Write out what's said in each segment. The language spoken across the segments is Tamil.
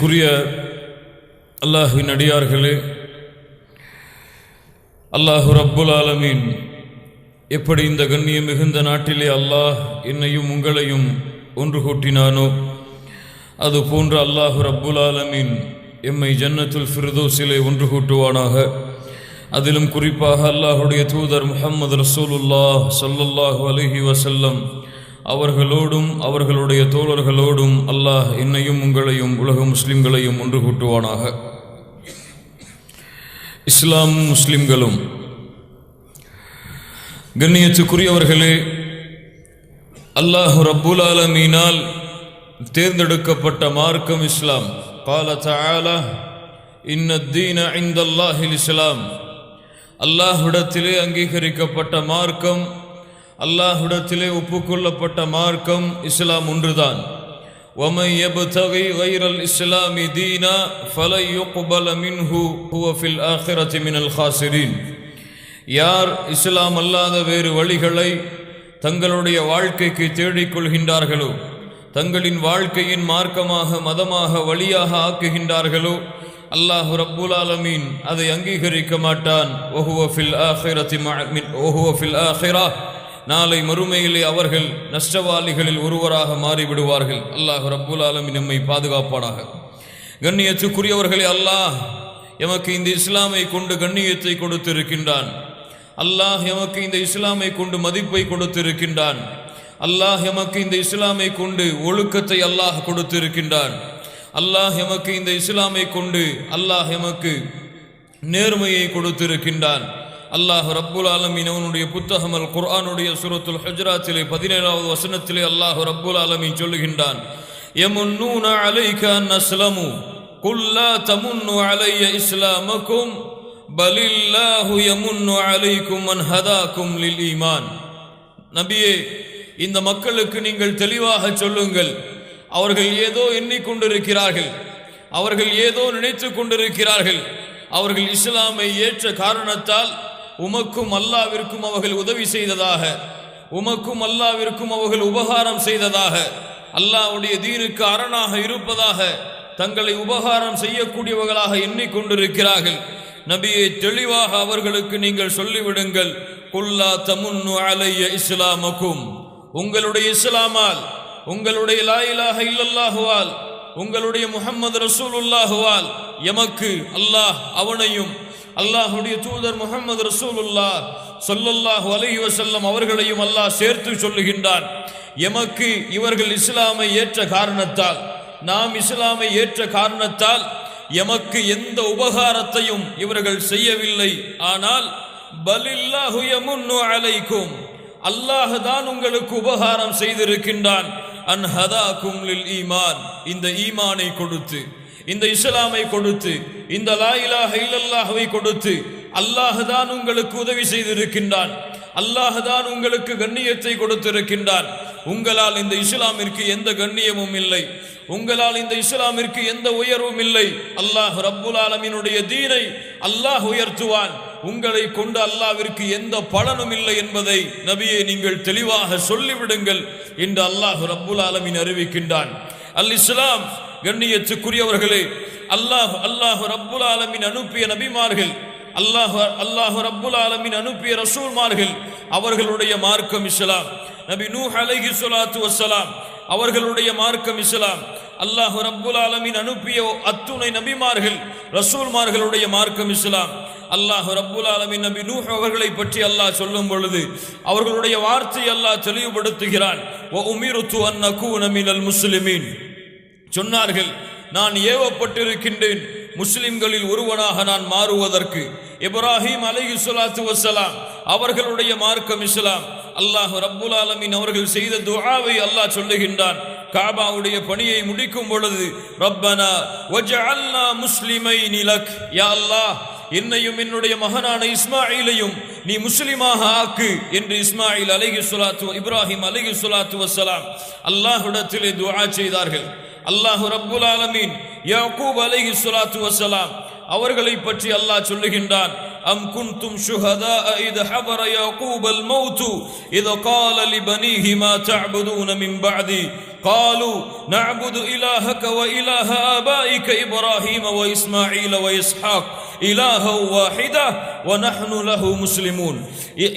புரிய அல்லாஹ்வின் அடியார்களே, அல்லாஹ் ரப்புல் ஆலமீன் எப்படி இந்த கண்ணியம் மிகுந்த நாட்டிலே அல்லாஹ் என்னையும் உங்களையும் ஒன்று கூட்டினானோ அது போன்ற அல்லாஹ் ரப்புல் ஆலமீன் எம்மை ஜன்னத்துல் ஃபிர்தௌஸிலே ஒன்று கூட்டுவானாக. அதிலும் குறிப்பாக அல்லாஹுடைய தூதர் முஹம்மது ரசூலுல்லாஹ் ஸல்லல்லாஹு அலைஹி வஸல்லம் அவர்களோடும் அவர்களுடைய தோழர்களோடும் அல்லாஹ் என்னையும் உங்களையும் உலக முஸ்லிம்களையும் ஒன்று கூட்டுவானாக. இஸ்லாமும் முஸ்லிம்களும் கண்ணியத்துக்குரியவர்களே, அல்லாஹ் ரப்புல் ஆலமீனால் தேர்ந்தெடுக்கப்பட்ட மார்க்கம் இஸ்லாம். قال تعالى إن الدين عند الله الإسلام. அல்லாஹ்விடத்திலே அங்கீகரிக்கப்பட்ட மார்க்கம், அல்லாஹ்விடத்திலே ஒப்புக்கொள்ளப்பட்ட மார்க்கம் இஸ்லாம் ஒன்றுதான். وَمَنْ يَبْتَغِي غَيْرَ الْإِسْلَامِ دِينًا فَلَنْ يُقْبَلَ مِنْهُ هُوَ فِي الْآخِرَةِ مِنَ الْخَاسِرِينَ. யார் இஸ்லாம் அல்லாத வேறு வழிகளை தங்களுடைய வாழ்க்கைக்கு தேடிக்கொள்கின்றார்களோ, தங்களின் வாழ்க்கையின் மார்க்கமாக மதமாக வழியாக ஆக்குகின்றார்களோ, அல்லாஹ் ரப்புல் ஆலமீன் அதை அங்கீகரிக்க மாட்டான். وَهُوَ فِي الْآخِرَةِ நாளை மறுமையிலே அவர்கள் நஷ்டவாளிகளில் ஒருவராக மாறிவிடுவார்கள். அல்லாஹ் ரப்புல் ஆலமீன் நம்மை பாதுகாப்பானாக. கண்ணியத்துக்குரியவர்களே, அல்லாஹ் எமக்கு இந்த இஸ்லாமை கொண்டு கண்ணியத்தை கொடுத்திருக்கின்றான். அல்லாஹ் எமக்கு இந்த இஸ்லாமை கொண்டு மதிப்பை கொடுத்திருக்கின்றான். அல்லாஹ் எமக்கு இந்த இஸ்லாமை கொண்டு ஒழுக்கத்தை அல்லாஹ் கொடுத்திருக்கின்றான். அல்லாஹ் எமக்கு இந்த இஸ்லாமை கொண்டு அல்லாஹ் எமக்கு நேர்மையை கொடுத்திருக்கின்றான். அல்லாஹ் ரப்புல் ஆலமீன் அவனுடைய புத்தகம் அல் குர்ஆனுடைய சூரத்துல் ஹுஜராத்திலே 17வது வசனத்திலே அல்லாஹ் ரப்புல் ஆலமீன் சொல்லுகின்றான், யமுன்னூன அலைக அன் அஸ்லமு குல் லா தமுன்னு அலைய இஸ்லாமக்கும் பலில்லாஹு யமுன்னு அலைக்கும் அன் ஹதாக்கும் லில் ஈமான். நபியே, இந்த மக்களுக்கு நீங்கள் தெளிவாக சொல்லுங்கள், அவர்கள் ஏதோ எண்ணிக்கொண்டிருக்கிறார்கள், அவர்கள் ஏதோ நினைத்து கொண்டிருக்கிறார்கள், அவர்கள் இஸ்லாமை ஏற்ற காரணத்தால் உமக்கும் அல்லாவிற்கும் அவர்கள் உதவி செய்ததாக, உமக்கும் அல்லாவிற்கும் அவர்கள் உபகாரம் செய்ததாக, அல்லாஹ்வுடைய தீனுக்கு அரணாக இருப்பதாக தங்களை உபகாரம் செய்யக்கூடியவர்களாக எண்ணிக்கொண்டிருக்கிறார்கள். நபியை தெளிவாக அவர்களுக்கு நீங்கள் சொல்லிவிடுங்கள், குல்லா தமுன்னு அலைய இஸ்லாமக்கும், உங்களுடைய இஸ்லாமால், உங்களுடைய லா இலாஹ இல்லல்லாஹுவால், உங்களுடைய முஹம்மது ரசூலுல்லாஹுவால் எமக்கு அல்லாஹ் அவனையும் அல்லாஹுடைய தூதர் முஹம்மது ரசூலுல்லாஹ் ஸல்லல்லாஹு அலைஹி வஸல்லம் அவர்களையும் அல்லாஹ் சேர்த்து சொல்லுகின்றான். எமக்கு இவர்கள் இஸ்லாமை ஏற்ற காரணத்தால், நாம் இஸ்லாமை ஏற்ற காரணத்தால் எமக்கு எந்த உபகாரத்தையும் இவர்கள் செய்யவில்லை. ஆனால் பலில்லாஹு யமுன்னு அலைக்கும், அல்லாஹ் தான் உங்களுக்கு உபகாரம் செய்திருக்கின்றான். அன் ஹதாக்கும் லில் ஈமான், இந்த ஈமானை கொடுத்து, இந்த இஸ்லாமை கொடுத்து, இந்த லா இலாஹ இல்லல்லாஹ்வை கொடுத்து அல்லாஹ் தான் உங்களுக்கு உதவி செய்திருக்கின்றான். அல்லாஹ் தான் உங்களுக்கு கண்ணியத்தை கொடுத்திருக்கின்றான். உங்களால் இந்த இஸ்லாமிற்கு எந்த கண்ணியமும் இல்லை, உங்களால் இந்த இஸ்லாமிற்கு எந்த உயர்வும் இல்லை. அல்லாஹ் ரப்புல் ஆலமீனுடைய தீனை அல்லாஹ் உயர்த்துவான். உங்களை கொண்டு அல்லாஹ்விற்கு எந்த பலனும் இல்லை என்பதை நபியே நீங்கள் தெளிவாக சொல்லிவிடுங்கள் என்று அல்லாஹ் ரப்புல் ஆலமீன் அறிவிக்கின்றான். அல் இஸ்லாம், கண்ணியத்துக்குரியவர்களே, அல்லாஹ் ரப்புல் ஆலமீன் அனுப்பிய நபிமார்கள், அல்லாஹ் ரப்புல் ஆலமீன் அனுப்பிய ரசூல்மார்கள், அவர்களுடைய மார்க்கம் இஸ்லாம். நபி நூஹ் அலைஹி ஸலாத்து வஸ்ஸலாம் அவர்களுடைய மார்க்கம் இஸ்லாம். அல்லாஹ் ரப்புல் ஆலமீன் அனுப்பிய அத்துணை நபிமார்கள் ரசூல்மார்களுடைய மார்க்கம் இஸ்லாம். அல்லாஹ் ரப்புல் ஆலமீன் நபி நூஹ் அவர்களை பற்றி அல்லாஹ் சொல்லும் பொழுது அவர்களுடைய வார்த்தை அல்லாஹ் தெளிவுபடுத்துகிறான். வ உமிர்து அன் அகூன மினல் முஸ்லிமீன், சொன்னார்கள், நான் ஏவப்பட்டிருக்கின்றேன் முஸ்லிம்களில் ஒருவனாக நான் மாறுவதற்கு. இப்ராஹிம் அலைஹி ஸலாத்து வஸ்ஸலாம் அவர்களுடைய மார்க்கம் இஸ்லாம். அல்லாஹ் ரப்புல் ஆலமீன் அவர்கள் செய்த துஆவை அல்லாஹ் சொல்லுகின்றான். காபாவுடைய பணியை முடிக்கும் பொழுது, ரப்பனா வஜஅல்னா முஸ்லிமைனி லக், யா அல்லாஹ் என்னையும் என்னுடைய மகனான இஸ்மாயிலையும் நீ முஸ்லிமாக ஆக்கு என்று இஸ்மாயில் அலைஹி ஸலாத்து இப்ராஹிம் அலைஹி ஸலாத்து வஸ்ஸலாம் அல்லாஹ்விடத்திலே துஆ செய்தார்கள். அல்லாஹ் ரப்புல் ஆலமீன் யாக்கூப் அலைஹி ஸலாத்து வஸ்ஸலாம் அவர்களை பற்றி அல்லாஹ் சொல்லுகின்றான், அம் குன்தும் ஷுஹதா இத் ஹதர யாக்கூப் அல் மௌத் இத் கால லிபனீஹி மா தஅபுதூன மின் பஅதி قالوا نعبد إلهك وإله آبائك إبراهيم وإسماعيل وإسحاق إلها واحدا ونحن له مسلمون.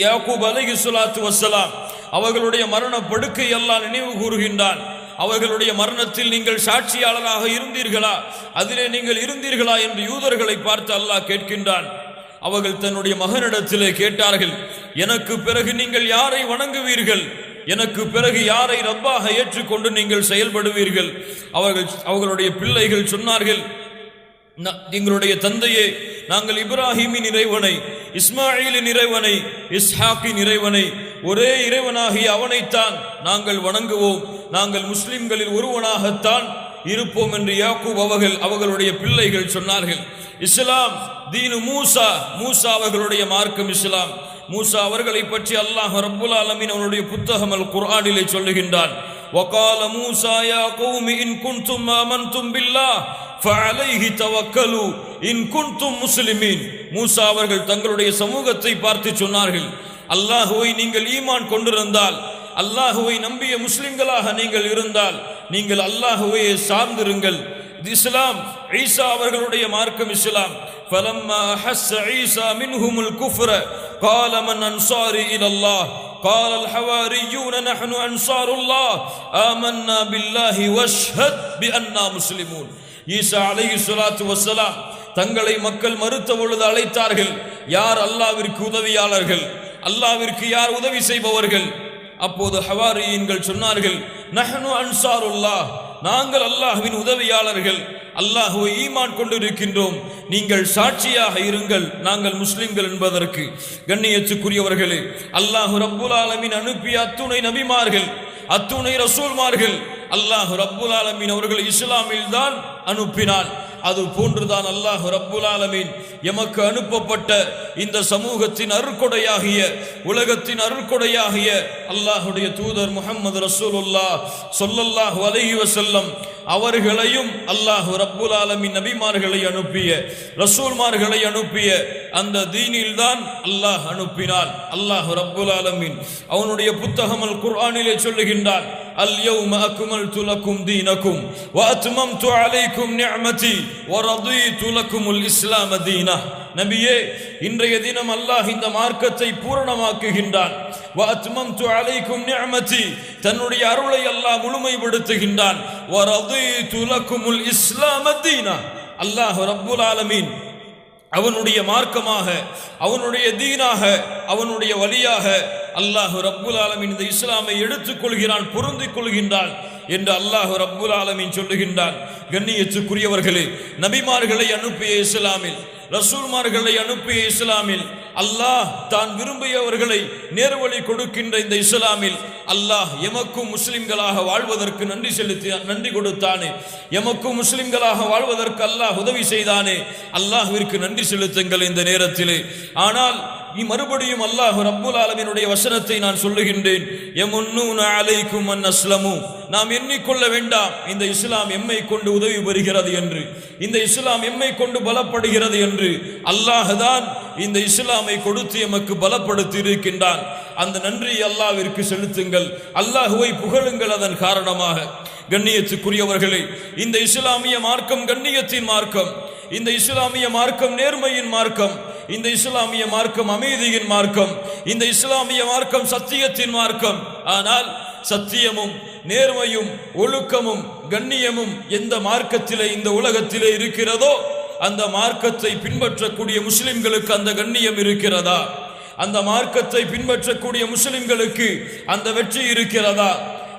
யாக்கூப் அலைஹிஸ்ஸலாத்து வஸ்ஸலாம் அவர்களுடைய மரண படுக்கை அல்லாஹ் நினைவு கூறுகின்றான். அவர்களுடைய மரணத்தில் நீங்கள் சாட்சியாளராக இருந்தீர்களா, அதிலே நீங்கள் இருந்தீர்களா என்று யூதர்களை பார்த்து அல்லாஹ் கேட்கின்றான். அவர்கள் தன்னுடைய மகனிடத்திலே கேட்டார்கள், எனக்கு பிறகு நீங்கள் யாரை வணங்குவீர்கள், எனக்கு பிறகு யாரை ரப்பாக ஏற்றுக்கொண்டு நீங்கள் செயல்படுவீர்கள்? அவர்களுடைய பிள்ளைகள் சொன்னார்கள், எங்களுடைய தந்தையே, நாங்கள் இப்ராஹிமின் இறைவனை, இஸ்மாயிலின் இறைவனை, இஸ்ஹாக்கின் இறைவனை, ஒரே இறைவனாகிய அவனைத்தான் நாங்கள் வணங்குவோம், நாங்கள் முஸ்லிம்களில் ஒருவனாகத்தான் இருப்போம் என்று யாக்கூப் அவர்களுடைய பிள்ளைகள் சொன்னார்கள். இஸ்லாம் தீனு மூசா, மூசா அவர்களுடைய மார்க்கம் இஸ்லாம். மூசா அவர்களை பற்றி அல்லாஹ் ரப்புல் ஆலமீன் அவருடைய புத்தகம் அல் குர்ஆனிலே சொல்லுகின்றான், வகால மூசா யா கௌமி இன் குன்தும் ஆமன்தும் பில்லாஹ் ஃபஅலைஹி தவக்கலு இன் குன்தும் முஸ்லிமீன். மூசா அவர்கள் தங்களுடைய சமூகத்தை பார்த்து சொன்னார்கள், அல்லாஹுவை நீங்கள் ஈமான் கொண்டிருந்தால், அல்லாஹுவை நம்பிய முஸ்லிம்களாக நீங்கள் இருந்தால், நீங்கள் அல்லாஹுவை சார்ந்திருங்கள். இஸ்லாம் ஈசா அவர்களுடைய மார்க்கம் இஸ்லாம். فلما أحس عيسى منهم الكفر قال من أنصاري إلى الله قال الحواريون نحن أنصار الله آمنا بالله واشهد بأننا مسلمون. ஈசா அலைஹிஸ்ஸலாத்து வஸ்ஸலாம் தங்களை மக்கள் மறுத்த பொழுது அழைத்தார்கள், யார் அல்லாஹ்விற்கு உதவியாளர்கள், அல்லாஹ்விற்கு யார் உதவி செய்பவர்கள்? அப்போது ஹவாரியீன்கள் சொன்னார்கள், நஹ்னு அன்சாருல்லாஹ், நாங்கள் அல்லாஹ்வின் உதவியாளர்கள், அல்லாஹ்வை ஈமான் கொண்டிருக்கின்றோம், நீங்கள் சாட்சியாக இருங்கள், நாங்கள் முஸ்லிம்கள் என்பதற்கு. கண்ணியத்துக்குரியவர்களே, அல்லாஹ் ரப்புல் ஆலமீன் அனுப்பிய அத்துணை நபிமார்கள், அத்துணை ரசூல்மார்கள், அல்லாஹ் ரப்புல் ஆலமீன் அவர்கள் இஸ்லாமில் தான் அனுப்பினான். அது போன்றுதான் அல்லாஹ் ரப்புல் ஆலமீன் எமக்கு அனுப்பப்பட்ட இந்த சமூகத்தின் அருட்கொடையாகிய, உலகத்தின் அருட்கொடையாகிய அல்லாஹுடைய தூதர் முஹம்மது ரசூலுல்லாஹ் ஸல்லல்லாஹு அலைஹி வஸல்லம் அவர்களையும் அல்லாஹ் ரப்புல் ஆலமீன் நபிமார்களை அனுப்பிய, ரசூல்மார்களை அனுப்பிய அந்த தீனில் தான் அல்லாஹ் அனுப்பினான். அல்லாஹ் ரப்புல் ஆலமீன் அவனுடைய புத்தகம் அல் குர்ஆனிலே சொல்லுகின்றான், அல் யௌம அக்மல்து லக்கும் தீனக்கும் வ அத்மம்து அலைக்கும் நிஅமதி வ ரதீது லக்குமுல் இஸ்லாம தீனா. நபியே, இன்றைய தினம் அல்லாஹ் இந்த மார்க்கத்தை பூரணமாக்குகின்றான். வ அத்மம்து அலைக்கும் நிஅமதி, தன்னுடைய அருளை அல்லாஹ் முழுமைப்படுத்துகின்றான். வ ரதீது லக்குமுல் இஸ்லாம தீனா. அல்லாஹ் ரப்புல் ஆலமீன் அவனுடைய மார்க்கமாக, அவனுடைய தீனாக, அவனுடைய வழியாக அல்லாஹ் ரப்புல் ஆலமீன் இந்த இஸ்லாமை எடுத்துக்கொள்கிறான், பொருந்திக் கொள்கின்றான் என்று அல்லாஹ் ரப்புல் ஆலமீன் சொல்லுகின்றான். கண்ணியத்துக்குரியவர்களே, நபிமார்களை அனுப்பிய இஸ்லாமில், ரசூல்மார்களை அனுப்பிய இஸ்லாமில், அல்லாஹ் தான் விரும்பியவர்களை நேர்வழி கொடுக்கின்ற இந்த இஸ்லாமில் அல்லாஹ் எமக்கும் முஸ்லிம்களாக வாழ்வதற்கு நன்றி கொடுத்தானே, எமக்கும் முஸ்லிம்களாக வாழ்வதற்கு அல்லாஹ் உதவி செய்தானே, அல்லாஹ்விற்கு நன்றி செலுத்துங்கள் இந்த நேரத்திலே. ஆனால் மறுபடியும் அல்லாஹ் ரப்புல் ஆலமீனுடைய வசனத்தை நான் சொல்லுகின்றேன், யமுன்னூன அலைக்கும் அன் அஸ்லமு. நாம் எண்ணிக்கொள்ள வேண்டாம் இந்த இஸ்லாம் எம்மை கொண்டு உதவி பெறுகிறது என்று, இந்த இஸ்லாம் எம்மை கொண்டு பலப்படுகிறது என்று. அல்லாஹ் தான் இந்த இஸ்லாமை கொடுத்து எமக்கு பலப்படுத்தி இருக்கின்றான். அந்த நன்றி அல்லாஹ்விற்கு செலுத்துங்கள், அல்லாஹுவை புகழுங்கள் அதன் காரணமாக. கண்ணியத்துக்குரியவர்களே, இந்த இஸ்லாமிய மார்க்கம் கண்ணியத்தின் மார்க்கம், இந்த இஸ்லாமிய மார்க்கம் நேர்மையின் மார்க்கம், இந்த இஸ்லாமிய மார்க்கம் அமைதியின் மார்க்கம், இந்த இஸ்லாமிய மார்க்கம் சத்தியத்தின் மார்க்கம். ஆனால் சத்தியமும் நேர்மையும் ஒழுக்கமும் கண்ணியமும் எந்த மார்க்கத்திலே இந்த உலகத்திலே இருக்கிறதோ அந்த மார்க்கத்தை பின்பற்றக்கூடிய முஸ்லிம்களுக்கு அந்த கண்ணியம் இருக்கிறதா? அந்த மார்க்கத்தை பின்பற்றக்கூடிய முஸ்லிம்களுக்கு அந்த வெற்றி இருக்கிறதா?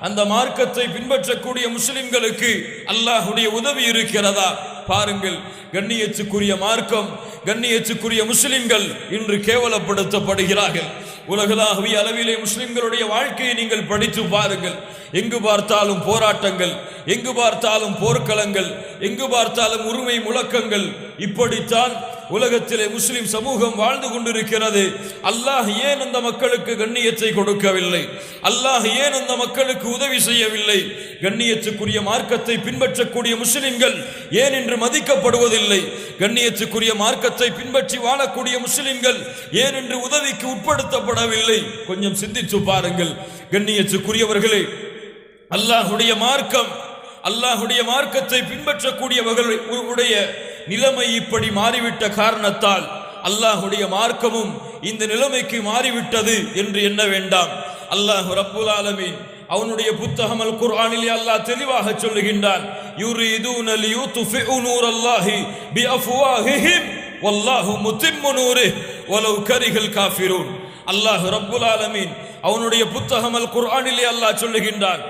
அந்த மார்க்கத்தை பின்பற்றக்கூடிய முஸ்லிம்களுக்கு அல்லாஹ்வுடைய உதவி இருக்கிறதா? பாருங்கள், கண்ணியத்துக்குரிய மார்க்கம், கண்ணியத்துக்குரிய முஸ்லிம்கள் இன்று கேவலப்படுத்தப்படுகிறார்கள். உலகளாவிய அளவிலே முஸ்லிம்களுடைய வாழ்க்கையை நீங்கள் படித்து பாருங்கள். எங்கு பார்த்தாலும் போராட்டங்கள், எங்கு பார்த்தாலும் போர்க்களங்கள், எங்கு பார்த்தாலும் உரிமை முழக்கங்கள். இப்படித்தான் உலகத்திலே முஸ்லிம் சமூகம் வாழ்ந்து கொண்டிருக்கிறது. அல்லாஹ் ஏன் அந்த மக்களுக்கு கண்ணியத்தை கொடுக்கவில்லை? அல்லாஹ் ஏன் அந்த மக்களுக்கு உதவி செய்யவில்லை? கண்ணியத்துக்குரிய மார்க்கத்தை பின்பற்றக்கூடிய முஸ்லிம்கள் ஏன் என்று மதிக்கப்படுவதில்லை? கண்ணியத்துக்குரிய மார்க்கத்தை பின்பற்றி வாழக்கூடிய முஸ்லிம்கள் ஏன் என்று உதவிக்கு உட்படுத்தப்படவில்லை? கொஞ்சம் சிந்தித்து பாருங்கள். கண்ணியத்துக்குரியவர்களே, அல்லாஹுடைய மார்க்கம், அல்லாஹுடைய மார்க்கத்தை பின்பற்றக்கூடியவர்களுடைய நிலைமை இப்படி மாறிவிட்ட காரணத்தால் அல்லாஹுடைய மார்க்கமும் இந்த நிலைமைக்கு மாறிவிட்டது என்று எண்ண வேண்டாம். அல்லாஹ் ரப்புல் ஆலமீன் அவனுடைய புத்தகம் அல் குர்ஆனிலே அல்லாஹ் தெளிவாக சொல்லுகின்றான், யுரீதுன லியுத்ஃபிஉ நூரல்லாஹி பிஅஃவாஹிஹிம் வல்லாஹு முத்திம்மு நூரிஹி வலவ் கரிஹல் காஃபிரூன். அல்லாஹ் ரப்புல் ஆலமீன் அவனுடைய புத்தகம் அல் குர்ஆனிலே அல்லாஹ் சொல்லுகின்றான்,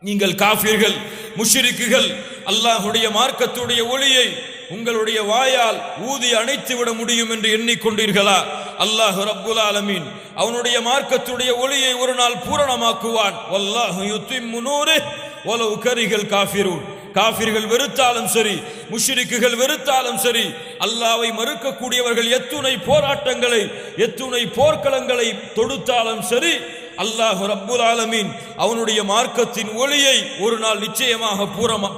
நீங்கள் காஃபிர்கள், முஷ்ரிக்குகள் அல்லாஹுடைய மார்க்கத்துடைய ஒளியை உங்களுடைய வாயால் ஊதி அணைத்து விட முடியும் என்று எண்ணிக்கொண்டீர்களா? அல்லாஹ் ரப்புல் ஆலமீன் அவனுடைய மார்க்கத்துடைய ஒளியை ஒரு நாள் பூரணமாக்குவான். வல்லாஹு யுத்திம்மு நூரிஹி வலவ் கரிஹல் காஃபிரூன். காஃபிர்கள் வெறுத்தாலும் சரி, முஷ்ரிக்குகள் வெறுத்தாலும் சரி, அல்லாஹ்வை மறுக்கக்கூடியவர்கள் எத்துணை போராட்டங்களை, எத்துணை போர்க்களங்களை தொடுத்தாலும் சரி, அல்லாஹ் ரப்புல் ஆலமீன் அவனுடைய மார்க்கத்தின் ஒளியை ஒரு நாள் நிச்சயமாக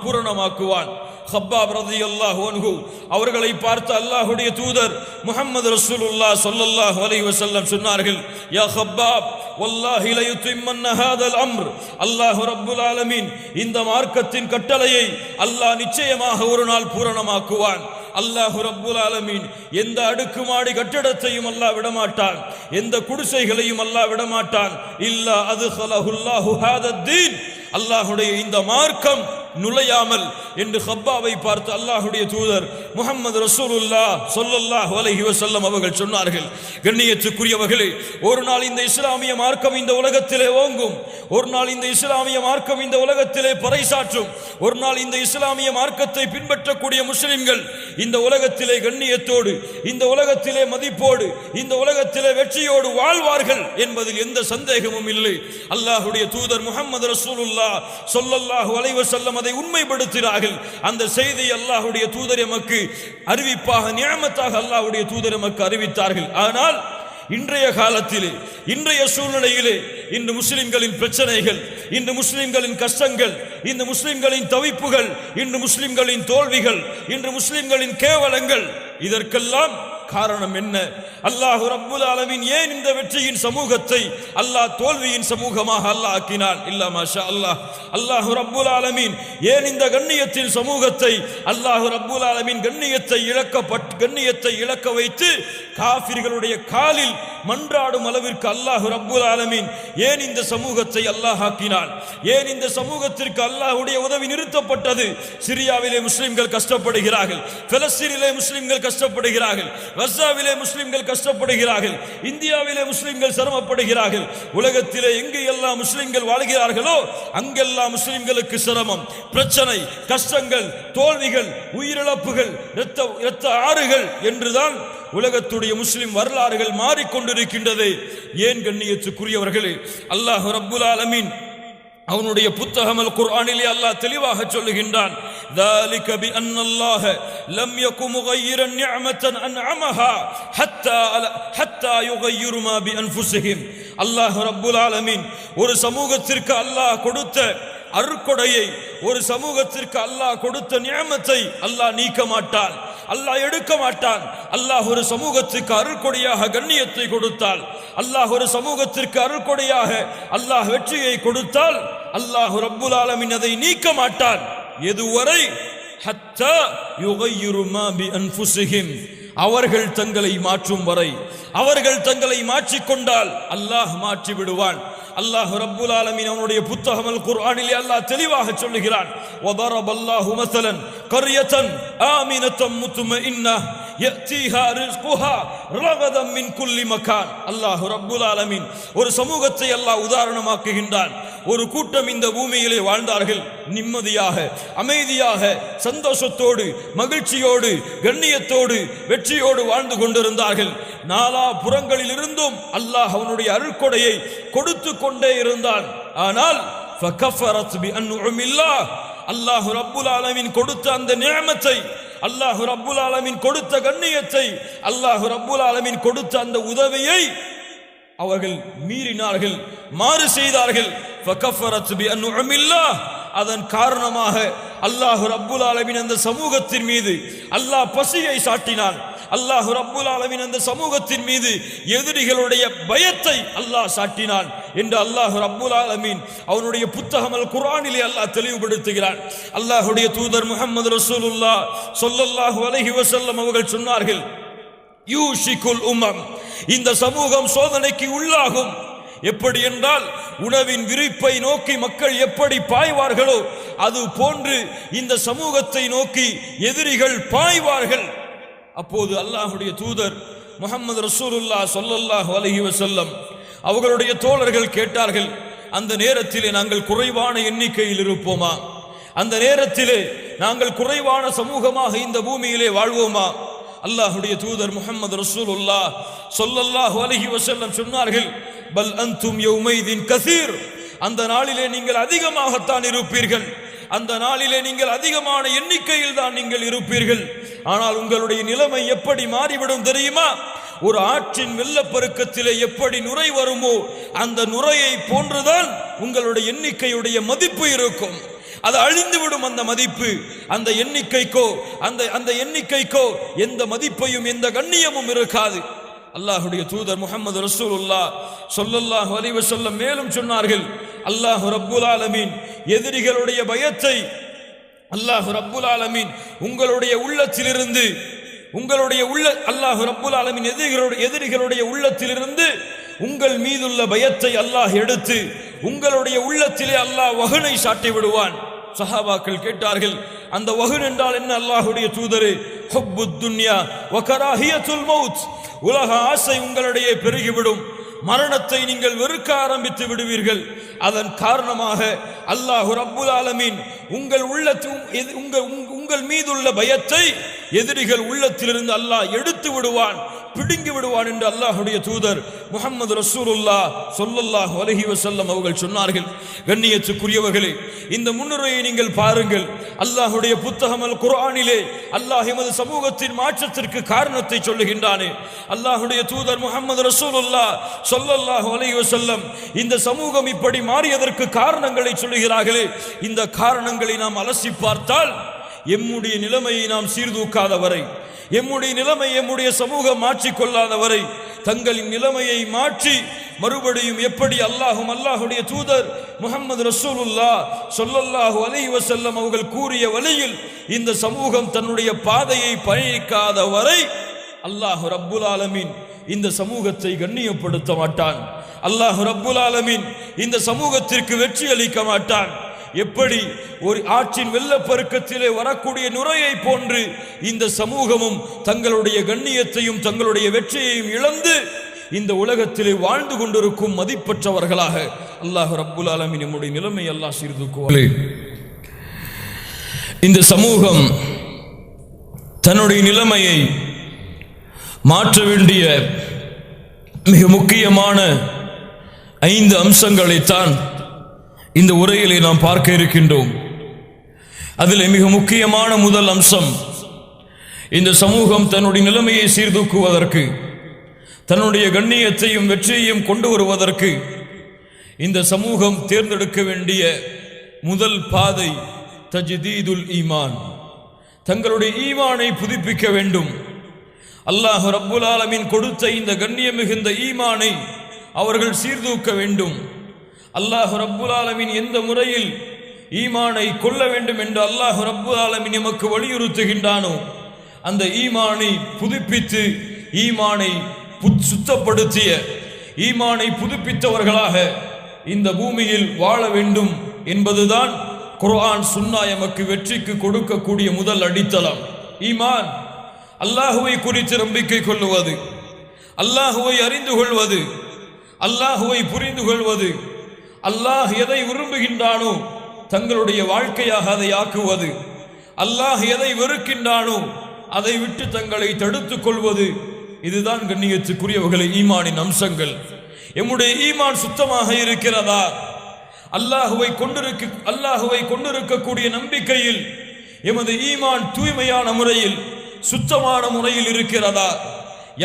பூரணமாக்குவான். ஹப்பாப் ரலியல்லாஹு அன்ஹு அவர்களை பார்த்து அல்லாஹ்வுடைய தூதர் முஹம்மது ரசூலுல்லாஹ் ஸல்லல்லாஹு அலைஹி வஸல்லம் சொன்னார்கள், யா ஹப்பாப் வல்லாஹி லா யுத்திம்மன்ன ஹாதல் அம்ர். அல்லாஹ் ரப்புல் ஆலமீன் இந்த மார்க்கத்தின் கட்டளையை அல்லாஹ் நிச்சயமாக ஒரு நாள் பூரணமாக்குவான். அல்லாஹ் ரப்புல் ஆலமீன் எந்த அடுக்குமாடி கட்டடத்தையும் அல்லாஹ் விடமாட்டான், எந்த குடிசைகளையும் அல்லாஹ் விடமாட்டான். இல்லா அத்கலஹுல்லாஹு ஹாதத்தீன். அல்லாஹ்வுடைய இந்த மார்க்கம் நுழையாமல் என்று ஹப்பாவை பார்த்து அல்லாஹ்வுடைய தூதர் முஹம்மது ரசூலுல்லாஹ் ஸல்லல்லாஹு அலைஹி வஸல்லம் அவர்கள் சொன்னார்கள், கண்ணியத்துக்குரியவர்களே, ஒரு நாள் இந்த இஸ்லாமிய மார்க்கம் இந்த உலகத்திலே ஓங்கும், ஒரு நாள் இந்த இஸ்லாமிய மார்க்கம் இந்த உலகத்திலே பறைசாற்றும், ஒரு நாள் இந்த இஸ்லாமிய மார்க்கத்தை பின்பற்றக்கூடிய முஸ்லிம்கள் இந்த உலகத்திலே கண்ணியத்தோடு, இந்த உலகத்திலே மதிப்போடு, இந்த உலகத்திலே வெற்றியோடு வாழ்வார்கள் என்பதில் எந்த சந்தேகமும் இல்லை. அல்லாஹ்வுடைய தூதர் முஹம்மது ரசூலுல்லாஹ் ஸல்லல்லாஹு அலைஹி வஸல்லம் அதை உண்மைப்படுத்துகிறார்கள். அந்த செய்தி அல்லாஹ்வுடைய தூதர் எமக்கு அறிவிப்பாக, நியமத்தாக அல்லாஹ்வுடைய தூதர் எமக்கு அறிவித்தார்கள். ஆனால் இன்றைய காலத்திலே, இன்றைய சூழ்நிலையிலே இன்று முஸ்லிம்களின் பிரச்சனைகள், இன்று முஸ்லிம்களின் கஷ்டங்கள், இன்று முஸ்லிம்களின் தவிப்புகள், இன்று முஸ்லிம்களின் தோல்விகள், இன்று முஸ்லிம்களின் கேவலங்கள், இதற்கெல்லாம் காரணம் என்ன? அல்லாஹ் ரப்புல் ஆலமீன் ஏன் இந்த வெற்றியின் சமூகத்தை அல்லாஹ் தோல்வியின் சமூகமாக அல்லாஹ் ஆக்கினான்? இல்ல மாஷா அல்லாஹ். அல்லாஹ் ரப்புல் ஆலமீன் ஏன் இந்த கண்ணியத்தின் சமூகத்தை அல்லாஹ் ரப்புல் ஆலமீன் கண்ணியத்தை இழக்க வைத்து காஃபிர்களுடைய காலில் மன்றாடும் அளவிற்கு அல்லாஹ் ரப்புல் ஆலமீன் ஏன் இந்த சமூகத்தை அல்லாஹ் ஆக்கினான்? ஏன் இந்த சமூகத்திற்கு அல்லாஹ்வுடைய உதவி நிறுத்தப்பட்டது? சிரியாவிலே முஸ்லிம்கள் கஷ்டப்படுகிறார்கள், பலஸ்தீனிலே முஸ்லிம்கள் கஷ்டப்படுகிறார்கள், கஸாவிலே முஸ்லிம்கள் கஷ்டப்படுகிறார்கள், இந்தியாவிலே முஸ்லிம்கள் சிரமப்படுகிறார்கள். உலகத்திலே எங்கு எல்லாம் முஸ்லிம்கள் வாழ்கிறார்களோ அங்கெல்லாம் முஸ்லிம்களுக்கு சிரமம், பிரச்சனை, கஷ்டங்கள், தோல்விகள், உயிரிழப்புகள், இரத்த ஆறுகள் என்றுதான் உலகத்துடைய முஸ்லிம் வரலாறுகள் மாறிக்கொண்டிருக்கின்றது. ஏன் கண்ணியத்துக்குரியவர்களே, அல்லாஹ் ரப்புல் ஆலமீன் அவனுடைய புத்தகம் அல் குர்ஆனிலே அல்லாஹ் தெளிவாக சொல்லுகின்றான், ذلك بأن الله لم يكن مغيرا نعمة أنعمها حتى يغيروا ما بأنفسهم. அல்லாஹ் ரப்புல் ஆலமீன் ஒரு சமூகத்திற்கு அல்லாஹ் கொடுத்த அருட்கொடையை, ஒரு சமூகத்திற்கு அல்லாஹ் கொடுத்த நியமத்தை அல்லாஹ் நீக்க மாட்டான், அல்லாஹ் எடுக்க மாட்டான். அல்லாஹ் ஒரு சமூகத்திற்கு அருட்கொடையாக கண்ணியத்தை கொடுத்தால், அல்லாஹ் ஒரு சமூகத்திற்கு அருட்கொடையாக அல்லாஹ் வெற்றியை கொடுத்தால் அல்லாஹ் ரப்புல் ஆலமீன் அதை நீக்க மாட்டான். எதுவரை? ஹத்தா யுகையிரு மா பி அன்ஃபுஸிஹிம், அவர்கள் தங்களை மாற்றும் வரை, அவர்கள் தங்களை மாற்றிக்கொண்டால் அல்லாஹ் மாற்றி விடுவான். அல்லாஹ் ரப்புல் ஆலமீன் அவனுடைய புத்தகம் அல் குர்ஆனிலே அல்லாஹ் தெளிவாக சொல்லுகிறான், வதரபல்லாஹு மஸலன் கர்யத்தன் ஆமினத்தன் முத்மஇன்னஹ் யஅதீஹா ரிஸ்குஹா ரகதம் மின் குல்லி மகான். அல்லாஹ் ரப்புல் ஆலமீன் ஒரு சமூகத்தை அல்லாஹ் உதாரணமாக்குகின்றான். ஒரு கூட்டம் இந்த பூமியிலே வாழ்ந்தார்கள், நிம்மதியாக, அமைதியாக, சந்தோஷத்தோடு, மகிழ்ச்சியோடு, கண்ணியத்தோடு, வெற்றியோடு வாழ்ந்து கொண்டிருந்தார்கள். நாலா புறங்களில் இருந்தும் அல்லாஹ் அவனுடைய அருட்கொடையை கொடுத்து கொண்டே இருந்தான். ஆனால் ஃபகஃபரத் பிஅன்உமில்லாஹ், அல்லாஹ் ரப்புல் ஆலமீன் கொடுத்த அந்த நியமத்தை, அல்லாஹ் ரப்புல் ஆலமீன் கொடுத்த கண்ணியத்தை, அல்லாஹ் ரப்புல் ஆலமீன் கொடுத்த அந்த உதவியை அவர்கள் மீறினார்கள், மாறு செய்தார்கள். ஃபகஃபரத் பிஅன்உமில்லாஹ், அதன் காரணமாக அல்லாஹ் ரப்புல் ஆலமீன் அந்த சமூகத்தின் மீது அல்லாஹ் பசியை சாட்டினான். அல்லாஹ் ரப்புல் ஆலமீன் அந்த சமூகத்தின் மீது எதிரிகளுடைய பயத்தை அல்லாஹ் சாட்டினான். என்று அல்லாஹ் ரப்புல் ஆலமீன் அவனுடைய புத்தகம் அல் குர்ஆனிலே அல்லாஹ் தெளிவுபடுத்துகிறான். அல்லாஹ்வுடைய தூதர் முஹம்மது ரசூலுல்லாஹ் ஸல்லல்லாஹு அலைஹி வஸல்லம் அவர்கள் சொன்னார்கள், யூஷிகுல் உம்மம், இந்த சமூகம் சோதனைக்கு உள்ளாகும். எப்படி என்றால், உணவின் விரிப்பை நோக்கி மக்கள் எப்படி பாய்வார்களோ அது போன்று இந்த சமூகத்தை நோக்கி எதிரிகள் பாய்வார்கள். அப்போது அல்லாஹ்வுடைய தூதர் முஹம்மது ரசூலுல்லாஹ் ஸல்லல்லாஹு அலைஹி வஸல்லம் அவர்களுடைய தோழர்கள் கேட்டார்கள், அந்த நேரத்திலே நாங்கள் குறைவான எண்ணிக்கையில் இருப்போமா? அந்த நேரத்திலே நாங்கள் குறைவான சமூகமாக இந்த பூமியிலே வாழ்வோமா? அல்லாஹ்வுடைய தூதர் முஹம்மது ரசூலுல்லாஹ் ஸல்லல்லாஹு அலைஹி வஸல்லம் சொன்னார்கள், பல் அன்தும் யௌமைதின் கஸீர், அந்த நாளிலே நீங்கள் அதிகமாகத்தான் இருப்பீர்கள், அந்த நாளிலே நீங்கள் அதிகமான எண்ணிக்கையில் தான் நீங்கள் இருப்பீர்கள். ஆனால் உங்களுடைய நிலைமை எப்படி மாறிவிடும் தெரியுமா? ஒரு ஆற்றின் வெள்ளப்பெருக்கத்திலே எப்படி நுரை வருமோ அந்த நுரையை போன்றுதான் உங்களுடைய எண்ணிக்கையுடைய மதிப்பு இருக்கும். அது அழிந்துவிடும். அந்த மதிப்பு அந்த எண்ணிக்கைக்கோ எந்த மதிப்பையும் எந்த கண்ணியமும் இருக்காது. அல்லாஹ்வுடைய தூதர் முஹம்மது ரசூலுல்லாஹ் ஸல்லல்லாஹு அலைஹி வஸல்லம் மேலும் சொன்னார்கள், அல்லாஹ் ரப்புல் ஆலமீன் எதிரிகளுடைய பயத்தை அல்லாஹ் ரப்புல் ஆலமீன் உங்களுடைய உள்ளத்திலிருந்து அல்லாஹ் ரப்புல் ஆலமீன் எதிரிகளுடைய உள்ளத்திலிருந்து உங்கள் மீதுள்ள பயத்தை அல்லாஹ் எடுத்து உங்களுடைய உள்ளத்திலே அல்லாஹ் வஹனை சாட்டி விடுவான். சஹாபாக்கள் கேட்டார்கள், அந்த வஹன் என்றால் என்ன அல்லாஹ்வுடைய தூதரே? ஹுப்புத் துன்யா வ கராஹியத்துல் மௌத், உலக ஆசை உங்களிடையே பெருகிவிடும், மரணத்தை நீங்கள் வெறுக்க ஆரம்பித்து விடுவீர்கள். அதன் காரணமாக அல்லாஹ் ரப்புல் ஆலமீன் உங்கள் மீதுள்ள பயத்தை எதிரிகள் உள்ளத்திலிருந்து அல்லாஹ் எடுத்து விடுவான், பிடுங்கி விடுவான் என்று அல்லாஹ்வுடைய தூதர் முஹம்மது ரசூலுல்லாஹ் ஸல்லல்லாஹு அலைஹி வஸல்லம் அவர்கள் சொன்னார்கள். கண்ணியத்துக்குரியவர்களே, இந்த முன்னுரையை நீங்கள் பாருங்கள். அல்லாஹ்வுடைய புத்தகம் அல் குர்ஆனிலே அல்லாஹ் எமது சமூகத்தின் மாற்றத்திற்கு காரணத்தை சொல்லுகின்றானே. அல்லாஹ்வுடைய தூதர் முஹம்மது ரசூலுல்லாஹ் ஸல்லல்லாஹு அலைஹி வஸல்லம் இந்த சமூகம் இப்படி மாறியதற்கு காரணங்களை சொல்லுகிறார்களே. இந்த காரணங்களை நாம் அலசி பார்த்தால், எம்முடைய நிலைமையை நாம் சீர்தூக்காத வரை, எம்முடைய சமூகம் மாற்றிக்கொள்ளாத வரை, தங்களின் நிலைமையை மாற்றி மறுபடியும் எப்படி அல்லாஹ்வுடைய தூதர் முஹம்மது ரசூலுல்லாஹ் ஸல்லல்லாஹு அலைஹி வஸல்லம் அவர்கள் கூறிய வழியில் இந்த சமூகம் தன்னுடைய பாதையை பயணிக்காத வரை அல்லாஹ் ரப்புல் ஆலமீன் இந்த சமூகத்தை கண்ணியப்படுத்த மாட்டான். அல்லாஹ் ரப்புல் ஆலமீன் இந்த சமூகத்திற்கு வெற்றி அளிக்க மாட்டான். எப்படி ஒரு ஆற்றின் வெள்ளப்பெருக்கத்திலே வரக்கூடிய நுரையை போன்று இந்த சமூகமும் தங்களுடைய கண்ணியத்தையும் தங்களுடைய வெற்றியையும் இழந்து இந்த உலகத்திலே வாழ்ந்து கொண்டிருக்கும் மதிப்பற்றவர்களாக அல்லாஹ் ரப்புல் ஆலமீன் நம்முடைய நிலைமை அல்லாஹ் சீர்தூக்குவானே. இந்த சமூகம் தன்னுடைய நிலைமையை மாற்ற வேண்டிய மிக முக்கியமான 5 அம்சங்களைத்தான் இந்த உரையிலே நாம் பார்க்க இருக்கின்றோம். அதில் மிக முக்கியமான முதல் அம்சம், இந்த சமூகம் தன்னுடைய நிலைமையை சீர்தூக்குவதற்கு, தன்னுடைய கண்ணியத்தையும் வெற்றியையும் கொண்டு வருவதற்கு இந்த சமூகம் தேர்ந்தெடுக்க வேண்டிய முதல் பாதை தஜ்தீதுல் ஈமான், தங்களுடைய ஈமானை புதுப்பிக்க வேண்டும். அல்லாஹ் ரப்புல் ஆலமீன் கொடுத்த இந்த கண்ணியம் மிகுந்த ஈமானை அவர்கள் சீர்தூக்க வேண்டும். அல்லாஹ் ரப்புல் ஆலமீன் எந்த முறையில் ஈமானை கொள்ள வேண்டும் என்று அல்லாஹ் ரப்புல் ஆலமீன் நமக்கு வலியுறுத்துகின்றானோ அந்த ஈமானை புதுப்பித்து, ஈமானை சுத்தப்படுத்திய, ஈமானை புதுப்பித்தவர்களாக இந்த பூமியில் வாழ வேண்டும் என்பதுதான் குர்ஆன் சுன்னா எமக்கு வெற்றிக்கு கொடுக்கக்கூடிய முதல் அடித்தளம். ஈமான், அல்லாஹுவை குறித்து நம்பிக்கை கொள்வது, அல்லாஹுவை அறிந்து கொள்வது, அல்லாஹுவை புரிந்து கொள்வது, அல்லாஹ் எதை விரும்புகின்றானோ தங்களுடைய வாழ்க்கையாக அதை ஆக்குவது, அல்லாஹ் எதை வெறுக்கின்றானோ அதை விட்டு தங்களை தடுத்துக் கொள்வது. இதுதான் கண்ணியத்துக்குரியவர்களை ஈமானின் அம்சங்கள். எம்முடைய ஈமான் சுத்தமாக இருக்கிறதா? அல்லாஹுவை கொண்டிருக்கக்கூடிய நம்பிக்கையில் எமது ஈமான் தூய்மையான முறையில் சுத்தமான முறையில் இருக்கிறதா?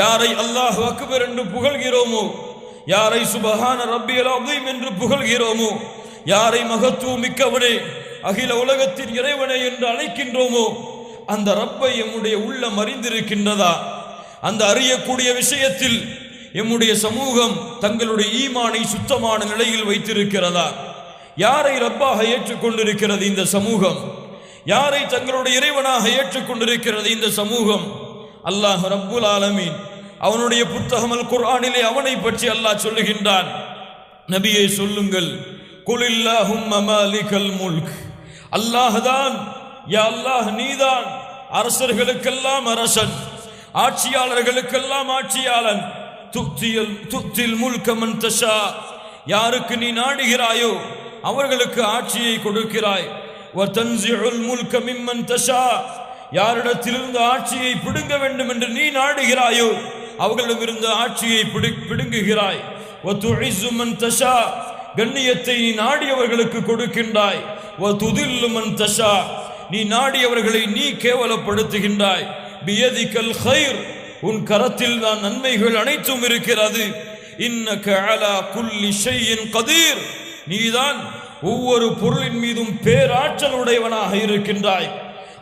யாரை அல்லாஹ் அக்பர் என்று புகழ்கிறோமோ, யாரை சுபஹான ரப்பியல் அஸீம் என்று புகழ்கிறோமோ, யாரை மகத்துவம் மிக்கவனே, அகில உலகத்தின் இறைவனே என்று அழைக்கின்றோமோ, அந்த ரப்பை எம்முடைய உள்ளம் அறிந்திருக்கின்றதா? அந்த அறியக்கூடிய விஷயத்தில் எம்முடைய சமூகம் தங்களுடைய ஈமானை சுத்தமான நிலையில் வைத்திருக்கிறதா? யாரை ரப்பாக ஏற்றுக்கொண்டிருக்கிறது இந்த சமூகம்? யாரை தங்களுடைய இறைவனாக ஏற்றுக்கொண்டிருக்கிறது இந்த சமூகம்? அல்லாஹ் ரப்புல் ஆலமீன் அவனுடைய புத்தகம் அல் குர்ஆனிலே அவனை பற்றி அல்லாஹ் சொல்லுகின்றான். நபியே சொல்லுங்கள், குலில்லாஹும்ம மாலிகல் முல்க், அல்லாஹ்தான், யா அல்லாஹ் நீதான் அரசர்களுக்கெல்லாம் அரசன், ஆட்சியாளர்களுக்கெல்லாம் ஆட்சியாளன். துத்தில் முல்க மன் தஷா, யாருக்கு நீ நாடுகிறாயோ அவர்களுக்கு ஆட்சியை கொடுக்கிறாய். வ தன்ஸிஉல் முல்க மிம்மன் தஷா, யாரிடத்திலிருந்து ஆட்சியை பிடுங்க வேண்டும் என்று நீ நாடுகிறாயோ அவர்களிடமிருந்து ஆட்சியை பிடுங்குகிறாய். வ துஇஸ்ஸு மன் தஷா, கண்ணியத்தை நீ நாடியவர்களுக்கு கொடுக்கின்றாய். வ துதில்லு மன் தஷா, நீ நாடியவர்களை நீ கேவலப்படுத்துகின்றாய். பியதிகல் கைர், உன் கரத்தில் தான் நன்மைகள் அனைத்தும் இருக்கிறது. இன்னக அலா குல்லி ஷைஇன் கதீர், நீதான் ஒவ்வொரு பொருளின் மீதும் பேராற்றல் உடையவனாக இருக்கின்றாய்.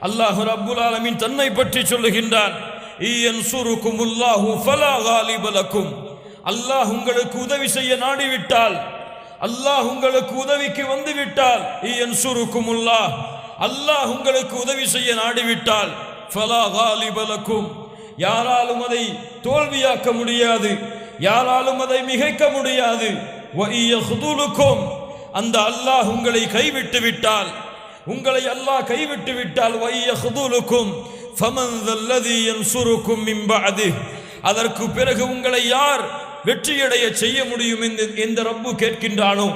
அல்லாஹ் ரப்புல் ஆலமீன் தன்னை பற்றி சொல்லுகின்றான். இயன்சுருகுமுல்லாஹு ஃபலா காலிப லக்கும், அல்லாஹ் உங்களுக்கு உதவி செய்ய நாடிவிட்டால், அல்லாஹ் உங்களுக்கு உதவிக்கு வந்து விட்டால், இயன்சுருகுமுல்லாஹ், அல்லாஹ் உங்களுக்கு உதவி செய்ய நாடிவிட்டால், ஃபலா காலிப லக்கும், யாராலும் அதை தோல்வியாக்க முடியாது, யாராலும் அதை மிகைக்க முடியாது. வ இயஹ்துலுக்கும், அந்த அல்லாஹ் உங்களை கைவிட்டு விட்டால், உங்களை அல்லாஹ் கைவிட்டு விட்டால், வ இயஹ்துலுக்கும் ஃபமன் ஸல்லதி யன்சுருக்கும் மின் பஅதிஹ், அதற்கு பிறகு உங்களை யார் வெற்றியடைய செய்ய முடியும் என்று எந்த ரப்பு கேட்கின்றானோ,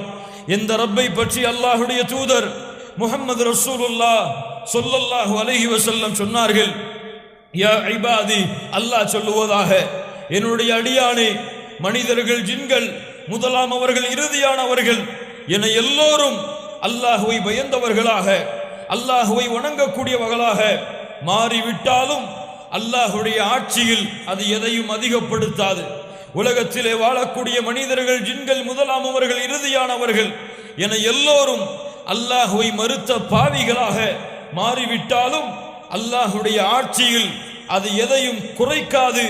எந்த ரப்பை பற்றி அல்லாஹ்வுடைய தூதர் முஹம்மது ரசூலுல்லாஹ் ஸல்லல்லாஹு அலைஹி வஸல்லம் சொன்னார்கள். யா இபாதி, அல்லாஹ் சொல்லுவதாக, என்னுடைய அடியானே, மனிதர்கள் ஜின்கள் முதலாம் அவர்கள் இறுதியானவர்கள் என எல்லோரும் அல்லாஹுவை பயந்தவர்களாக, அல்லாஹுவை வணங்கக்கூடியவர்களாக மாறிவிட்டாலும் அல்லாஹுடைய ஆட்சியில் அது எதையும் அதிகப்படுத்தாது. உலகத்திலே வாழக்கூடிய மனிதர்கள் ஜின்கள் முதலாம் அவர்கள் இறுதியானவர்கள் என எல்லோரும் அல்லாஹுவை மறுத்த பாவிகளாக மாறிவிட்டாலும் அல்லாஹுடைய ஆட்சியில் அது எதையும் குறைக்காது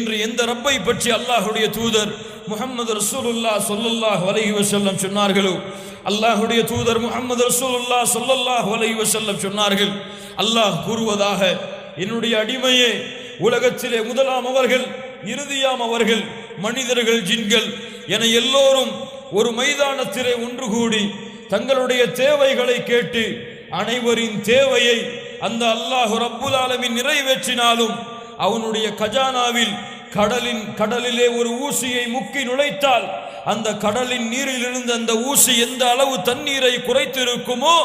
என்று எந்த ரப்பை பற்றி அல்லாஹுடைய தூதர் முஹம்மது ரசூலுல்லாஹ் ஸல்லல்லாஹு அலைஹி வஸல்லம் சொன்னார்களோ, அல்லாஹுடைய தூதர் முஹம்மது ரசூலுல்லாஹ் ஸல்லல்லாஹு அலைஹி வஸல்லம் சொன்னார்கள். அல்லாஹ் கூறுவதாக, என்னுடைய அடிமையே, உலகத்திலே முதலாம் அவர்கள் இறுதியாம் அவர்கள் மனிதர்கள் ஜின்கள் என எல்லோரும் ஒரு மைதானத்திலே ஒன்று கூடி தங்களுடைய தேவைகளை கேட்டு அனைவரின் தேவையை அந்த அல்லாஹ் ரப்புல் ஆலமீன் நிறைவேற்றினாலும் அவனுடைய கஜானாவில் கடலிலே ஒரு ஊசியை முக்கி நுழைத்தால் அந்த கடலின் நீரில் இருந்து அந்த ஊசி எந்த அளவு தண்ணீரை குறைத்திருக்குமோ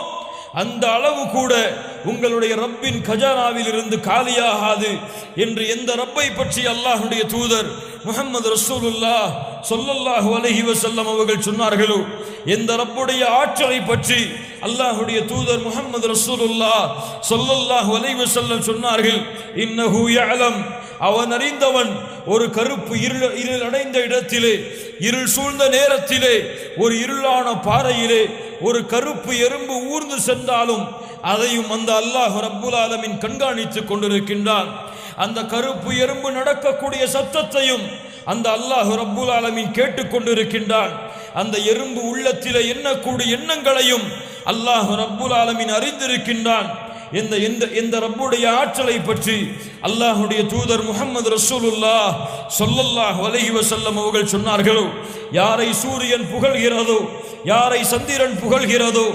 அந்த அளவு கூட உங்களுடைய ரப்பின் கஜானாவில் இருந்து காலியாகாது என்று எந்த ரப்பை பற்றி அல்லாஹ்வுடைய தூதர் முஹம்மது ரசூலுல்லாஹ் ஸல்லல்லாஹு அலைஹி வஸல்லம் அவர்கள் சொன்னார்களோ, எந்த ரப்புடைய ஆற்றலை பற்றி அல்லாஹ்வுடைய தூதர் முஹம்மது ரசூலுல்லாஹ் ஸல்லல்லாஹு அலைஹி வஸல்லம் சொன்னார்கள். இன்னஹு யஅலம், அவன் அறிந்தவன், ஒரு கருப்பு இருள் அடைந்த இடத்திலே, இருள் சூழ்ந்த நேரத்திலே, ஒரு இருளான பாறையிலே ஒரு கருப்பு எறும்பு ஊர்ந்து சென்றாலும் அதையும் அந்த அல்லாஹ் ரப்புல் ஆலமீன் கண்காணித்துக் கொண்டிருக்கின்றான். அந்த கருப்பு எறும்பு நடக்கக்கூடிய சத்தத்தையும் அந்த அல்லாஹ் ரப்புல் ஆலமீன் கேட்டுக்கொண்டிருக்கின்றான். அந்த எறும்பு உள்ளத்திலே எண்ணக்கூடிய எண்ணங்களையும் அல்லாஹ் ரப்புல் ஆலமீன் அறிந்திருக்கின்றான். இந்த ரப்புடைய ஆற்றலை பற்றி அல்லாஹ்வுடைய தூதர் முஹம்மது ரசூலுல்லாஹ் ஸல்லல்லாஹு அலைஹி வஸல்லம் அவர்கள் சொன்னார்களோ, யாரை சூரியன் புகழ்கிறதோ, யாரை சந்திரன் புகழ்கிறதோ,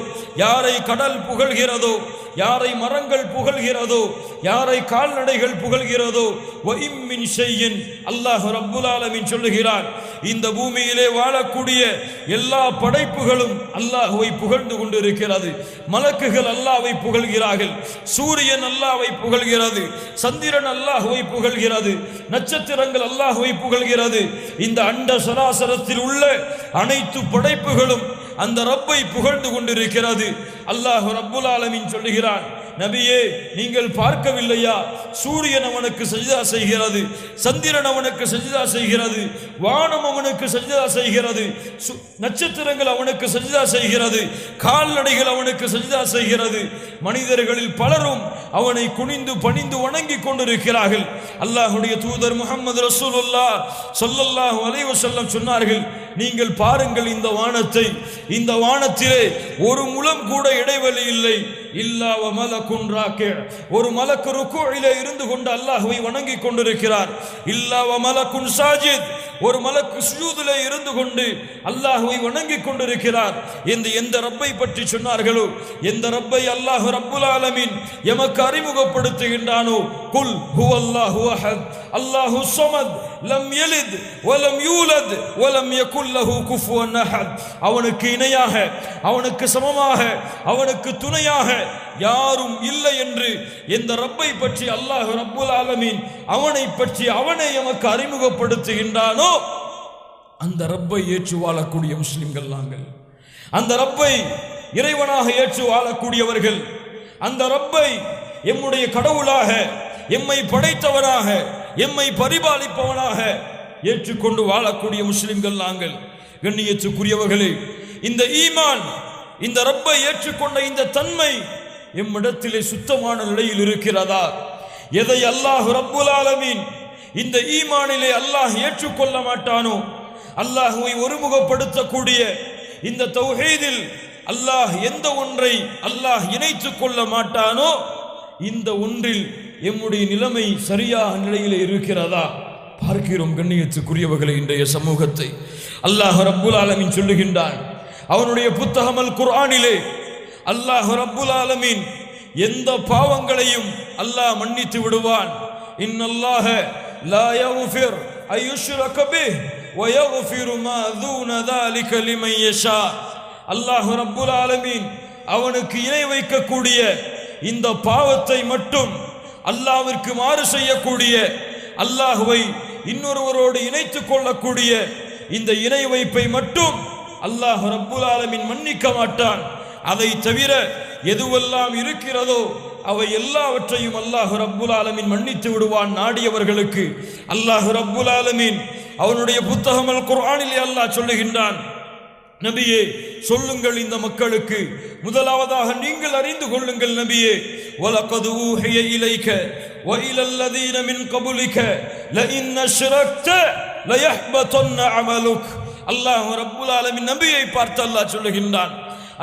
யாரை கடல் புகழ்கிறதோ, யாரை மரங்கள் புகழ்கிறதோ, யாரை கால்நடைகள் புகழ்கிறதோ, வஇம்மின் ஷையின், அல்லாஹ் ரப்புல் ஆலமீன் சொல்லுகிறார், இந்த பூமியிலே வாழக்கூடிய எல்லா படைப்புகளும் அல்லாஹ்வை புகழ்ந்து கொண்டிருக்கிறது. மலக்குகள் அல்லாஹ்வை புகழ்கிறார்கள், சூரியன் அல்லாஹ்வை புகழ்கிறது, சந்திரன் அல்லாஹ்வை புகழ்கிறது, நட்சத்திரங்கள் அல்லாஹ்வை புகழ்கிறது. இந்த அண்ட சராசரத்தில் உள்ள அனைத்து படைப்புகளும் அந்த ரப்பை புகழ்ந்து கொண்டிருக்கிறது. அல்லாஹ் ரப்புல் ஆலமீன் சொல்லுகிறான், நபியே நீங்கள் பார்க்கவில்லையா, சூரியன் அவனுக்கு சஜ்தா செய்கிறது, சந்திரன் அவனுக்கு சஜ்தா செய்கிறது, வானம் அவனுக்கு சஜ்தா செய்கிறது, நட்சத்திரங்கள் அவனுக்கு சஜ்தா செய்கிறது, கால்நடைகள் அவனுக்கு சஜ்தா செய்கிறது, மனிதர்களில் பலரும் அவனை குனிந்து பணிந்து வணங்கி கொண்டிருக்கிறார்கள். அல்லாஹ்வுடைய தூதர் முஹம்மது ரசூலுல்லாஹ் ஸல்லல்லாஹு அலைஹி வஸல்லம் சொன்னார்கள், நீங்கள் பாருங்கள் இந்த வானத்தை, இந்த வானத்திலே ஒரு முழம் கூட இடைவெளி இல்லை. இல்லா வ மலக்குன் ராக்கி, ஒரு மலக்கு ருக்குஇலே இருந்து கொண்டு அல்லாஹ்வை வணங்கி கொண்டிருக்கிறார். இல்லா வ மலக்குன் சாஜித், ஒரு மலக்கு சுஜூதிலே இருந்து கொண்டு அல்லாஹ்வை வணங்கி கொண்டிருக்கிறார். எந்த ரப்பை பற்றி சொன்னார்களோ, எந்த ரப்பை அல்லாஹ் ரப்புல் ஆலமீன் எமக்கு அறிமுகப்படுத்துகின்றானோ, குல் ஹுவல்லாஹு அஹத் அல்லாஹு ஸமத் லம் யலித் வலம் யூலத் வலம் யகுல் லஹு குஃபுவன் அஹத், அவனுக்கு இணையாக, அவனுக்கு சமமாக, அவனுக்கு துணையாக யாரும் இல்லை என்று எந்த ரப்பை பற்றி அல்லாஹ் ரப்புல் ஆலமீன் அவனை பற்றி அவனை எமக்கு அறிமுகப்படுத்துகின்றானோ, அந்த ரப்பை ஏற்று வாழக்கூடிய முஸ்லிம்கள் நாங்கள். அந்த ரப்பை இறைவனாக ஏற்று வாழக்கூடியவர்கள், அந்த ரப்பை எம்முடைய கடவுளாக, எம்மை படைத்தவனாக, எம்மை பரிபாலிப்பவனாக ஏற்றுக்கொண்டு வாழக்கூடிய முஸ்லிம்கள் நாங்கள். கண்ணியத்துக்குரியவர்களே, இந்த ஈமான், இந்த ரப்பை ஏற்றுக்கொண்ட இந்த தன்மை எம்மிடத்திலே சுத்தமான நிலையில் இருக்கிறதா? எதை அல்லாஹ் ரப்புல் ஆலமீன் இந்த ஈமானிலே அல்லாஹ் ஏற்றுக்கொள்ள மாட்டானோ, அல்லாஹ்வை ஒருமுகப்படுத்தக்கூடிய இந்த தௌஹீதில் அல்லாஹ் எந்த ஒன்றை அல்லாஹ் இணைத்துக் கொள்ள மாட்டானோ, இந்த ஒன்றில் எம்முடைய நிலைமை சரியாக நிலையிலே இருக்கிறதா பார்க்கிறோம். கண்ணியத்துக்குரியவர்களை, இன்றைய சமூகத்தை அல்லாஹ் ரப்புல் ஆலமீன் சொல்லுகின்றான் அவனுடைய புத்தகம் அல் குர்ஆனிலே. அல்லாஹ் ரப்புல் ஆலமீன் எந்த பாவங்களையும் அல்லாஹ் மன்னித்து விடுவான். இன்னல்லாஹ லா யக்ஃபிர் அய்யுஷ்ரக பிஹி வ யக்ஃபிரு மா தூன ذلك லிமன் யஷா. அல்லாஹ் ரப்புல் ஆலமீன் அவனுக்கு இணை வைக்கக்கூடிய இந்த பாவத்தை மட்டும், அல்லாஹ்விற்கு மாறு செய்யக்கூடிய, அல்லாஹ்வை இன்னொருவரோடு இணைத்துக் கொள்ளக்கூடிய இந்த இணை வைப்பை மட்டும் அல்லாஹ் ரப்புல் ஆலமீன் மன்னிக்க மாட்டான். அதை தவிர எதுவெல்லாம் இருக்கிறதோ அவை எல்லாவற்றையும் அல்லாஹ் ரப்புல் ஆலமீன் மன்னித்து விடுவான் நாடியவர்களுக்கு. அல்லாஹ் ரப்புல் ஆலமீன் அவனுடைய புத்தகம் அல் குர்ஆனிலே அல்லாஹ் சொல்லுகின்றான், நபியே சொல்லுங்கள் இந்த மக்களுக்கு, முதலாவதாக நீங்கள் அறிந்து கொள்ளுங்கள் நபியே, வலகத் ஊஹிய இலைக வ இலல்லதீன மின் கப்லிக லஇன் அஷ்ரக்த லயஹ்பதன்ன அமலுக். அல்லாஹ் ரப்புல் ஆலமீன் நபியை பார்த்து அல்லாஹ் சொல்லுகின்றான்,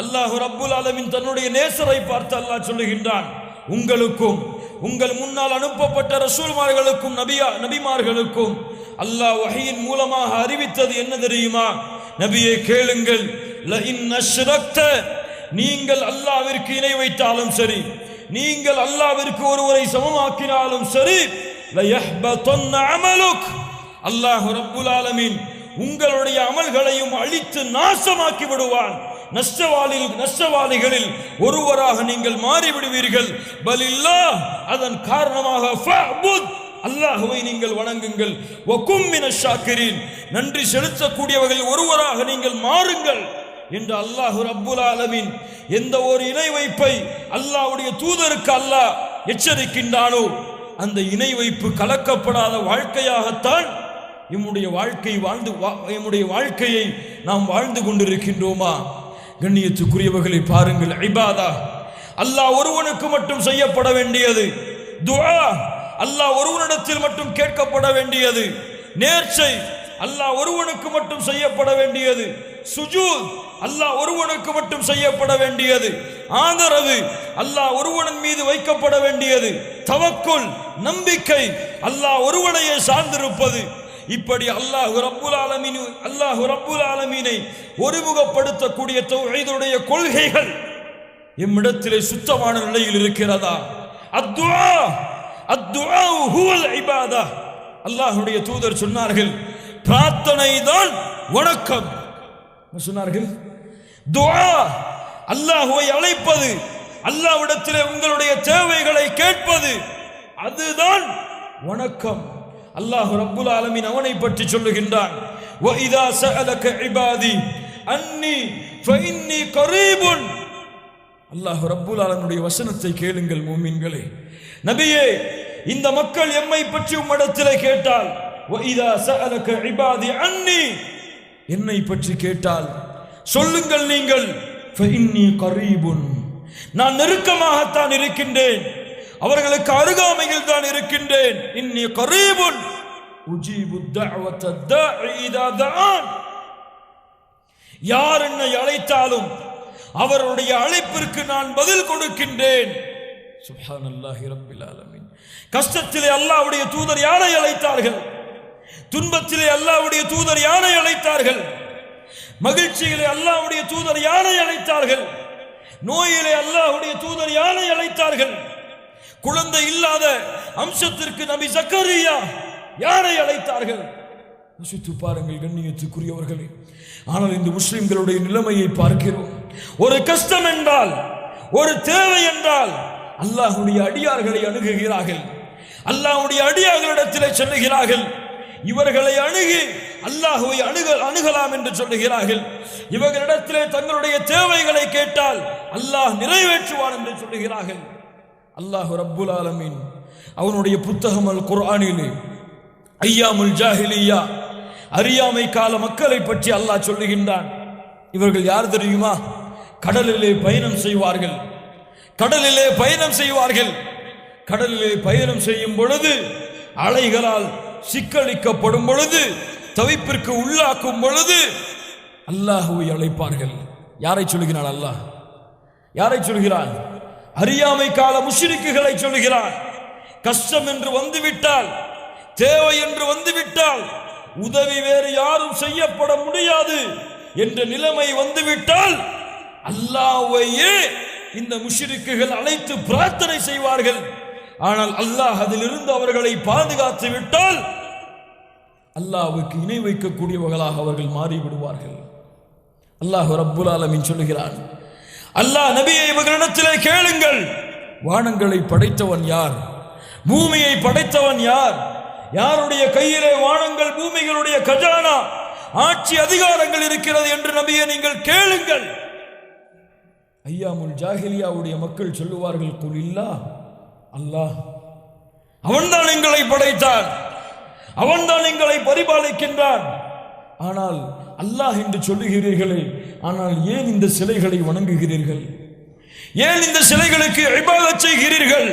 அல்லாஹ் ரப்புல் ஆலமீன் தன்னுடைய நேசரை பார்த்து அல்லாஹ் சொல்லுகின்றான், உங்களுக்கும் உங்கள் முன்னால் அனுப்பப்பட்ட ரசூல்மார்களுக்கும் நபிமார்களுக்கும் அல்லாஹ் வஹீயின் மூலமாக அறிவித்தது என்ன தெரியுமா? நபியே கேளுங்கள், லஇன் அஷ்ரக்த, நீங்கள் அல்லாஹ்விற்கு இணை வைத்தாலும் சரி, நீங்கள் அல்லாஹ்விற்கு ஒருவரை சமமாக்கினாலும் சரி, லயஹ்பதன்ன அமலுக், அல்லாஹ் ரப்புல் ஆலமீன் உங்களுடைய அமல்களையும் அழித்து நாசமாக்கி விடுவான். நஷ்டவாளிகளில் ஒருவராக நீங்கள் மாறிவிடுவீர்கள். பலில்லாஹ், அதன் காரணமாக ஃபஅபுத், அல்லாஹ்வை நீங்கள் வணங்குங்கள். வகும் மினஷ் ஷாக்கிரீன், நன்றி செலுத்தக்கூடியவர்கள் ஒருவராக நீங்கள் மாறுங்கள் என்று அல்லாஹ் ரப்புல் ஆலமீன் எந்த ஒரு இணை வைப்பை அல்லாஹ்வுடைய தூதருக்கு அல்லாஹ் எச்சரிக்கின்றானோ, அந்த இணை வைப்பு கலக்கப்படாத வாழ்க்கையாகத்தான் எம்முடைய வாழ்க்கையை நாம் வாழ்ந்து கொண்டிருக்கின்றோமா? கண்ணியத்துக்குரியவர்களை பாருங்கள், இபாதா அல்லாஹ் ஒருவனுக்கு மட்டும் செய்யப்பட வேண்டியது, துஆ அல்லாஹ் ஒருவனிடத்தில் மட்டும் கேட்கப்பட வேண்டியது, நேர்ச்சை அல்லாஹ் ஒருவனுக்கு மட்டும் செய்யப்பட வேண்டியது, சுஜூத் அல்லாஹ் ஒருவனுக்கு மட்டும் செய்யப்பட வேண்டியது, ஆதரவு அல்லாஹ் ஒருவனின் மீது வைக்கப்பட வேண்டியது, தவக்குல் நம்பிக்கை அல்லாஹ் ஒருவனையே சார்ந்திருப்பது. இப்படி அல்லாஹ் ரப்புல் ஆலமீனை ஒருமுகப்படுத்தக்கூடிய தௌஹீதுடைய கொள்கைகள் எம்மிடத்திலே சுத்தமான நிலையில் இருக்கிறதா? அத்துஆ ஹுவல் இபாதா. அல்லாஹ்வுடைய தூதர் சொன்னார்கள், பிரார்த்தனை தான் வணக்கம் சொன்னார்கள். துஆ அல்லாஹ்வை அழைப்பது, அல்லாஹ்விடத்திலே உங்களுடைய தேவைகளை கேட்பது, அதுதான் வணக்கம். அல்லாஹ் ரப்புல் ஆலமீன் அவனை பற்றி சொல்லுகின்றான், வ இதா சஅலக இபாதி அன்னி ஃபஇன்னி கரீபுன். அல்லாஹ் ரப்புல் ஆலமீனுடைய வசனத்தை கேளுங்கள் மூமின்களே. நபியே, இந்த மக்கள் எம்மை பற்றி உம்மிடத்திலே கேட்டால், வஇதா சஅலக இபாதி அன்னி, என்னை பற்றி கேட்டால் சொல்லுங்கள் நீங்கள், ஃபஇன்னி கரீபுன், நான் நெருக்கமாகத்தான் இருக்கின்றேன், அவர்களுக்கு அருகாமையில் தான் இருக்கின்றேன். இன்னி கரீபுன் உஜீபு தஅவத தாஇ இதா தஆன். யார் என்னை அழைத்தாலும் அவருடைய அழைப்பிற்கு நான் பதில் கொடுக்கின்றேன். சுப்ஹானல்லாஹி ரப்பில் ஆலமீன். கஷ்டத்திலே அல்லாஹ்வுடைய தூதர் யாரை அழைத்தார்கள்? துன்பத்திலே அல்லாஹ்வுடைய தூதர் யாரை அழைத்தார்கள்? மகிழ்ச்சியிலே அல்லாஹ்வுடைய தூதர் யாரை அழைத்தார்கள்? நோயிலே அல்லாஹ்வுடைய தூதர் யாரை அழைத்தார்கள்? குழந்தை இல்லாத அம்சத்திற்கு நபி ஜக்கரியா யாரை அழைத்தார்கள்? யோசித்து பாருங்கள் கண்ணியத்துக்குரியவர்களே. ஆனால் இந்த முஸ்லிம்களுடைய நிலைமையை பார்க்கிறோம். ஒரு கஷ்டம் என்றால், ஒரு தேவை என்றால் அல்லாஹ்வுடைய அடியார்களை அணுகுகிறார்கள், அல்லாஹ்வுடைய அடியார்களிடத்திலே சொல்லுகிறார்கள். இவர்களை அணுகி அல்லாஹ்வை அணுகலாம் என்று சொல்லுகிறார்கள். இவர்களிடத்திலே தங்களுடைய தேவைகளை கேட்டால் அல்லாஹ் நிறைவேற்றுவான் என்று சொல்லுகிறார்கள். அல்லாஹ் ரப்புல் ஆலமீன் அவனுடைய புத்தகம் அல் குர்ஆனிலே ஐயாமுல் ஜாஹிலியா, அறியாமை கால மக்களை பற்றி அல்லாஹ் சொல்லுகின்றான். இவர்கள் யார் தெரியுமா? கடலிலே பயணம் செய்வார்கள், கடலிலே பயணம் செய்வார்கள். கடலிலே பயணம் செய்யும் பொழுது, அலைகளால் சிக்கலிக்கப்படும் பொழுது, தவிப்பிற்கு உள்ளாக்கும் பொழுது அல்லாஹ்வை அழைப்பார்கள். யாரை சொல்கிறான் அல்லாஹ்? யாரை சொல்கிறான்? அறியாமை கால முஷ்ரிக்குகளை சொல்கிறான். கஷ்டம் என்று வந்துவிட்டால், தேவை என்று வந்துவிட்டால், உதவி வேறு யாரும் செய்யப்பட முடியாது என்ற நிலைமை வந்துவிட்டால் அல்லாஹ்வையே இந்த முஷ்ரிக்குகள் அழைத்து பிரார்த்தனை செய்வார்கள். ஆனால் அல்லாஹ் அதிலிருந்து அவர்களை பாதுகாத்து விட்டால் அல்லாஹ்வுக்கு இணை வைக்கக்கூடியவர்களாக அவர்கள் மாறிவிடுவார்கள். அல்லாஹ் ரப்புல் ஆலமீன் சொல்லுகிறான், அல்லாஹ் நபியை இவர்களிடத்திலே கேளுங்கள், வானங்களை படைத்தவன் யார்? பூமியை படைத்தவன் யார்? யாருடைய கையிலே வானங்கள் பூமிகளுடைய கஜானா ஆட்சி அதிகாரங்கள் இருக்கிறது என்று நபியை நீங்கள் கேளுங்கள். ஐயாமுல் ஜாஹிலியாவுடைய மக்கள் சொல்லுவார்கள், குல் இல்லா, அல்லாஹ் அவன்தான் எங்களை படைத்தான், அவன்தான் எங்களை பரிபாலிக்கின்றான். ஆனால் அல்லாஹ் என்று சொல்லுகிறீர்களே, ஆனால் ஏன் இந்த சிலைகளை வணங்குகிறீர்கள்? ஏன் இந்த சிலைகளுக்கு இபாதத் செய்கிறீர்கள்?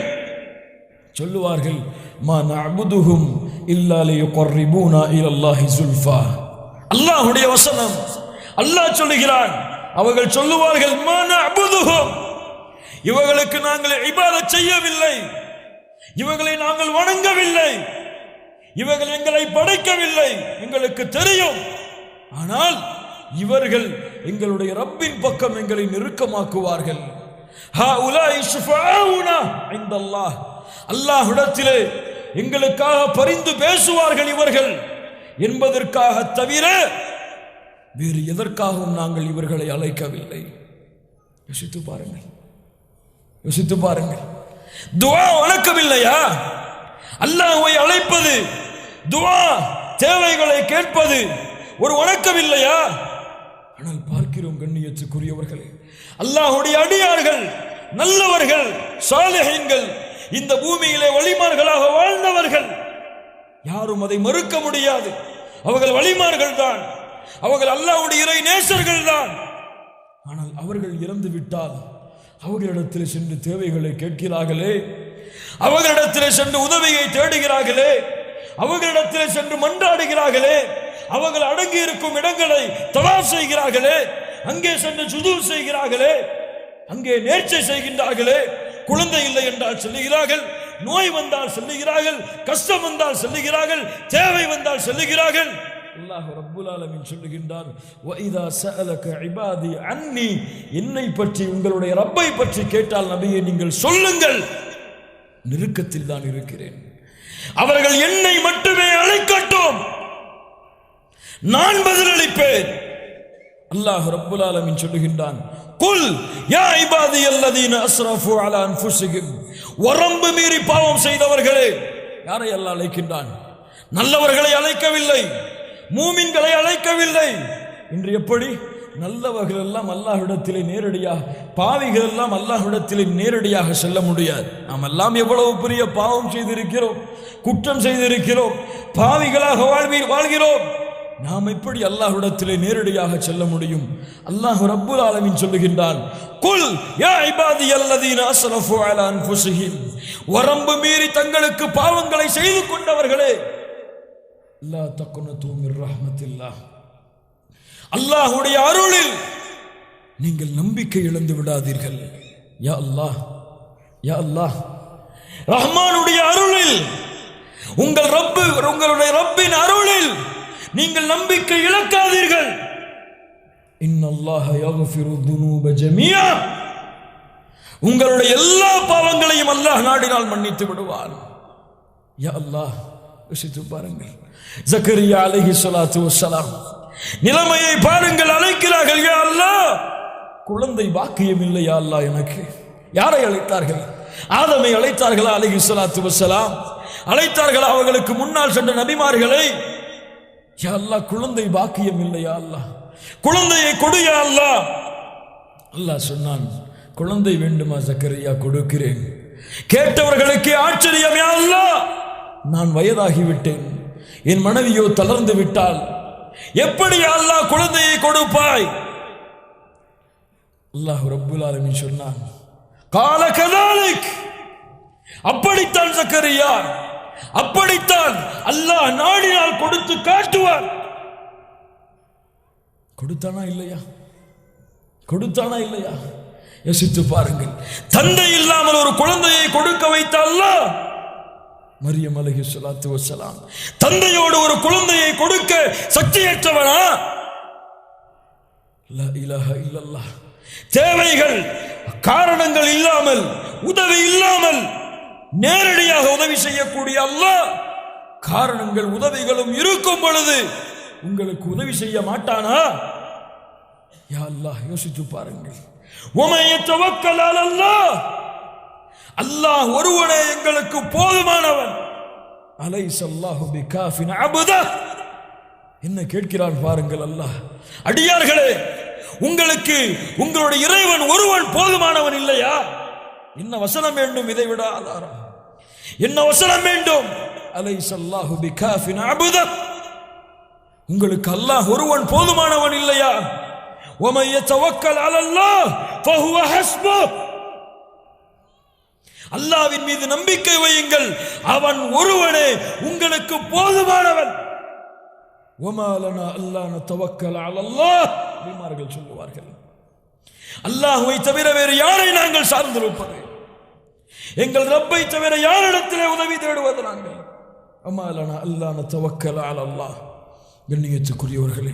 சொல்லுவார்கள், மா நஅபுதுஹும் இல்லா லியுகர்ரிபூனா இலல்லாஹி ஸுல்ஃபா. அல்லாஹ்வுடைய வசனம். அல்லாஹ் சொல்லுகிறான், அவர்கள் சொல்லுவார்கள், மா நஅபுதுஹும், இவர்களுக்கு நாங்கள் இபாதத் செய்யவில்லை, இவர்களை நாங்கள் வணங்கவில்லை, இவர்கள் எங்களை படைக்கவில்லை, எங்களுக்கு தெரியும். ஆனால் இவர்கள் எங்களுடைய ரப்பின் பக்கம் எங்களை நெருக்கமாக்குவார்கள். ஹாஉலாஇ ஷுஃபஆஉனா இன்தல்லாஹ், அல்லாஹ்விடத்திலே எங்களுக்காக பரிந்து பேசுவார்கள் இவர்கள் என்பதற்காக தவிர வேறு எதற்காகவும் நாங்கள் இவர்களை அழைக்கவில்லை. யோசித்து பாருங்கள், யோசித்து பாருங்கள். துஆ வணக்கமில்லையா? அல்லாஹ்வை அழைப்பது, துஆ தேவைகளை கேட்பது ஒரு வணக்கம் இல்லையா? ஆனால் பார்க்கிறோம் கண்ணியத்துக்குரியவர்களே, அல்லாஹ்வுடைய அடியார்கள், நல்லவர்கள், சாலிஹீன்கள், இந்த பூமியிலே வலிமார்களாக வாழ்ந்தவர்கள், யாரும் அதை மறுக்க முடியாது. அவர்கள் வலிமார்கள் தான், அவர்கள் அல்லாஹ்வுடைய இறை நேசர்கள் தான். ஆனால் அவர்கள் இறந்து விட்டால் அவர்களிடத்தில் சென்று தேவைகளை கேட்கிறார்களே, அவர்களிடத்தில் சென்று உதவியை தேடுகிறார்களே, அவர்களிடத்தில் சென்று மன்றாடுகிறார்களே, அவர்கள் அடங்கி இருக்கும் இடங்களை தவாஃப் செய்கிறார்களே, அங்கே சென்று சுஜூத் செய்கிறார்களே, அங்கே நேர்ச்சை செய்கின்றார்களே, குழந்தை இல்லை என்றால் சொல்லுகிறார்கள், நோய் வந்தால் சொல்லுகிறார்கள், கஷ்டம் வந்தால் சொல்லுகிறார்கள், தேவை வந்தால் சொல்லுகிறார்கள். அல்லாஹ் ரப்புல் ஆலமீன் சொல்லுகின்றார், வஇதா சஅலக இபாதி அன்னி, என்னை பற்றி, உங்களுடைய ரப்பை பற்றி கேட்டால் நபியே நீங்கள் சொல்லுங்கள், நெருக்கத்தில் தான் இருக்கிறேன், அவர்கள் என்னை மட்டுமே அழைக்கட்டும், நான் பதிலளிப்பேன். அல்லாஹ் ரப்புல் ஆலமீன் சொல்லுகின்றான், குல் யா இபாதியல்லதீன அஸ்ரஃபு அலா அன்ஃபுஸிஹிம், வரம்பு மீறி பாவம் செய்தவர்களே. யாரை அல்லாஹ் அழைக்கின்றான்? நல்லவர்களை அழைக்கவில்லை, மூமின்களை அழைக்கவில்லை. இன்று எப்படி நல்லவர்கள் எல்லாம் அல்லாஹ்விடத்திலே நேரடியாக, பாவிகள் எல்லாம் அல்லாஹ்விடத்திலே நேரடியாக செல்ல முடியாது. நாம் எல்லாம் எவ்வளவு பெரிய பாவம் செய்திருக்கிறோம், குற்றம் செய்திருக்கிறோம், பாவிகளாக வாழ்கிறோம். நாம் எப்படி அல்லாஹ்விடத்திலே நேரடியாக செல்ல முடியும்? அல்லாஹ் ரப்புல் ஆலமீன் சொல்லுகின்றான், குல் யா இபாதியல்லதீன அஸ்ரஃபு அலா அன்ஃபுஸிஹிம், வரம்பு மீறி தங்களுக்கு பாவங்களை செய்து கொண்டவர்களே, லா தக்னது மிர் ரஹ்மத்தில்லாஹ், அல்லாஹ்வுடைய அருளில் நீங்கள் நம்பிக்கை இழந்து விடாதீர்கள். யா அல்லாஹ், யா அல்லாஹ், ரஹ்மானுடைய அருளில், உங்களுடைய ரப்பின் அருளில் நீங்கள் நம்பிக்கை இழக்காதீர்கள். இன்னல்லாஹ யக்ஃபிரு துனூப ஜமீஆ, உங்களுடைய எல்லா பாவங்களையும் அல்லாஹ் நாடினால் மன்னித்து விடுவான். யா அல்லாஹ், யோசித்து பாருங்கள். ஜக்கரியா அலைஹிஸ்ஸலாத்து வஸ்ஸலாம் நிலைமையை பாருங்கள். அழைக்கிறார்கள், யா அல்லாஹ், குழந்தை பாக்கியம் இல்லை யா அல்லாஹ் எனக்கு. யாரை அழைத்தார்கள்? ஆதமை அழைத்தார்களா அலைஹிஸ்ஸலாத்து வஸ்ஸலாம்? அழைத்தார்களா அவர்களுக்கு முன்னால் சென்ற நபிமார்களை? யா அல்லாஹ், குழந்தை பாக்கியம் இல்லை யா அல்லாஹ், குழந்தையை கொடு யா அல்லாஹ். அல்லாஹ் சொன்னான், குழந்தை வேண்டுமா ஜக்கரியா, கொடுக்கிறேன். கேட்டவர்களுக்கு ஆச்சரியம், யா அல்லாஹ், நான் வயதாகிவிட்டேன், என் மனைவியோ தளர்ந்து விட்டால் எப்படி யா அல்லாஹ் குழந்தையை கொடுப்பாய்? அல்லாஹ் ரப்புல் ஆலமீன் சொன்னான், கால கதாலிக், அப்படித்தான் ஜக்கரியா, அப்படித்தான் அல்லாஹ் நாடினால் கொடுத்து காட்டுவார். கொடுத்தானா இல்லையா? கொடுத்தானா இல்லையா? யோசித்து பாருங்கள். தந்தை இல்லாமல் ஒரு குழந்தையை கொடுக்க வைத்த அல்லாஹ் மரியம் அலைஹிஸ்ஸலாத்து வஸ்ஸலாம் தந்தையோடு ஒரு குழந்தையை கொடுக்க சக்தியற்றவனா? லா இலாஹ இல்லல்லாஹ். தேவைகள், காரணங்கள் இல்லாமல், உதவி இல்லாமல் நேரடியாக உதவி செய்யக்கூடிய அல்லாஹ், காரணங்கள் உதவிகளும் இருக்கும் பொழுது உங்களுக்கு உதவி செய்ய மாட்டானா? யா அல்லாஹ், யோசித்து பாருங்கள். வமன் யதவக்கல் அலல்லாஹ், அல்லாஹ் ஒருவனே எங்களுக்கு போதுமானவன். அலைஸல்லாஹு பிகாஃபின் அப்தா, என்ன கேட்கிறான் பாருங்கள் அல்லாஹ். அடியார்களே, உங்களுக்கு உங்களுடைய இறைவன் ஒருவன் போதுமானவன் இல்லையா? என்ன வசனம் வேண்டும் இதை விட ஆதாரம்? என்ன வசனம் வேண்டும்? அலைஸல்லாஹு பிகாஃபின் அப்தா, உங்களுக்கு அல்லாஹ் ஒருவன் போதுமானவன் இல்லையா? வமன் யதவக்கல் அலல்லாஹ் ஃபஹுவ ஹஸ்புஹ், அல்லாஹ்வின் மீது நம்பிக்கை வையுங்கள், அவன் ஒருவனே உங்களுக்கு போதுமானவன். வமா லனா அல்லா நதவக்கல் அலல்லாஹ், நபிமார்கள் சொல்லுவார்கள், அல்லாஹ்வை தவிர வேறு யாரை நாங்கள் சார்ந்திருப்பது? எங்கள் ரப்பை தவிர யாரிடத்திலே உதவி தேடுவது நாங்கள்? வமா லனா அல்லா நதவக்கல் அலல்லாஹ். கண்ணியத்துக்குரியவர்களே,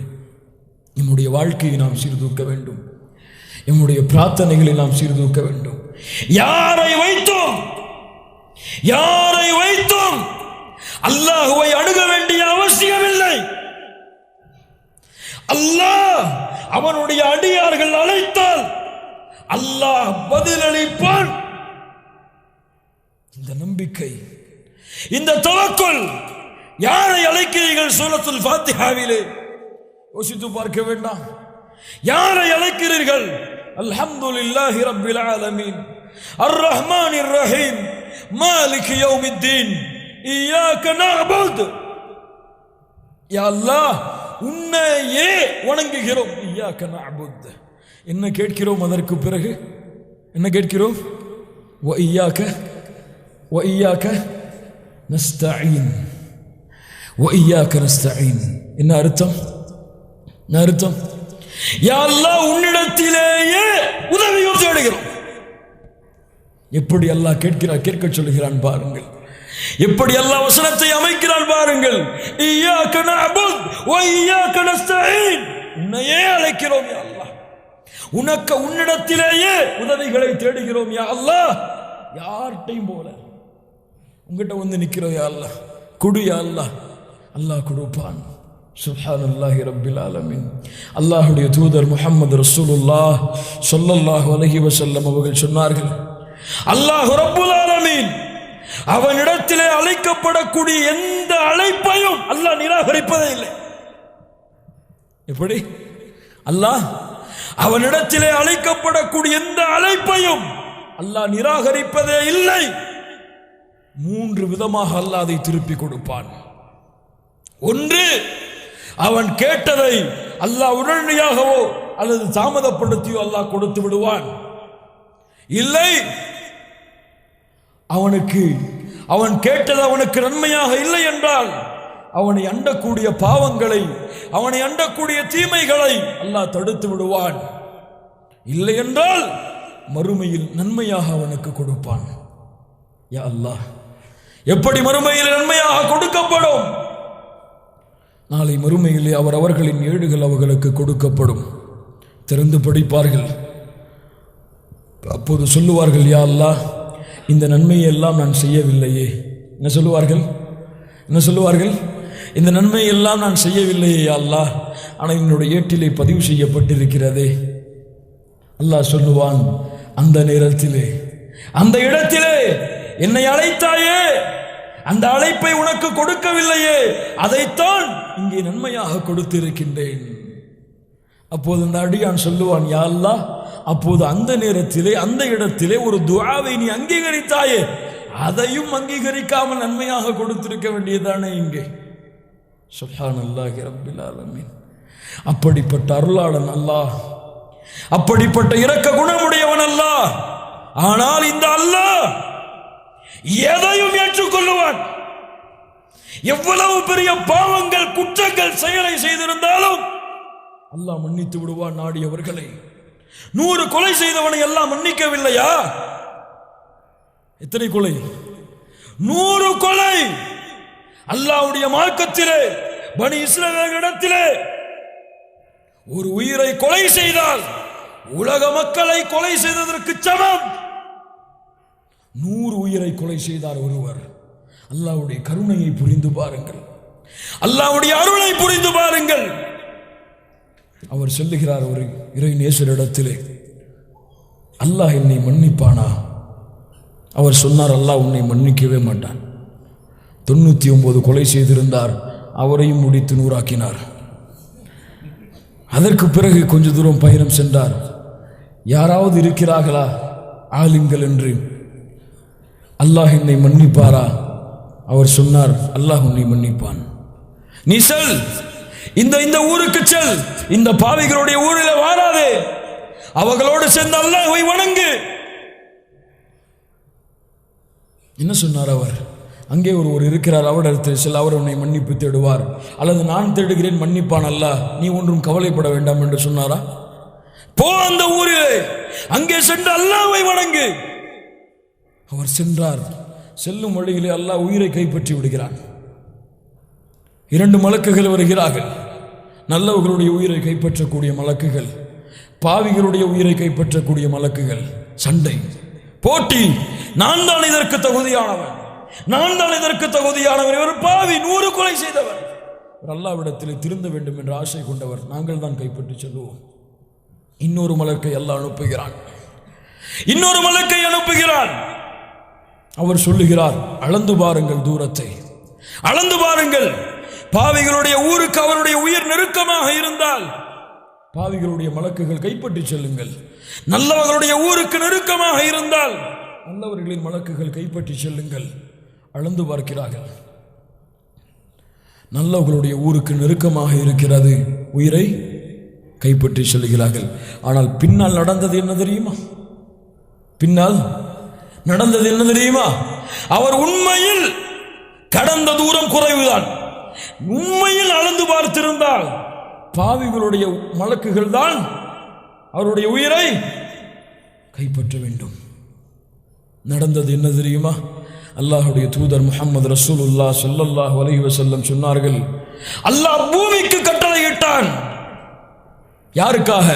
நம்முடைய வாழ்க்கையை நாம் சீர்தூக்க வேண்டும், நம்முடைய பிரார்த்தனைகளை நாம் சீர்தூக்க வேண்டும். யாரை வைத்தோம், யாரை வைத்தோம் அல்லாஹ்வை அணுக வேண்டிய அவசியமில்லை. அல்லாஹ் அவனுடைய அடியார்கள் அழைத்தால் அல்லாஹ் பதிலளிப்பான். இந்த நம்பிக்கை, இந்த தவக்குல், யாரை அழைக்கிறீர்கள்? சூரத்துல் ஃபாத்திஹாவிலே யோசித்து பார்க்க வேண்டாம். யாரை அழைக்கிறீர்கள்? அல்ஹம்துலில்லாஹி ரப்பில் ஆலமீன், அர் ரஹ்மானிர் ரஹீம், மாலிகி யௌமித்தீன், இய்யாக நஅபுது. யா அல்லாஹ், உன்னையே வணங்குகிறோம். இய்யாக நஅபுது, என்ன கேட்கிறோம்? அதற்கு பிறகு என்ன கேட்கிறோம்? வ இய்யாக நஸ்தஈன், வ இய்யாக நஸ்தஈன். என்ன அர்த்தம்? என்ன அர்த்தம்? யா அல்லாஹ், உன்னிடத்திலேயே உதவியும் தேடுகிறோம். எப்படி அல்லாஹ் கேட்க சொல்லுகிறான் பாருங்கள். எப்படி அல்லாஹ் வசனத்தை அமைக்கிறான் பாருங்கள். இய்யாக நஅபுது வ இய்யாக நஸ்தஈன், உன்னையே அழைக்கிறோம் யா அல்லாஹ், உன்னிடத்திலேயே உதவிகளை தேடுகிறோம் யா அல்லாஹ். யார்ட்டையும் போல உங்ககிட்ட வந்து நிற்கிறோம் யா அல்லாஹ், குடு யா அல்லாஹ். அல்லாஹ் கொடுப்பான். சுப்ஹானல்லாஹி ரப்பில் ஆலமீன். அல்லாஹ்வுடைய தூதர் முஹம்மது ரசூலுல்லாஹ் ஸல்லல்லாஹு அலைஹி வஸல்லம் அவர்கள் சொன்னார்கள், அல்லாஹ் ரப்புல் ஆலமீன் அவனிடத்திலே அழைக்கப்படக்கூடிய எந்த அழைப்பையும் அல்லாஹ் நிராகரிப்பதே இல்லை. எப்படி? அல்லாஹ் அவனிடத்திலே அழைக்கப்படக்கூடிய எந்த அழைப்பையும் அல்லாஹ் நிராகரிப்பதே இல்லை. 3 விதமாக அல்லாஹ் அதை திருப்பி கொடுப்பான். ஒன்று, அவன் கேட்டதை அல்லாஹ் உடனடியாகவோ அல்லது தாமதப்படுத்தியோ அல்லாஹ் கொடுத்து விடுவான். இல்லை, அவன் கேட்டது அவனுக்கு நன்மையாக இல்லை என்றால் அவனை அண்டக்கூடிய பாவங்களை, அவனை அண்டக்கூடிய தீமைகளை அல்லாஹ் தடுத்து விடுவான். இல்லை என்றால் மறுமையில் நன்மையாக அவனுக்கு கொடுப்பான். யா அல்லாஹ், எப்படி மறுமையில் நன்மையாக கொடுக்கப்படும்? நாளை மறுமையிலே அவர்களின் ஏடுகள் அவர்களுக்கு கொடுக்கப்படும். திறந்து படிப்பார்கள். அப்போது சொல்லுவார்கள், யா அல்லாஹ், இந்த நன்மையை எல்லாம் நான் செய்யவில்லையே. என்ன சொல்லுவார்கள்? இந்த நன்மை எல்லாம் நான் செய்யவில்லையே யா அல்லாஹ், ஆனால் என்னுடைய ஏட்டிலே பதிவு செய்யப்பட்டிருக்கிறதே. அல்லாஹ் சொல்லுவான், அந்த நேரத்திலே, அந்த இடத்திலே என்னை அழைத்தாயே, அந்த அழைப்பை உனக்கு கொடுக்கவில்லையே, அதைத்தான் இங்கே நன்மையாக கொடுத்திருக்கின்றேன். அப்போது அந்த அடியான் சொல்லுவான், யா அல்லாஹ், அப்போது அந்த நேரத்திலே அந்த இடத்திலே ஒரு துஆவை நீ அங்கீகரித்தாயே, அதையும் அங்கீகரிக்காமல் நன்மையாக கொடுத்திருக்க வேண்டியதானே இங்கே. சுப்ஹானல்லாஹி ரப்பில் ஆலமீன். அப்படிப்பட்ட அருளாளன் அல்லாஹ், அப்படிப்பட்ட இரக்க குணமுடையவன் அல்லாஹ். ஆனால் இந்த அல்லாஹ் எதையும் ஏற்றுக்கொள்ளுவான். எவ்வளவு பெரிய பாவங்கள், குற்றங்கள், செயலை செய்திருந்தாலும் அல்லாஹ் மன்னித்து விடுவான் நாடியவர்களை. 100 கொலை செய்தவனை எல்லாம் மன்னிக்கவில்லையா? எத்தனை கொலை? 100 கொலை. அல்லாஹ்வுடைய மார்க்கத்திலே, பனி இஸ்ரவேலிடத்திலே ஒரு உயிரை கொலை செய்தால் உலக மக்களை கொலை செய்ததற்கு சமம். 100 உயிரை கொலை செய்தார் ஒருவர். அல்லாஹ்வுடைய கருணையை புரிந்து பாருங்கள், அல்லாஹ்வுடைய அருளை புரிந்து பாருங்கள். அவர் சொல்லுகிறார் ஒரு இறை நேசரிடத்திலே, அல்லாஹ் என்னை மன்னிப்பானா? அவர் சொன்னார், அல்லாஹ் உன்னை மன்னிக்கவே மாட்டான். 99 கொலை செய்திருந்தார், அவரையும் முடித்து 100 ஆக்கினார். அதற்கு பிறகு கொஞ்ச தூரம் பயணம் சென்றார். யாராவது இருக்கிறார்களா ஆலிம்கள் என்று? அல்லாஹ் என்னை மன்னிப்பாரா? அவர் சொன்னார், அல்லாஹ் உன்னை மன்னிப்பான். நீ செல், இந்த ஊருக்கு செல், இந்த பாவிகளுடைய ஊரில் வாராதே, அவர்களோடு சேர்ந்து அல்லாஹ்வை வணங்கு. என்ன சொன்னார் அவர்? அங்கே ஒருவர் இருக்கிறார், அவரிடத்தில் செல், அவர் உன்னை மன்னிப்பு தேடுவார், அல்லது நான் தேடுகிறேன், மன்னிப்பான் அல்லாஹ், நீ ஒன்றும் கவலைப்பட வேண்டாம் என்று சொன்னாரா? போ அந்த ஊரிலே, அங்கே சென்று அல்லாஹ்வை வணங்கு. அவர் சென்றார். செல்லும் வழியிலே அல்லாஹ் உயிரை கைப்பற்றி விடுகிறான். 2 மலக்குகள் வருகிறார்கள். நல்லவர்களுடைய உயிரை கைப்பற்றக்கூடிய மலக்குகள், பாவிகளுடைய உயிரை கைப்பற்றக்கூடிய மலக்குகள். சண்டை, போட்டி. நான் தான் இதற்கு தகுதியானவன், நான் தான் இதற்கு தகுதியானவர். இவர் பாவி, 100 கொலை செய்தவர். அல்லாஹ்விடத்தில் திருந்த வேண்டும் என்ற ஆசை கொண்டவர். நாங்கள் தான் கைப்பற்றி செல்வோம். இன்னொரு மலக்கை அல்லாஹ் அனுப்புகிறான். இன்னொரு மலக்கை அனுப்புகிறான். அவர் சொல்லுகிறார், அளந்து பாருங்கள், தூரத்தை அளந்து பாருங்கள். பாவிகளுடைய ஊருக்கு அவருடைய உயிர் நெருக்கமாக இருந்தால் பாவிகளுடைய மலக்குகள் கைப்பற்றி செல்லுங்கள். நல்லவர்களுடைய ஊருக்கு நெருக்கமாக இருந்தால் நல்லவர்களின் மலக்குகள் கைப்பற்றி செல்லுங்கள். அளந்து பார்க்கிறார்கள். நல்லவர்களுடைய ஊருக்கு நெருக்கமாக இருக்கிறது, உயிரை கைப்பற்றி செல்கிறார்கள். ஆனால் பின்னால் நடந்தது என்ன தெரியுமா? பின்னால் நடந்தது என்ன தெரியுமா? அவர் உண்மையில் கடந்த தூரம் குறைவுதான். உண்மையில் அளந்து பார்த்திருந்தால் பாவிகளுடைய மலக்குகள் தான் அவருடைய உயிரை கைப்பற்ற வேண்டும். நடந்தது என்ன தெரியுமா? அல்லாஹ்வுடைய தூதர் முஹம்மது ரசூலுல்லாஹ் ஸல்லல்லாஹு அலைஹி வஸல்லம் சொன்னார்கள், அல்லாஹ் பூமிக்கு கட்டளையிட்டான். யாருக்காக?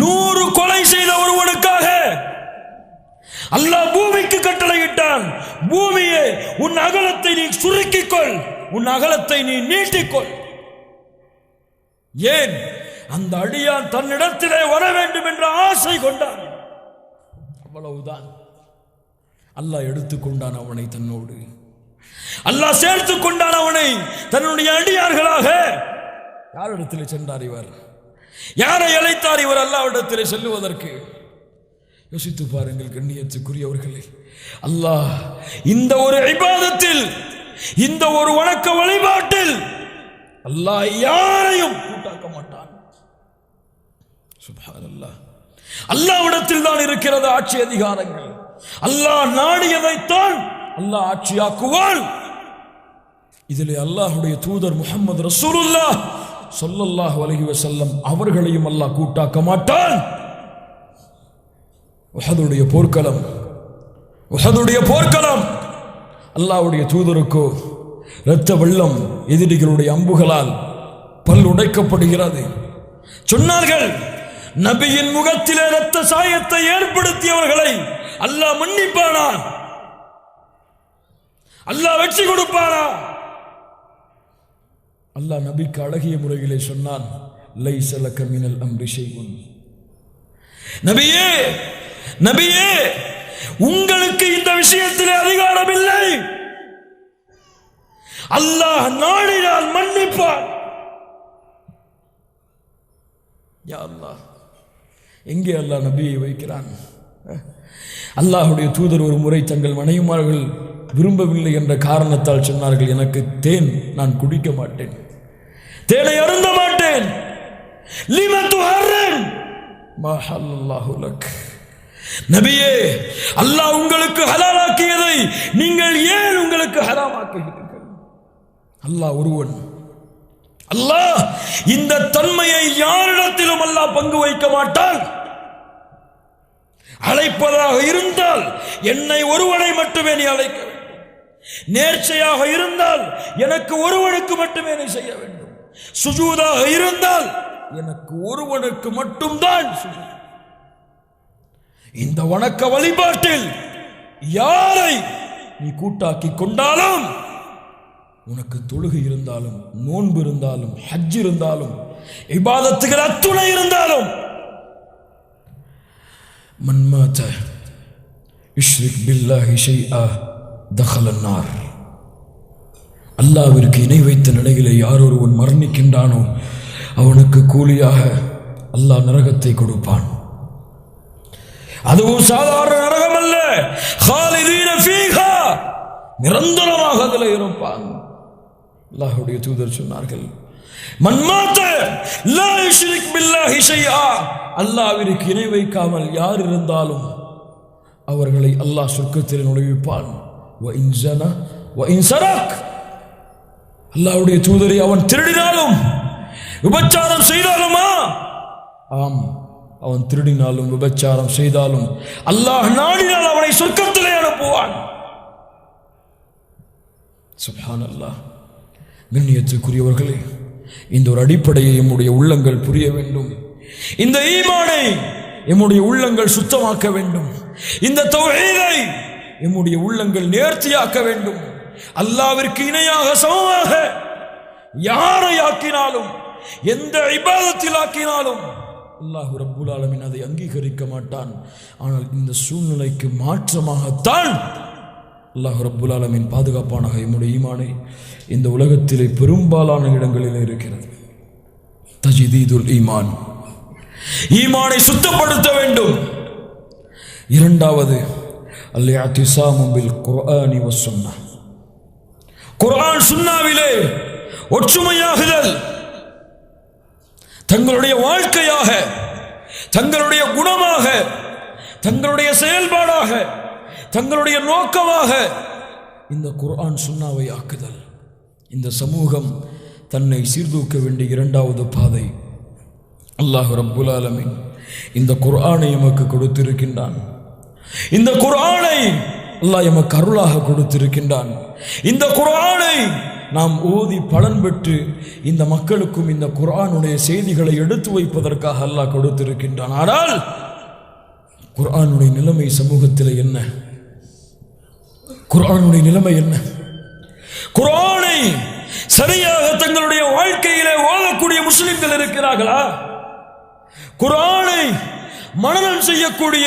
100 கொலை செய்த ஒருவனுக்காக அல்லாஹ் பூமிக்கு கட்டளையிட்டான். பூமியே, உன் அகலத்தை நீ சுருக்கிக்கொள், உன் அகலத்தை நீ நீட்டிக்கொள். ஏன்? அந்த அடியான் தன்னிடத்திலே வர வேண்டும் என்ற ஆசை கொண்டான். அவ்வளவுதான். அல்லாஹ் எடுத்துக்கொண்டான் அவனை தன்னோடு. அல்லாஹ் சேர்த்துக் கொண்டான் அவனை தன்னுடைய அடியார்களாக. யாரிடத்தில் சென்றார் இவர்? யாரை அழைத்தார் இவர் அல்லாஹ்விடத்திலே செல்லுவதற்கு? யோசித்து பாருங்கள் கண்ணியத்துக்குரியவர்களே. அல்லாஹ் இந்த ஒரு இபாதத்தில், இந்த ஒரு வணக்க வழிபாட்டில் அல்லாஹ் யாரையும் கூட்டாக்க மாட்டான். சுப்ஹானல்லாஹ். அல்லாஹ்விடத்தில் தான் இருக்கிறது ஆட்சி அதிகாரங்கள். அல்லாஹ் நாடியதைத்தான் அல்லாஹ் ஆட்சியாக்குவான். இதிலே அல்லாஹ்வுடைய தூதர் முஹம்மது ரசூலுல்லாஹ் ஸல்லல்லாஹு அலைஹி வஸல்லம் அவர்களையும் அல்லாஹ் கூட்டாக்க மாட்டான். உஹதுடைய போர்க்களம் அல்லாஹ்வுடைய தூதருக்கோ இரத்த வெள்ளம் எதிரிகளுடைய அம்புகளால் பல் உடைக்கப்படுகிறது. சொன்னார்கள், நபியின் முகத்திலே இரத்த சாயத்தை ஏற்படுத்தியவர்களை அல்லாஹ் மன்னிப்பானா? அல்லாஹ் வெற்றி கொடுப்பானா? அல்லாஹ் நபிக்கு அழகிய முறையிலே சொன்னான், லைஸ லக மினல் அம்ரி ஷைஉன். நபியே, உங்களுக்கு இந்த விஷயத்திலே அதிகாரம் இல்லை. அல்லாஹ் நாடினால் மன்னிப்பான். யா அல்லாஹ், எங்கே அல்லாஹ் நபியை வைக்கிறான்? அல்லாஹ்வுடைய தூதர் ஒரு முறை தங்கள் மனைவிமார்கள் விரும்பவில்லை என்ற காரணத்தால் சொன்னார்கள், எனக்கு தேன் நான் குடிக்க மாட்டேன், தேனை அருந்த மாட்டேன். லிம துஹர்ரிம் மா ஹல்லல்லாஹு லக். நபியே, அல்லாஹ் உங்களுக்கு ஹலாலாக்கியதை நீங்கள் ஏன் உங்களுக்கு ஹராமாக்குகிறீர்கள்? அல்லாஹ் ஒருவன். அல்லாஹ் இந்த தன்மையை யாரிடத்திலும் அல்லாஹ் பங்கு வைக்க மாட்டான். அழைப்பதாக இருந்தால் என்னை ஒருவனை மட்டுமே நீ அழைக்க வேண்டும். நேர்ச்சையாக இருந்தால் எனக்கு ஒருவனுக்கு மட்டுமே நீ செய்ய வேண்டும். சுஜூதாக இருந்தால் எனக்கு ஒருவனுக்கு மட்டும்தான் சுஜூத். இந்த வணக்க வழிபாட்டில் யாரை நீ கூட்டாக்கி கொண்டாலும், உனக்கு தொழுகை இருந்தாலும், நோன்பு இருந்தாலும், ஹஜ் இருந்தாலும், இபாதத்துகள் அத்துணை இருந்தாலும், மன் மாத யுஷ்ரிக் பில்லாஹி ஷைஆ தഖலன் நார். அல்லாஹ்விற்கு இணை வைத்த நிலையிலே யார் ஒருவன் மரணிக்கின்றானோ அவனுக்கு கூலியாக அல்லாஹ் நரகத்தை கொடுப்பான். அதுவும் சாதாரண நரகம் அல்ல, خالدين فيها, நிரந்தரமாக அதில் இருப்பான். அல்லாஹ்வுடைய தூதர் சொன்னார்கள், மன் மாத லா யுஷ்ரிக் பில்லாஹி ஷைஆ, அல்லாஹ்விற்கு இணை வைக்காமல் யார் இருந்தாலும் அவர்களை அல்லாஹ் சொர்க்கத்தில் நுழைவிப்பான். வ இன் ஸனா வ இன் ஸரக், அல்லாஹ்வுடைய தூதரை அவன் திருடினாலும் விபச்சாரம் செய்தாலுமா? ஆம், அவன் திருடினாலும் விபச்சாரம் செய்தாலும் அல்லாஹ் நாடினால் அவனை சொர்க்கத்திலே அனுப்புவான். சுப்ஹானல்லாஹ். கண்ணியத்துக்குரியவர்களே, இந்த ஒரு அடிப்படையை எம்முடைய உள்ளங்கள் புரிய வேண்டும். இந்த ஈமானை எம்முடைய உள்ளங்கள் சுத்தமாக்க வேண்டும். இந்த தௌஹீதை எம்முடைய உள்ளங்கள் நேர்த்தியாக்க வேண்டும். அல்லாஹ்விற்கு இணையாக சமமாக யாரை ஆக்கினாலும், எந்த இபாதத்தில் ஆக்கினாலும் அல்லாஹ் ரப்புல் ஆலமீன் அதை அங்கீகரிக்க மாட்டான். ஆனால் இந்த சூழ்நிலைக்கு மாற்றமாகத்தான் அல்லாஹ் ரப்புல் ஆலமீன் பாதுகாப்பானாக எம்முடைய ஈமானை இந்த உலகத்திலே பெரும்பாலான இடங்களில் இருக்கிறது. தஜ்தீதுல் ஈமான், ஈமானை சுத்தப்படுத்த வேண்டும். இரண்டாவது, அல்-இஅ்திஸாமு பில் குர்ஆனி வஸ் சுன்னah, குர்ஆன் சுன்னாவிலே ஒற்றுமையாகுதல். தங்களுடைய வாழ்க்கையாக, தங்களுடைய குணமாக, தங்களுடைய செயல்பாடாக, தங்களுடைய நோக்கமாக இந்த குர்ஆன் சுன்னாவை ஆக்குதல். இந்த சமூகம் தன்னை சீர்தூக்க வேண்டிய இரண்டாவது பாதை. அல்லாஹ் ரப்புல் ஆலமீன் இந்த குர்ஆனை எமக்கு கொடுத்திருக்கின்றான். இந்த குர்ஆனை அல்லாஹ் எமக்கு அருளாக கொடுத்திருக்கின்றான். இந்த குர்ஆனை நாம் ஓதி பலன் பெற்று இந்த மக்களுக்கும் இந்த குர்ஆனுடைய செய்திகளை எடுத்து வைப்பதற்காக அல்லாஹ் கொடுத்திருக்கின்றான். ஆனால் குர்ஆனுடைய நிலைமை சமூகத்தில் என்ன? குர்ஆனுடைய நிலைமை என்ன? குர்ஆனை சரியாக தங்களுடைய வாழ்க்கையிலே ஓதக்கூடிய முஸ்லிம்கள் இருக்கிறார்களா? குர்ஆனை மனனம் செய்யக்கூடிய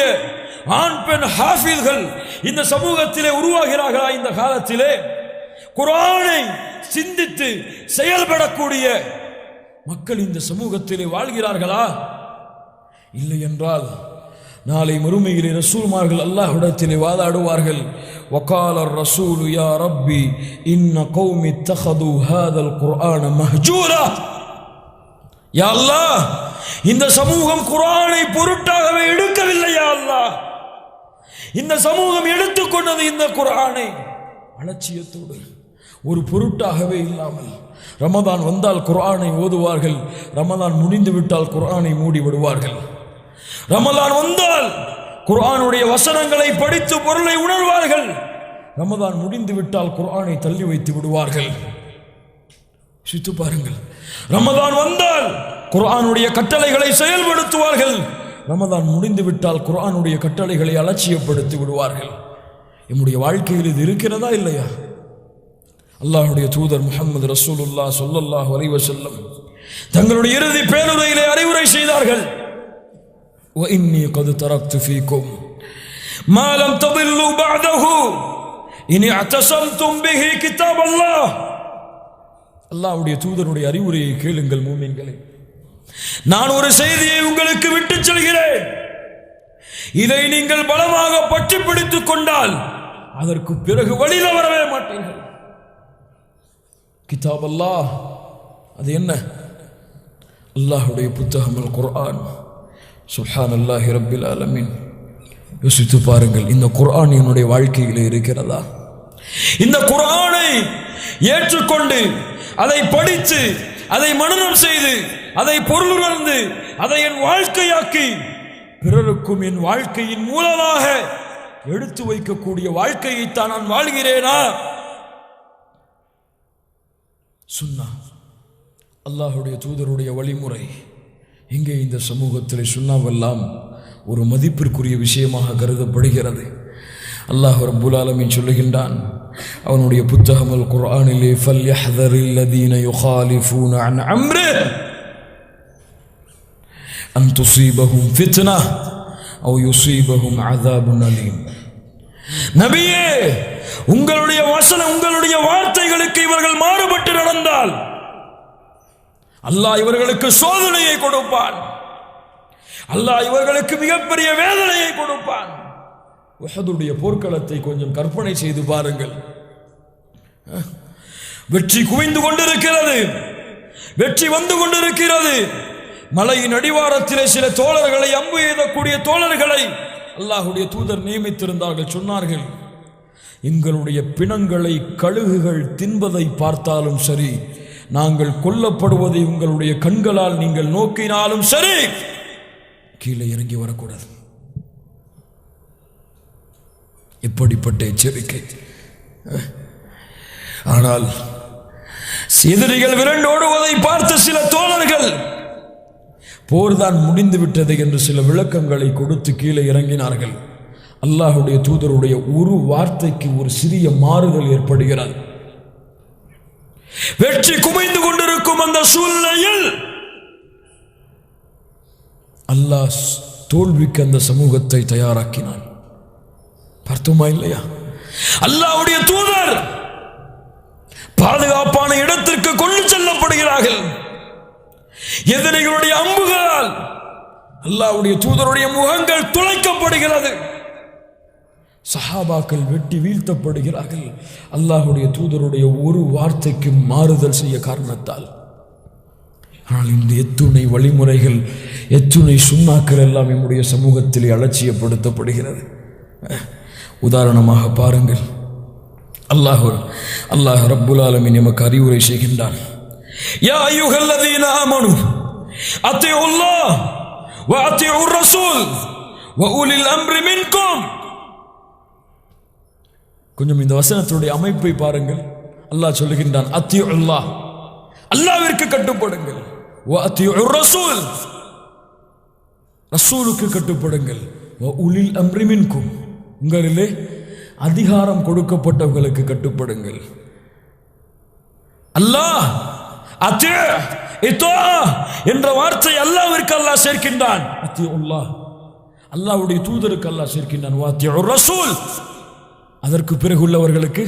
ஆண் பெண் ஹாஃபில்கள் இந்த சமூகத்திலே உருவாகிறார்களா? இந்த காலத்திலே குர்ஆனை சிந்தித்து செயல்படக்கூடிய மக்கள் இந்த சமூகத்திலே வாழ்கிறார்களா? இல்லை என்றால் நாளை மறுமையிலே ரசூல்மார்கள் அல்லாஹ்விடத்திலே வாதாடுவார்கள். வகால الرسول يا ربي ان قومي اتخذوا هذا القرآن مهجورا. யா அல்லாஹ், இந்த சமூகம் குர்ஆனை பொருட்டாகவே எடுக்கவில்லை. யா அல்லாஹ், இந்த சமூகம் எடுத்துக்கொண்டது இந்த குர்ஆனை அலட்சியத்தோடு, ஒரு பொருட்டாகவே இல்லாமல். ரமதான் வந்தால் குர்ஆனை ஓதுவார்கள், ரமதான் முடிந்து விட்டால் குர்ஆனை மூடி விடுவார்கள். ரமதான் வந்தால் குர்ஆனுடைய வசனங்களை படித்து பொருளை உணர்வார்கள், ரமதான் முடிந்து விட்டால் குர்ஆனை தள்ளி வைத்து விடுவார்கள். சித்து பாருங்கள், ரமதான் வந்தால் குர்ஆனுடைய கட்டளைகளை செயல்படுத்துவார்கள், ரமதான் முடிந்து விட்டால் குர்ஆனுடைய கட்டளைகளை அலட்சியப்படுத்தி விடுவார்கள். நம்முடைய வாழ்க்கையில் இது இருக்கிறதா இல்லையா? அல்லாஹ்வுடைய தூதர் முஹம்மது ரசூலுல்லாஹ் ஸல்லல்லாஹு அலைஹி வஸல்லம் தங்களுடைய இறுதி பேருரையிலே அறிவுரை செய்தார்கள். وإني قد تركت فيكم ما لم تضلوا بعده إن اعتصمتم به كتاب الله. அல்லாஹ்வுடைய தூதருடைய அறிவுரையை கேளுங்கள் மூமின்களே. நான் ஒரு செய்தியை உங்களுக்கு விட்டுச் செல்கிறேன். இதை நீங்கள் பலமாக பற்றி பிடித்துக் கொண்டால் அதற்கு பிறகு வழியில வரவே மாட்டீர்கள். கிதாப் அல்லாஹ், அது என்ன? அல்லாஹ்வுடைய புத்தகம் அல் குர்ஆன். சுப்ஹானல்லாஹி ரப்பில் ஆலமீன். யோசித்து பாருங்கள், இந்த குர்ஆன் என்னுடைய வாழ்க்கையில் இருக்கிறதா? இந்த குர்ஆனை ஏற்றுக்கொண்டு அதை படித்து அதை மனனம் செய்து அதை பொருளுணர்ந்து அதை என் வாழ்க்கையாக்கி பிறருக்கும் என் வாழ்க்கையின் மூலமாக எடுத்து வைக்கக்கூடிய வாழ்க்கையைத்தான் நான் வாழ்கிறேனா? சுன்னா, அல்லாஹ்வுடைய தூதருடைய வழிமுறை. இங்கே இந்த சமூகத்தில் சுன்னாவெல்லாம் ஒரு மதிப்பிற்குரிய விஷயமாக கருதப்படுகிறது. அல்லாஹ் ரப்புல் ஆலமீன் சொல்லுகின்றான் அவனுடைய புத்தகம் அல் குர்ஆனிலே, ஃபல்யஹ்தரில் லதீன யுகாலிஃபூன அன் அம்ரிஹ் அன் துஸீபஹும் ஃபித்னஹ் அவ் யுஸீபஹும் அஸாபுன் அலீம். நபியே, உங்களுடைய வசனம், உங்களுடைய வார்த்தைகளுக்கு இவர்கள் மாறுபட்டு நடந்தால் அல்லாஹ் இவர்களுக்கு சோதனையை கொடுப்பான், அல்லாஹ் இவர்களுக்கு மிகப்பெரிய வேதனையை கொடுப்பான். உஹதுடைய போர்க்களத்தை கொஞ்சம் கற்பனை செய்து பாருங்கள். வெற்றி குவிந்து கொண்டிருக்கிறது, வெற்றி வந்து கொண்டிருக்கிறது. மலையின் அடிவாரத்திலே சில தோழர்களை, அம்பு எய்தக்கூடிய தோழர்களை அல்லாஹ்வுடைய தூதர் நியமித்திருந்தார்கள். சொன்னார்கள், எங்களுடைய பிணங்களை கழுகுகள் தின்பதை பார்த்தாலும் சரி, நாங்கள் கொல்லப்படுவதை உங்களுடைய கண்களால் நீங்கள் நோக்கினாலும் சரி, கீழே இறங்கி வரக்கூடாது. இப்படிப்பட்ட எச்சரிக்கை. ஆனால் எதிரிகள் விரண்டோடுவதை பார்த்த சில தோழர்கள் போர்தான் முடிந்து விட்டது என்று சில விளக்கங்களை கொடுத்து கீழே இறங்கினார்கள். அல்லாஹ்வுடைய தூதருடைய ஒரு வார்த்தைக்கு ஒரு சிறிய மாறுதல் ஏற்படுகிறது. வெற்றி குமைந்து கொண்டிருக்கும் அந்த சூழ்நிலையில் அல்லாஹ் தோல்விக்கு அந்த சமூகத்தை தயாராக்கினான். பார்த்தோமா இல்லையா? அல்லாஹ்வுடைய தூதர் பாதுகாப்பான இடத்திற்கு கொண்டு செல்லப்படுகிறார்கள். எதிரிகளுடைய அம்புகளால் அல்லாஹ்வுடைய தூதருடைய முகங்கள் துளைக்கப்படுகிறது. சஹாபாக்கள் வெட்டி வீழ்த்தப்படுகிறார்கள். அல்லாஹ்வுடைய தூதருடைய ஒரு வார்த்தைக்கு மாறுதல் செய்ய காரணத்தால். ஆனால் இந்த எத்துணை வழிமுறைகள், எத்துணை சுன்னாக்கள் எல்லாம் நம்முடைய சமூகத்திலே அலட்சியப்படுத்தப்படுகிறது. உதாரணமாக பாருங்கள், அல்லாஹ் ரப்புல் ஆலமீன் நமக்கு அறிவுரை செய்கின்றான். யா அய்யுஹல்லதீன ஆமனு அத்தியுல்லாஹ் வ அத்தியுர் ரசூல் வ உலில் அம்ரி மின்கும். கொஞ்சம் இந்த வசனத்துடைய அமைப்பை பாருங்கள். அல்லாஹ் சொல்லுகின்றான், அத்தியுல்லாஹ், அல்லாஹ்விற்கு கட்டுப்படுங்கள். வ அத்தியுர் ரசூல், ரசூலுக்கு கட்டுப்படுங்கள். வ உலில் அம்ரி மின்கும், உங்களிலே அதிகாரம் கொடுக்கப்பட்டவர்களுக்கு கட்டுப்படுங்கள். அல்லாஹ் என்ற வார்த்தை அல்லாஹ்விற்கு அல்லாஹ் சேர்க்கின்றான். அத்தியுல்லாஹ், அல்லாஹ்வுடைய தூதருக்கு அல்லாஹ் சேர்க்கின்றான். வ அத்தியுர் ரசூல், அதற்கு பிறகு உள்ளவர்களுக்கு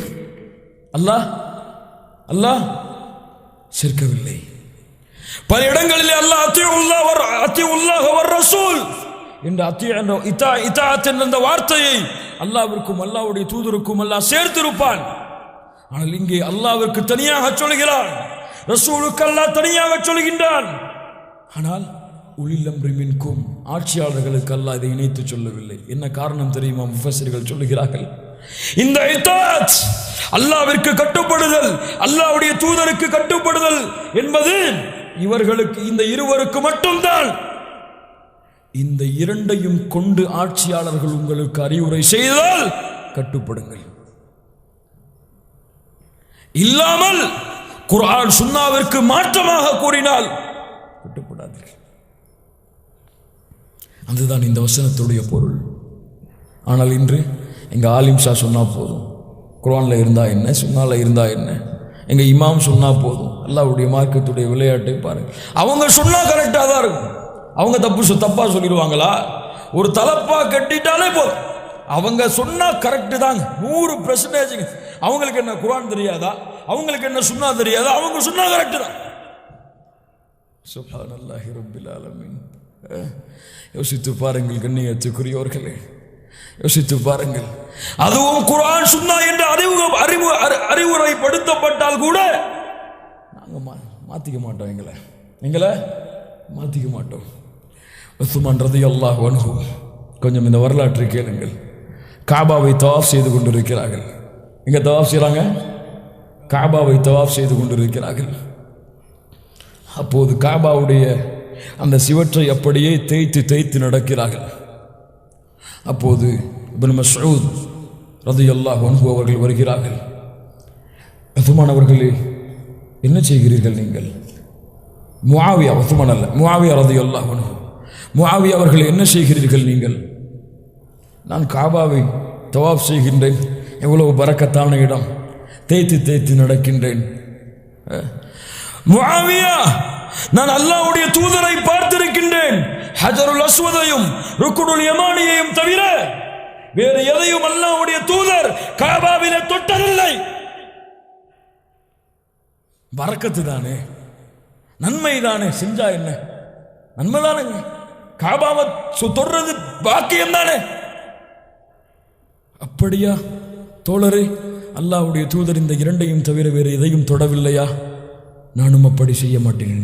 அல்லாஹ் சேர்க்கவில்லை. பல இடங்களிலே அல்லாஹ் அத்தியுல்லாஹ் வர் ரசூல் என்ற இத்தாஅத் என்ற வார்த்தையை அல்லாஹ்விற்கும் அல்லாஹ்வுடைய தூதருக்கும் அல்லாஹ் சேர்த்திருப்பான். ஆனால் இங்கே அல்லாஹ்விற்கு தனியாக சொல்கிறான், ரசூலுக்கு அல்லாஹ் தனியாக சொல்கின்றான். ஆனால் உலில் அம்ரி மின்கும் ஆட்சியாளர்களுக்கு அல்லாஹ் இதை இணைத்து சொல்லவில்லை. என்ன காரணம் தெரியுமா? முஃபஸ்ஸிர்கள் சொல்லுகிறார்கள், இந்த இத்தாஅத் அல்லாஹ்விற்கு கட்டுப்படுதல், அல்லாஹ்வுடைய தூதருக்கு கட்டுப்படுதல் என்பது இவர்களுக்கு, இந்த இருவருக்கு மட்டும்தான். இந்த இரண்டையும் கொண்டு ஆட்சியாளர்கள் உங்களுக்கு அறிவுரை செய்தால் கட்டுப்படுங்கள், இல்லாமல் குர்ஆன் சுன்னாவிற்கு மாற்றமாக கூறினால் கட்டுப்படாதீர்கள். அதுதான் இந்த வசனத்துடைய பொருள். ஆனால் இன்று எங்க ஆலிம் ஷா சொன்னா போதும், குர்ஆன்ல இருந்தா என்ன, சுன்னால இருந்தா என்ன, எங்க இமாம் சொன்னா போதும். அல்லாஹ்வுடைய மார்க்கத்துடைய விளையாட்டை பாருங்க. அவங்க சொன்னா கரெக்டா தான் இருக்கும். அவங்க தப்பா சொல்லிடுவாங்களா? ஒரு தலப்பா கட்டிட்டாலே போதும், அவங்க சொன்னா கரெக்டு தாங்க, 100%. அவங்களுக்கு என்ன குர்ஆன் தெரியாதா? அவங்களுக்கு என்ன சுன்னா தெரியாதா? அவங்க சொன்னா கரெக்டு தான். சுப்ஹானல்லாஹி ரப்பில் ஆலமீன். யோசித்து பாருங்கள் கண்ணியத்துக்குரியவர்களே, யோசித்து பாருங்கள். அதுவும் குர்ஆன் சுன்னா என்று அறிவுரைப்படுத்தப்பட்டால் கூட நாங்கள் மாற்றிக்க மாட்டோம், எங்களை மாற்றிக்க மாட்டோம். உஸ்மான் ரலியல்லாஹு அன்ஹு, கொஞ்சம் இந்த வரலாற்றை கேளுங்கள். காபாவை தவாஃப் செய்து கொண்டிருக்கிறார்கள். எங்க தவாஃப் செய்கிறாங்க? காபாவை தவாஃப் செய்து கொண்டிருக்கிறார்கள். அப்போது காபாவுடைய அந்த சிவற்றை அப்படியே தேய்த்து நடக்கிறார்கள். அப்போது இப்னு மஸ்ஊத் ரலியல்லாஹு அன்ஹு அவர்கள் வருகிறார்கள். உஸ்மான் அவர்களே, என்ன செய்கிறீர்கள் நீங்கள்? முஆவியா, உஸ்மான் அல்ல, முஆவியா ரலியல்லாஹு அன்ஹு. முஆவியா அவர்கள், என்ன செய்கிறீர்கள் நீங்கள்? நான் காபாவை தவாஃப் செய்கின்றேன், எவ்வளவு பரக்கத்தான இடம், தேய்த்து நடக்கின்றேன். முஆவியா, நான் அல்லாஹ்வுடைய தூதரை பார்த்திருக்கின்றேன், ஹஜருல் அஸ்வதையும் ருக்குனுல் யமானியையும் தவிர வேறு எதையும் அல்லாஹ்வுடைய தூதர் காபாவிலே தொட்டதில்லை. பரக்கத்து தானே, நன்மை தானே, செஞ்சா என்ன நன்மை தானேங்க. காபாவை தொடுறது பாக்கியம் தானே. அப்படியா தோழரே? அல்லாஹ்வுடைய தூதர் இந்த இரண்டையும் தவிர வேறு எதையும் தொடவில்லையா? நானும் அப்படி செய்ய மாட்டேன்.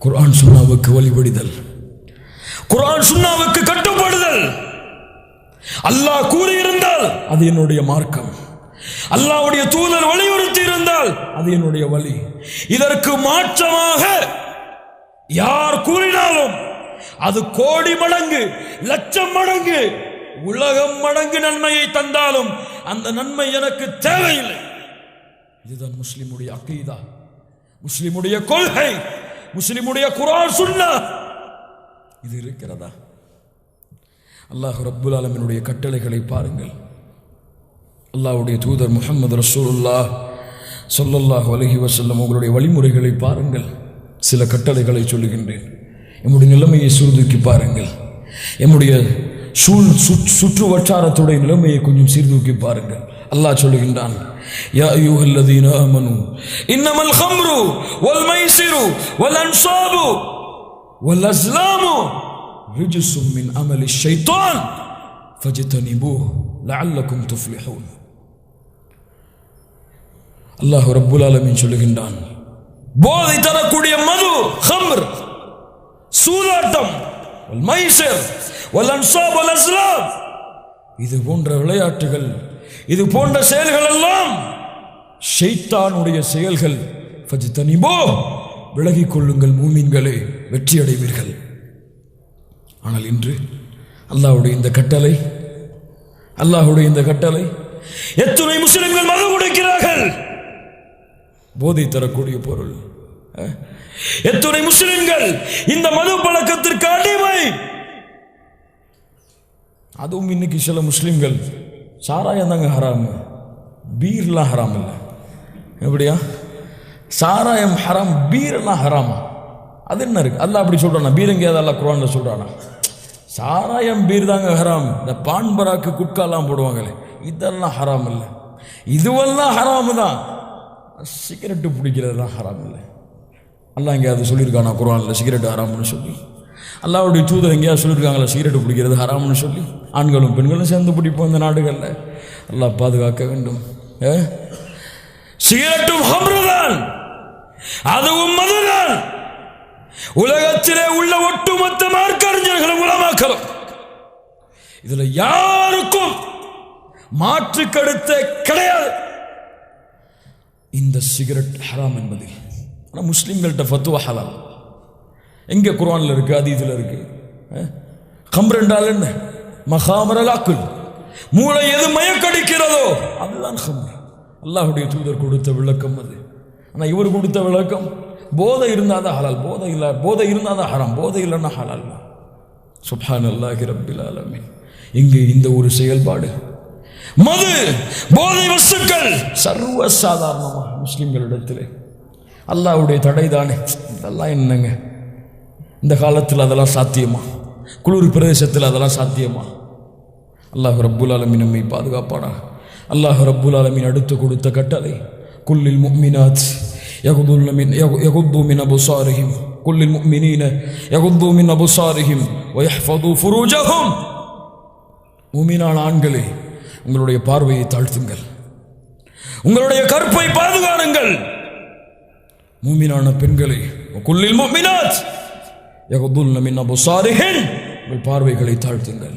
குர்ஆன் சுன்னாவுக்கு வழிபடுதல், குர்ஆன் சுன்னாவுக்கு கட்டுப்படுதல். அல்லாஹ் கூறியிருந்தால் அது என்னுடைய மார்க்கம், அல்லாஹ்வுடைய தூதர் வலியுறுத்தி இருந்தால் அது என்னுடைய வழி. இதற்கு மாற்றமாக யார் கூறினாலும் அது கோடி மடங்கு, லட்சம் மடங்கு, உலகம் மடங்கு நன்மையை தந்தாலும் அந்த நன்மை எனக்கு தேவையில்லை. இதுதான் முஸ்லிமுடைய அகீதா, முஸ்லிமுடைய கொள்கை, முஸ்லிமுடைய குர்ஆன் சுன்னா. இது இருக்கிறதா? அல்லாஹ் ரப்புல் ஆலமீனுடைய கட்டளைகளை பாருங்கள். அல்லாஹ்வுடைய தூதர் முஹம்மது ரசூலுல்லாஹ் ஸல்லல்லாஹு அலைஹி வஸல்லம் அவர்களுடைய வழிமுறைகளை பாருங்கள். சில கட்டளைகளை சொல்லுகின்றேன். நம்முடைய நிலைமையை சீர்தூக்கி பாருங்கள். நம்முடைய சுற்று வட்டாரத்துடைய நிலைமையை கொஞ்சம் சீர்தூக்கி பாருங்கள். அல்லாஹ் சொல்லுகின்றான், யா அய்யுஹல்லதீன ஆமனூ இன்னமல் ஹம்ரு வல் மைஸிரு வல் அன்ஸாபு வல் அஸ்லாமு ரிஜ்சும் மின் அமலி ஷைத்தான் ஃபஜ்தனிபூஹு லஅல்லக்கும் துஃப்லிஹூன். அல்லாஹ் ரப்புல் ஆலமீன் சொல்லுகின்றான், போதை தரக்கூடிய மது, ஹம்ர், சூதாட்டம், வல் மைஸிர் வல் அன்ஸாப் வல் அஸ்லாம், இது போன்ற விளையாட்டுகள், இது போன்ற செயல்கள் எல்லாம் ஷைத்தானுடைய செயல்கள். ஃபஜ்தனிபூ, விலகிக் கொள்ளுங்கள் மூமின்களே, வெற்றி அடைவீர்கள். ஆனால் இன்று அல்லாஹ்வுடைய இந்த கட்டளை, அல்லாஹ்வுடைய இந்த கட்டளை, எத்தனை முஸ்லிம்கள் மது குடிக்கிறார்கள், போதை தரக்கூடிய பொருள். எத்தனை முஸ்லிம்கள் இந்த மது பழக்கத்திற்கு அடிமை. அதுவும் இன்னைக்கு சில முஸ்லிம்கள் சாராயம் தாங்க ஹராம், பீர்லாம் ஹராம் இல்லை. எப்படியா? சாராயம் ஹராம், பீரெல்லாம் ஹராமா? அது என்ன இருக்கு? அல்லாஹ் அப்படி சொல்றானா? பீர் எங்கேயாவது அல்லாஹ் குர்ஆன்ல சொல்றானா? சாராயம் பீர் தாங்க ஹராம். இந்த பான் பராக்கு குட்காலாம் போடுவாங்களே, இதெல்லாம் ஹராம் இல்லை. இதுவெல்லாம் ஹராமு தான். சிகரெட்டு பிடிக்கிறது தான் ஹராம் இல்லை. அல்லாஹ் எங்கேயாவது சொல்லியிருக்கானா குர்ஆனில் சிகரெட் ஹராம்னு சொல்லி? அல்லாஹ்வுடைய தூதர் எங்கேயாவது சொல்லியிருக்காங்களா சிகரெட் பிடிக்கிறது ஹராம்னு சொல்லி? ஆண்களும் பெண்களும் சேர்ந்து பிடிப்போம் இந்த நாடுகளில். அல்லாஹ் பாதுகாக்க வேண்டும். சிகரெட்டும் ஹம்ருதான், அதுவும் மதுதான். உலகத்திலே உள்ள ஒட்டுமொத்த மார்க்கறிஞர்களும் உலமாக்களும் இதுல யாருக்கும் மாற்று கருத்து கிடையாது. இந்த சிகரெட் ஹராம் என்பது ஆனால் முஸ்லிம்கள்ட்ட ஃபத்வா ஹலால். எங்கே குர்ஆனில் இருக்கு, ஹதீஸில் இருக்கு? கம்ர் என்றால் என்ன? மகாமரல் அக்குல், மூளை எது மயக்கடிக்கிறதோ அதுதான் கம்ர். அல்லாஹ்வுடைய தூதர் கொடுத்த விளக்கம் அது. ஆனால் இவர் கொடுத்த விளக்கம் போதை இருந்தால் தான் ஹலால், போதை இருந்தால் தான் ஹராம், போதை இல்லைன்னா ஹலால். சுப்ஹானல்லாஹி ரப்பில் ஆலமீன். இங்கு இந்த ஒரு செயல்பாடு, மது, போதை வஸ்துக்கள் சர்வ சாதாரணமாக முஸ்லிம்களிடத்தில். அல்லாஹ்வுடைய தடை தானே, இதெல்லாம் என்னங்க இந்த காலத்தில் அதெல்லாம் சாத்தியமா? குளிர் பிரதேசத்தில் அதெல்லாம் சாத்தியமா? அல்லாஹ் ரப்புல் ஆலமீன் நம்மை பாதுகாப்பானா. அல்லாஹ் ரப்புல் ஆலமீன் அடுத்து கொடுத்த கட்டளை, குல்லில் முஃமினாத் யகுது மின் அபுசாரிஹிம், குல்லில் முஃமினீன யகுது மின் அபுசாரிஹிம் வயஹ்ஃபது ஃபுரூஜஹும். முஃமினான ஆண்களே, உங்களுடைய பார்வையை தாழ்த்துங்கள், உங்களுடைய கற்பை பாதுகாருங்கள். முஃமினான பெண்களே, குல்லில் முஃமினாத் யகுதுல்ன மின் அபுசாரிஹின், உங்கள் பார்வைகளை தாழ்த்துங்கள்,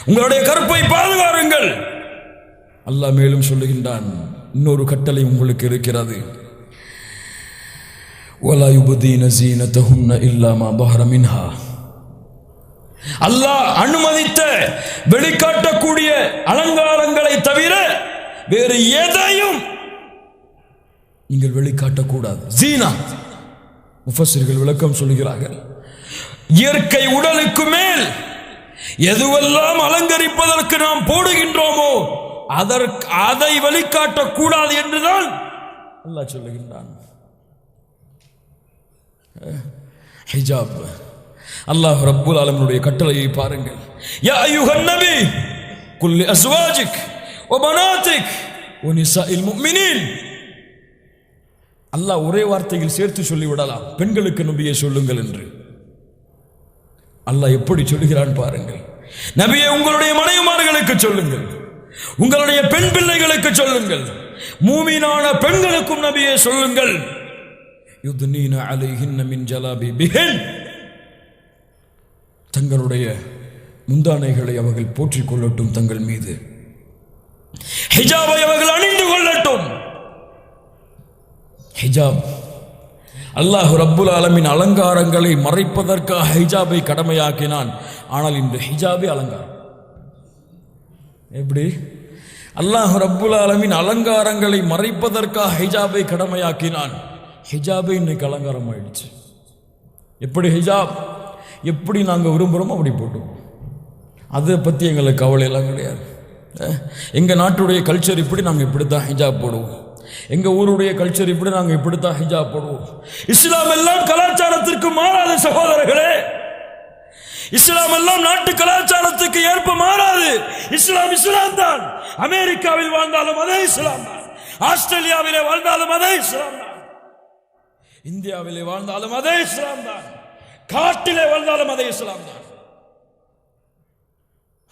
உங்களுடைய கற்பை பாதுகாருங்கள். அல்லாஹ் மேலும் சொல்லுகின்றான், இன்னொரு கட்டளை உங்களுக்கு இருக்கிறது. வலா யுப்தீன ஸீனத்தஹுன்ன இல்லா மா ظஹர மின்ஹா. அல்லாஹ் அனுமதித்த வெளிக்காட்டக்கூடிய அலங்காரங்களை தவிர வேறு எதையும் நீங்கள் வெளிக்காட்டக்கூடாது. ஜீனா, முஃபஸ்ஸிர்கள் விளக்கம் சொல்கிறார்கள், இயற்கை உடலுக்கு மேல் எதுவெல்லாம் அலங்கரிப்பதற்கு நாம் போடுகின்றோமோ அதை வெளிக்காட்டக்கூடாது என்றுதான் அல்லாஹ் சொல்லுகின்றான். ஹிஜாப், அல்லாஹ் ரப்புல் ஆலமீனுடைய கட்டளையை பாருங்கள். யா அய்யுஹன் நபி குல் லி அஸ்வாஜிக் வ பனாதிக் வ நிசாஇல் முஃமினீன். அல்லாஹ் ஒரே வார்த்தையில் சேர்த்து சொல்லிவிடலாம், பெண்களுக்கு நபியே சொல்லுங்கள் என்று. அல்லாஹ் எப்படி சொல்லுகிறான் பாருங்கள். நபியே, உங்களுடைய மனைவிமார்களுக்கு சொல்லுங்கள், உங்களுடைய பெண் பிள்ளைகளுக்கு சொல்லுங்கள், மூமினான பெண்களுக்கும் நபியே சொல்லுங்கள். யுத்னீன அலைஹின்ன மின் ஜலாபிபிஹின், தங்களுடைய முந்தானைகளை அவர்கள் போற்றிக் கொள்ளட்டும், தங்கள் மீது ஹிஜாபை அவர்கள் அணிந்து கொள்ளட்டும். ஹிஜாப், அல்லாஹ் ரப்புல் ஆலமீன் அலங்காரங்களை மறைப்பதற்காக ஹிஜாபை கடமையாக்கினான். ஆனால் இந்த ஹிஜாபே அலங்காரம். எப்படி? அல்லாஹ் ரப்புல் ஆலமீன் அலங்காரங்களை மறைப்பதற்காக ஹிஜாபை கடமையாக்கினான். ஹிஜாபே இன்னைக்கு அலங்காரம் ஆயிடுச்சு. எப்படி ஹிஜாப் எப்படி நாங்கள் விரும்புகிறோமோ அப்படி போட்டோம். அதை பற்றி எங்களுக்கு கவலை எல்லாம் கிடையாது. எங்கள் நாட்டுடைய கல்ச்சர் இப்படி, நாங்கள் இப்படி தான் ஹிஜாப் போடுவோம். எங்கள் ஊருடைய கல்ச்சர் இப்படி, நாங்கள் இப்படி தான் ஹிஜாப் போடுவோம். இஸ்லாம் எல்லாம் கலாச்சாரத்திற்கு மாறாத சகோதரர்களே. இஸ்லாம் எல்லாம் நாட்டு கலாச்சாரத்துக்கு ஏற்ப மாறாது. இஸ்லாம் இஸ்லாம் தான். அமெரிக்காவில் வாழ்ந்தாலும் அதே இஸ்லாம் தான், ஆஸ்திரேலியாவிலே வாழ்ந்தாலும் அதே இஸ்லாம் தான், இந்தியாவிலே வாழ்ந்தாலும் அதே இஸ்லாம் தான், காட்டிலே வாழ்ந்தாலும் அதே இஸ்லாம் தான்.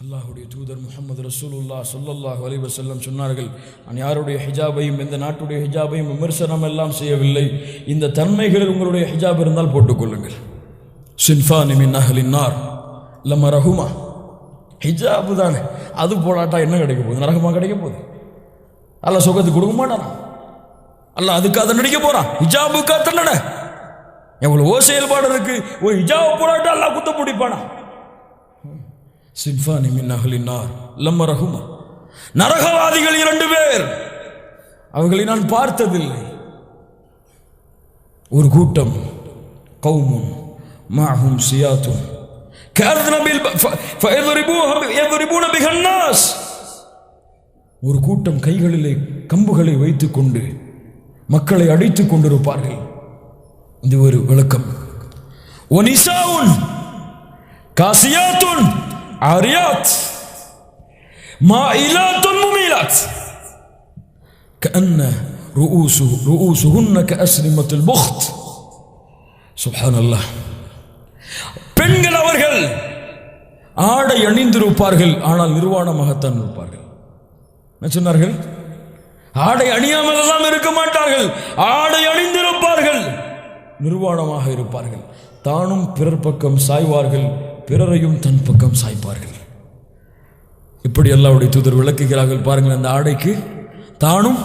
அல்லாஹ்வுடைய தூதர் முஹம்மது ரசூலுல்லாஹ் ஸல்லல்லாஹு அலைஹி வஸல்லம் சொன்னார்கள், நான் யாருடைய ஹிஜாபையும் எந்த நாட்டுடைய ஹிஜாபையும் விமர்சனம் எல்லாம் செய்யவில்லை. இந்த தன்மைகளில் உங்களுடைய ஹிஜாப் இருந்தால் போட்டுக்கொள்ளுங்கள். சின்ஃபானி மின் அஹ்லின் நார் லம ரஹுமா. ஹிஜாபு தானே, அது போடாட்டா என்ன கிடைக்க போகுது? நரகமா கிடைக்க போகுது? அல்லாஹ் சுகத்துக்கு கொடுக்க மாட்டானா? அல்லாஹ் அதுக்காக நடிக்க போறான்? ஹிஜாபுக்கா தண்டனை? எவ்வளவோ செயல்பாடு இருக்கு. ஒரு ஹிஜாப் போடாட்டா அல்லாஹ் குத்த பிடிப்பானா? சின்ஃபானி மின் அஹ்லின் நார் லம்ம ரஹுமா. நரகவாதிகள் 2 பேர், அவர்களை நான் பார்த்ததில்லை. ஒரு கூட்டம், கௌமுன் மஅஹும் சியாத்துன் கஅர்னபில் ஃபயضربون بها الناس. ஒரு கூட்டம் கைகளிலே கம்புகளை வைத்துக் கொண்டு மக்களை அடித்துக் கொண்டிருப்பார்கள். இது ஒரு விளக்கம். ஒனிசாவுன் காசியாத்துன் ஆரியாத் மாயிலாத்துன் முமீலாத் كأن رؤوسهن كأسنمة البخت. சுப்ஹானல்லாஹ். பெண்கள் அவர்கள் ஆடை அணிந்திருப்பார்கள், ஆனால் நிர்வாணமாகத்தான் இருப்பார்கள். என்ன சொன்னார்கள்? ஆடை அணியாமல் எல்லாம் இருக்க மாட்டார்கள், ஆடை அணிந்திருப்பார்கள், நிர்வாணமாக இருப்பார்கள். தானும் பிறர் பக்கம் சாய்வார்கள், பிறரையும் தன் பக்கம் சாய்ப்பார்கள். இப்படி அல்லாஹ்வுடைய தூதர் விளக்குகிறார்கள். பாருங்கள், அந்த ஆடைக்கு தானும்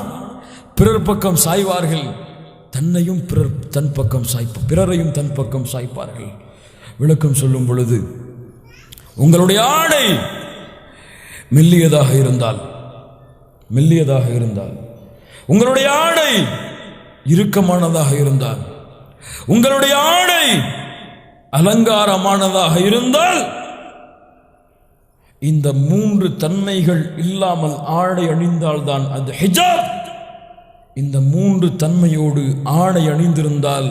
பிறர் பக்கம் சாய்வார்கள், தன்னையும் பிறர் தன் பக்கம் பிறரையும் தன் பக்கம் சாய்ப்பார்கள். விளக்கம் சொல்லும் பொழுது, உங்களுடைய ஆடை மெல்லியதாக இருந்தால், உங்களுடைய ஆடை இறுக்கமானதாக இருந்தால், உங்களுடைய ஆடை அலங்காரமானதாக இருந்தால், இந்த 3 தன்மைகள் இல்லாமல் ஆடை அணிந்தால்தான் அது ஹிஜாப். இந்த 3 தன்மையோடு ஆடை அணிந்திருந்தால்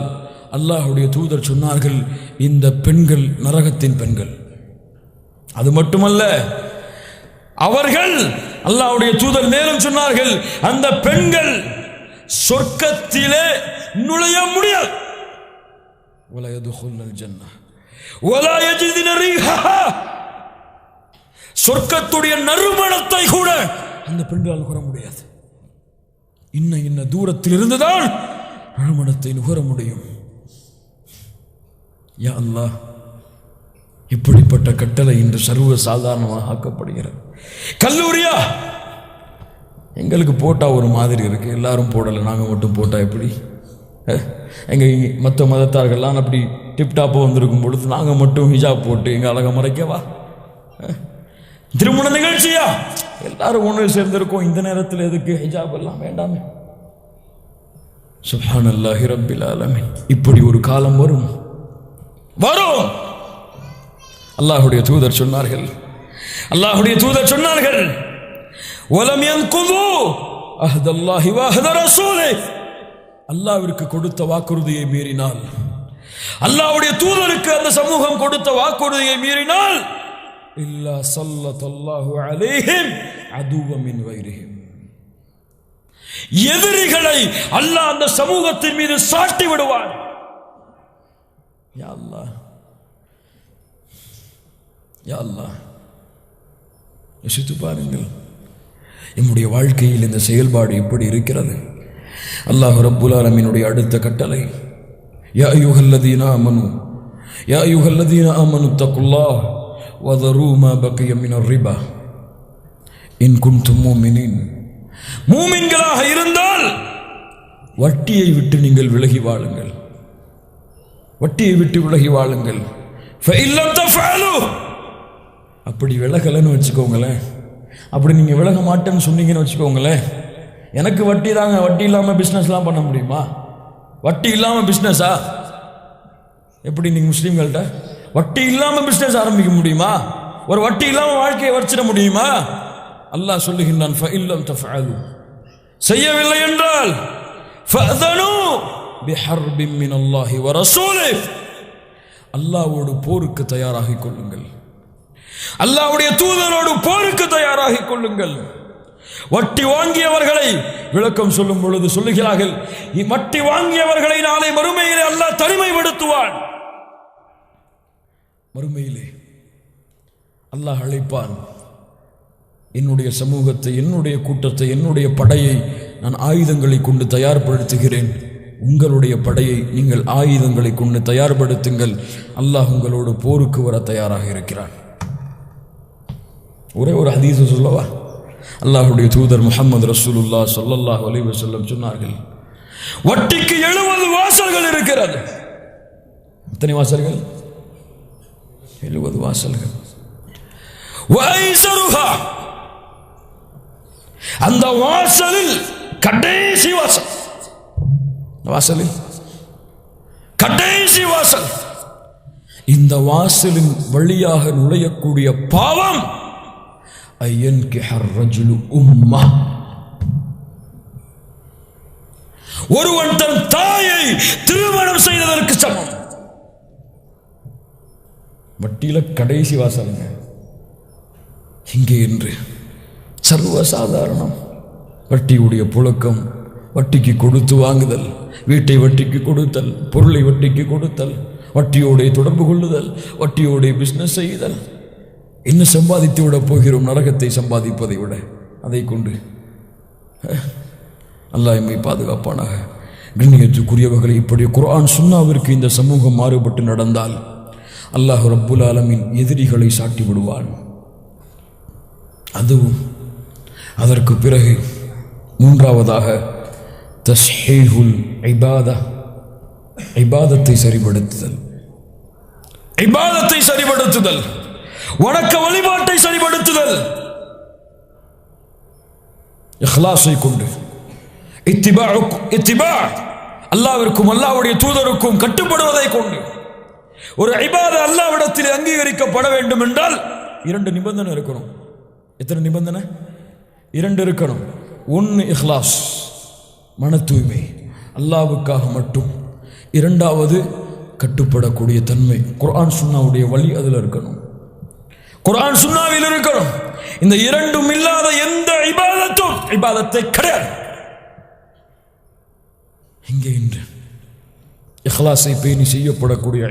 அல்லாஹ்வுடைய தூதர் சொன்னார்கள், இந்த பெண்கள் நரகத்தின் பெண்கள். அது மட்டுமல்ல, அவர்கள், அல்லாஹ்வுடைய தூதர் மேலும் சொன்னார்கள், அந்த பெண்கள் சொர்க்கத்திலே நுழைய முடியாது. ولا يدخلن الجنة ولا يجدن ريحها. சொர்க்கத்துடைய நறுமணத்தை கூட அந்த பெண்களால் நுகர முடியாது. இன்ன தூரத்தில் இருந்துதான் நறுமணத்தை நுகர முடியும். யா அல்லாஹ், இப்படிப்பட்ட கட்டளை இன்று சர்வ சாதாரணமாக ஆக்கப்படுகிறது. கல்லூரியா எங்களுக்கு போட்டா ஒரு மாதிரி இருக்கு, எல்லாரும் போடலை, நாங்கள் மட்டும் போட்டா எப்படி? எங்கள் மற்ற மதத்தார்கள்லாம் அப்படி டிப்டாப்பாக வந்திருக்கும் பொழுது நாங்கள் மட்டும் ஹிஜாப் போட்டு எங்கள் அழகை மறைக்கவா? திருமண நிகழ்ச்சியா எல்லாரும் ஒன்று சேர்ந்திருக்கோம், இந்த நேரத்தில் எதுக்கு ஹிஜாப் எல்லாம் வேண்டாமே? சுப்ஹானல்லாஹி ரப்பில் ஆலமீன். இப்படி ஒரு காலம் வரும். அல்லாஹ்வுடைய தூதர் சொன்னார்கள், வலம் யன்குது அஹ்தல்லாஹி வ அஹ்த ரசூலிஹி. அல்லாஹ்விற்கு கொடுத்த வாக்குறுதியை மீறினால், அல்லாஹ்வுடைய தூதருக்கு அந்த சமூகம் கொடுத்த வாக்குறுதியை மீறினால், இல்லா ஸல்லல்லாஹு அலைஹிம் அதுவ மின் வைரிஹிம். எதிரிகளை அல்லாஹ் அந்த சமூகத்தின் மீது சாட்டி விடுவான். யா அல்லாஹ், யா அல்லாஹ், யோசித்து பாருங்கள், நம்முடைய வாழ்க்கையில் இந்த செயல்பாடு எப்படி இருக்கிறது? அல்லாஹ் ரப்புல் ஆலமீனுடைய அடுத்த கட்டளை, யா அய்யுஹல்லதீன ஆமனு தக்குல்லாஹ் வதரு மா பகிய மினர் ரிபா இன் குன்தும் முஃமினீன். மூமின்களாக இருந்தால் வட்டியை விட்டு நீங்கள் விலகி வாழுங்கள், வட்டியை விட்டு விலகி வாழுங்கள். ஃபஇல்லம் தஃஅலு, அப்படி விலகலன்னு வச்சுக்கோங்களேன், அப்படி நீங்கள் விலக மாட்டேன்னு சொன்னீங்கன்னு வச்சுக்கோங்களேன், எனக்கு வட்டி தாங்க, வட்டி இல்லாமல் பிஸ்னஸ்லாம் பண்ண முடியுமா? வட்டி இல்லாமல் பிஸ்னஸா? எப்படி நீங்கள் முஸ்லீம்கள்ட்ட வட்டி இல்லாமல் பிஸ்னஸ் ஆரம்பிக்க முடியுமா? ஒரு வட்டி இல்லாமல் வாழ்க்கையை வச்சிட முடியுமா? அல்லாஹ் சொல்லுகின்றான், ஃபஇல்லம் தஃஅலு, செய்யவில்லை என்றால் ஃபஅதனு பிஹர்பின் மினல்லாஹி வ ரசூலிஹி, அல்லாஹ்வோடு போருக்கு தயாராகிக் கொள்ளுங்கள், அல்லாஹ்வுடைய தூதரோடு போருக்கு தயாராகிக் கொள்ளுங்கள். வட்டி வாங்கியவர்களை விளக்கம் சொல்லும் பொழுது சொல்லுகிறார்கள், வட்டி வாங்கியவர்களை நாளை மறுமையிலே அல்லாஹ் தனிமைப்படுத்துவான். மறுமையிலே அல்லாஹ் அழைப்பான், என்னுடைய சமூகத்தை, என்னுடைய கூட்டத்தை, என்னுடைய படையை நான் ஆயுதங்களை கொண்டு தயார்படுத்துகிறேன், உங்களுடைய படையை நீங்கள் ஆயுதங்களை கொண்டு தயார்படுத்துங்கள், அல்லாஹ் உங்களோடு போருக்கு வர தயாராக இருக்கிறான். ஒரே ஒரு ஹதீஸ் சொல்லவா? அல்லாஹ்வுடைய தூதர் முஹம்மது ரசூலுல்லாஹ் ஸல்லல்லாஹு அலைஹி வஸல்லம் சொன்னார்கள், வட்டிக்கு 70 வாசல்கள் இருக்கிறது. எத்தனை வாசல்கள்? 70 வாசல்கள். வைஸருஹா, அந்த வாசலில் கடைசி வாசல், வாசலில் கடைசி வாசல், இந்த வாசலின் வழியாக நுழையக்கூடிய பாவம் ஐயன்கிஹர் ரஜுலு உம்மா, ஒருவன் தன் தாயை திருமணம் செய்ததற்கு சமம். வட்டியில கடைசி வாசலுங்க. இங்கே என்று சர்வசாதாரணம் வட்டியுடைய புழக்கம், வட்டிக்கு கொடுத்து வாங்குதல், வீட்டை வட்டிக்கு கொடுத்தல், பொருளை வட்டிக்கு கொடுத்தல், வட்டியோடைய தொடர்பு கொள்ளுதல், வட்டியோடைய பிஸ்னஸ் செய்தல். என்ன சம்பாதித்து விட போகிறோம்? நரகத்தை சம்பாதிப்பதை விட. அதை கொண்டு அல்லாஹ் எம்மை பாதுகாப்பானாக. கண்ணியத்துக்குரியவர்களை, இப்படி குர்ஆன் சுன்னாவிற்கு இந்த சமூகம் மாறுபட்டு நடந்தால் அல்லாஹ் ரப்புல் ஆலமீன் எதிரிகளை சாட்டி விடுவான். அதுவும் அதற்கு பிறகு மூன்றாவதாக தஸ்ஹீஹுல் இபாதா, இபாதத்தை சரிபடுத்துதல், இபாதத்தை சரிபடுத்துதல், வணக்க வழிபாட்டை சரிபடுத்துதல், இஹ்லாஸை கொண்டு இத்திபா அல்லாஹ்விற்கும் அல்லாஹ்வுடைய தூதருக்கும் கட்டுப்படுவதை கொண்டு ஒரு இபாதா அல்லாஹ்விடத்தில் அங்கீகரிக்கப்பட வேண்டும் என்றால் 2 நிபந்தனை இருக்கணும். எத்தனை நிபந்தனை? 2 இருக்கணும். 1 இஹ்லாஸ், மன தூய்மை, அல்லாஹ்வுக்காக மட்டும். 2வது கட்டுப்படக்கூடிய தன்மை, குர்ஆன் சுன்னாவுடைய வழி அதில் இருக்கணும், குர்ஆன் சுன்னாவில் இருக்கணும். இந்த 2ம் இல்லாத எந்த இபாதத்தும் இபாதத்தை கிடையாது. இங்கே இன்று இஹ்லாஸை பேணி செய்யப்படக்கூடிய